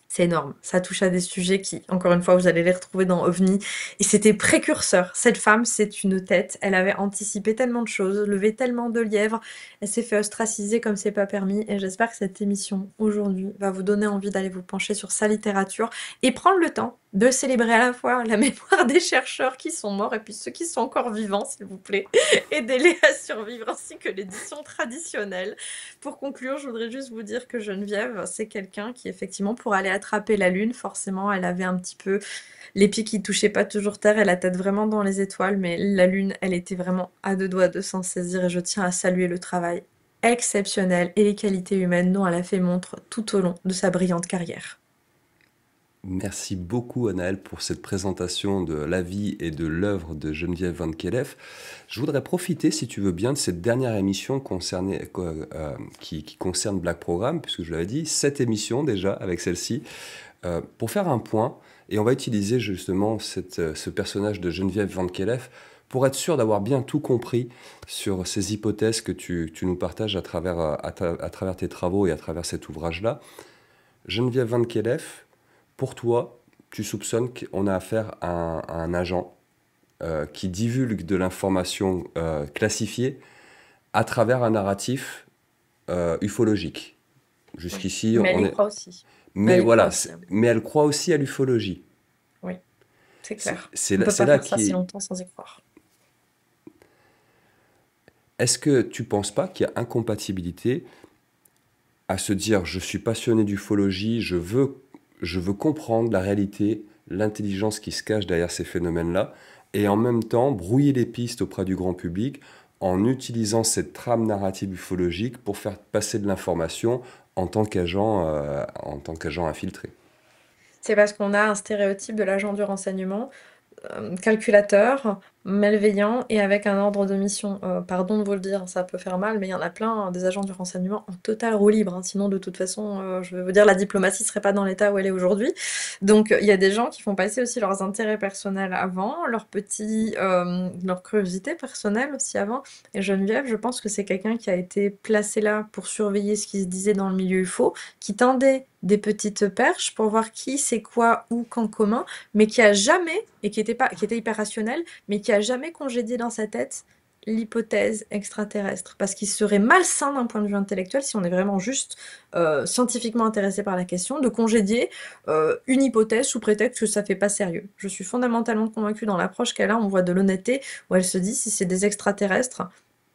c'est énorme. Ça touche à des sujets qui, encore une fois, vous allez les retrouver dans OVNI. Et c'était précurseur. Cette femme, c'est une tête. Elle avait anticipé tellement de choses, levé tellement de lièvres. Elle s'est fait ostraciser comme c'est pas permis. Et j'espère que cette émission, aujourd'hui, va vous donner envie d'aller vous pencher sur sa littérature et prendre le temps de célébrer à la fois la mémoire des chercheurs qui sont morts et puis ceux qui sont encore vivants, s'il vous plaît. Aidez-les à survivre ainsi que l'édition traditionnelle. Pour conclure, je voudrais juste vous dire que Geneviève, c'est quelqu'un qui, effectivement, pour aller attraper la Lune, forcément, elle avait un petit peu les pieds qui touchaient pas toujours terre et la tête vraiment dans les étoiles, mais la Lune, elle était vraiment à deux doigts de s'en saisir et je tiens à saluer le travail exceptionnel et les qualités humaines dont elle a fait montre tout au long de sa brillante carrière. Merci beaucoup Anaël pour cette présentation de la vie et de l'œuvre de Geneviève Van Keleff. Je voudrais profiter, si tu veux bien, de cette dernière émission qui concerne Black Program, puisque je l'avais dit, 7 émissions déjà avec celle-ci, pour faire un point. Et on va utiliser justement ce personnage de Geneviève Van Keleff pour être sûr d'avoir bien tout compris sur ces hypothèses que tu nous partages à travers tes travaux et à travers cet ouvrage-là. Geneviève Van Keleff, pour toi, tu soupçonnes qu'on a affaire à un agent qui divulgue de l'information classifiée à travers un narratif ufologique. Oui. Jusqu'ici, Mais elle on y est... croit aussi. Mais Elle y croit voilà, aussi, hein. mais elle croit aussi à l'ufologie. Oui, c'est clair. C'est On là, peut c'est pas là faire ça si qui... longtemps sans y croire. Est-ce que tu penses pas qu'il y a incompatibilité à se dire je suis passionné d'ufologie, je veux comprendre la réalité, l'intelligence qui se cache derrière ces phénomènes-là, et en même temps brouiller les pistes auprès du grand public en utilisant cette trame narrative ufologique pour faire passer de l'information en tant qu'agent infiltré. C'est parce qu'on a un stéréotype de l'agent du renseignement. calculateur, malveillant et avec un ordre de mission. Pardon de vous le dire, ça peut faire mal, mais il y en a plein, des agents du renseignement en total roue libre, hein. Sinon, de toute façon, je vais vous dire, la diplomatie serait pas dans l'état où elle est aujourd'hui. Donc, il y a des gens qui font passer aussi leurs intérêts personnels avant, leur curiosité personnelle aussi avant. Et Geneviève, je pense que c'est quelqu'un qui a été placé là pour surveiller ce qui se disait dans le milieu UFO, qui tendait des petites perches pour voir qui, c'est quoi, où, quand, comment, mais qui a jamais, et qui était hyper rationnel, mais qui a jamais congédié dans sa tête l'hypothèse extraterrestre. Parce qu'il serait malsain d'un point de vue intellectuel, si on est vraiment juste scientifiquement intéressé par la question, de congédier une hypothèse sous prétexte que ça fait pas sérieux. Je suis fondamentalement convaincue dans l'approche qu'elle a, on voit de l'honnêteté, où elle se dit, si c'est des extraterrestres,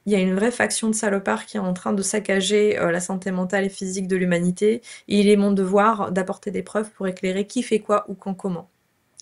il y a une vraie faction de salopards qui est en train de saccager la santé mentale et physique de l'humanité, et il est mon devoir d'apporter des preuves pour éclairer qui fait quoi ou quand comment.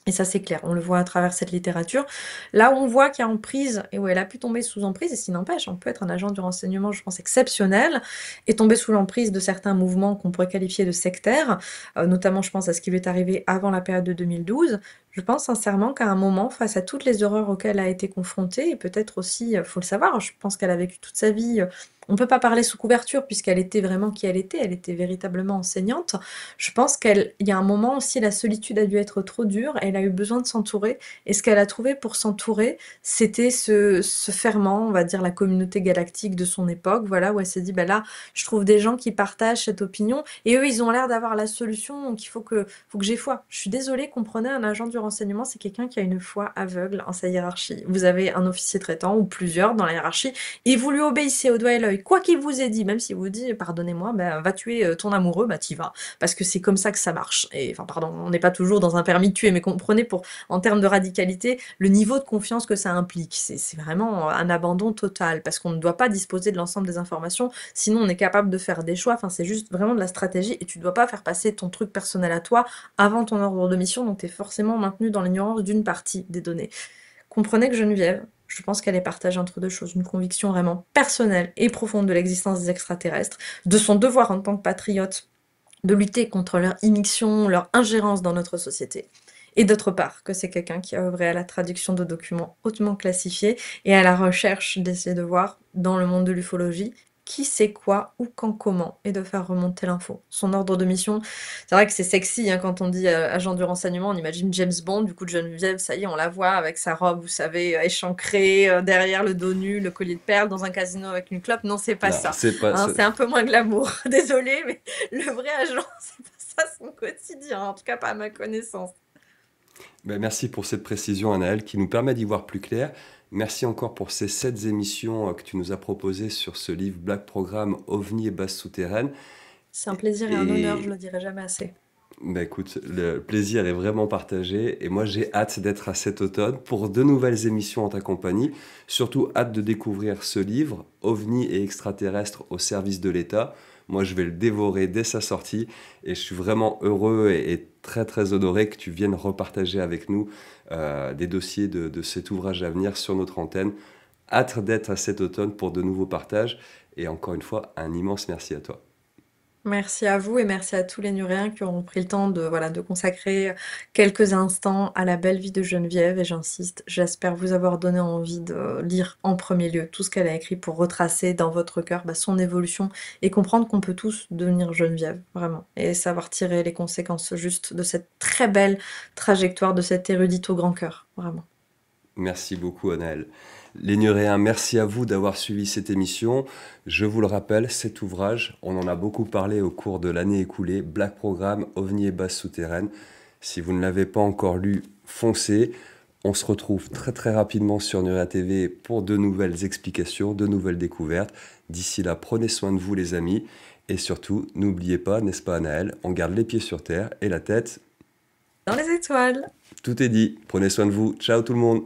Et ça, c'est clair, on le voit à travers cette littérature. Là où on voit qu'il y a emprise, et où elle a pu tomber sous emprise, et ce qui n'empêche, on peut être un agent du renseignement, je pense, exceptionnel, et tomber sous l'emprise de certains mouvements qu'on pourrait qualifier de sectaires, notamment, je pense, à ce qui lui est arrivé avant la période de 2012. Je pense sincèrement qu'à un moment, face à toutes les horreurs auxquelles elle a été confrontée, et peut-être aussi, faut le savoir, je pense qu'elle a vécu toute sa vie, on peut pas parler sous couverture, puisqu'elle était vraiment qui elle était véritablement enseignante. Je pense il y a un moment aussi, la solitude a dû être trop dure, elle a eu besoin de s'entourer, et ce qu'elle a trouvé pour s'entourer, c'était ce ferment, on va dire la communauté galactique de son époque, voilà, où elle s'est dit, bah là, je trouve des gens qui partagent cette opinion, et eux, ils ont l'air d'avoir la solution, donc faut que j'ai foi. Je suis désolée, comprenez, un agent du renseignement, c'est quelqu'un qui a une foi aveugle en sa hiérarchie. Vous avez un officier traitant, ou plusieurs dans la hiérarchie, et vous lui obéissez au doigt et l'œil, quoi qu'il vous ait dit, même si vous dit, pardonnez-moi, bah, va tuer ton amoureux, bah t'y vas parce que c'est comme ça que ça marche. Et enfin, pardon, on n'est pas toujours dans un permis de tuer, mais comprenez en termes de radicalité, le niveau de confiance que ça implique. C'est vraiment un abandon total, parce qu'on ne doit pas disposer de l'ensemble des informations, sinon on est capable de faire des choix. Enfin, c'est juste vraiment de la stratégie, et tu ne dois pas faire passer ton truc personnel à toi avant ton ordre de mission, donc tu es forcément maintenu dans l'ignorance d'une partie des données. Comprenez que Geneviève, je pense qu'elle est partagée entre deux choses, une conviction vraiment personnelle et profonde de l'existence des extraterrestres, de son devoir en tant que patriote de lutter contre leur immixtion, leur ingérence dans notre société. Et d'autre part, que c'est quelqu'un qui a œuvré à la traduction de documents hautement classifiés et à la recherche d'essayer de voir, dans le monde de l'ufologie, qui sait quoi, où, quand, comment, et de faire remonter l'info. Son ordre de mission, c'est vrai que c'est sexy, hein, quand on dit agent du renseignement, on imagine James Bond, du coup de Geneviève, ça y est, on la voit avec sa robe, vous savez, échancrée, derrière le dos nu, le collier de perles, dans un casino avec une clope. Non, c'est pas Non, ça. c'est pas Hein, ça. c'est un peu moins glamour. Désolée, mais le vrai agent, c'est pas ça son quotidien, en tout cas pas à ma connaissance. Ben, merci pour cette précision, Anaël, qui nous permet d'y voir plus clair. Merci encore pour ces 7 émissions que tu nous as proposées sur ce livre Black Programme OVNI et base souterraine. C'est un plaisir et un honneur, je Et le dirai jamais assez. ben, écoute, le plaisir est vraiment partagé et moi j'ai hâte d'être à cet automne pour de nouvelles émissions en ta compagnie. Surtout hâte de découvrir ce livre, OVNI et extraterrestres au service de l'État. Moi je vais le dévorer dès sa sortie et je suis vraiment heureux et très très honoré que tu viennes repartager avec nous des dossiers de cet ouvrage à venir sur notre antenne. Hâte d'être à cet automne pour de nouveaux partages et encore une fois un immense merci à toi. Merci à vous et merci à tous les Nuréens qui auront pris le temps de, voilà, de consacrer quelques instants à la belle vie de Geneviève. Et j'insiste, j'espère vous avoir donné envie de lire en premier lieu tout ce qu'elle a écrit pour retracer dans votre cœur son évolution et comprendre qu'on peut tous devenir Geneviève, vraiment. Et savoir tirer les conséquences justes de cette très belle trajectoire de cette érudite au grand cœur, vraiment. Merci beaucoup, Anaël. Les Nuréens, merci à vous d'avoir suivi cette émission. Je vous le rappelle, cet ouvrage, on en a beaucoup parlé au cours de l'année écoulée, Black Programme, OVNI et base souterraine. Si vous ne l'avez pas encore lu, foncez. On se retrouve très très rapidement sur Nurea TV pour de nouvelles explications, de nouvelles découvertes. D'ici là, prenez soin de vous les amis. Et surtout, n'oubliez pas, n'est-ce pas Anaël, on garde les pieds sur terre et la tête. Dans les étoiles! Tout est dit. Prenez soin de vous. Ciao tout le monde.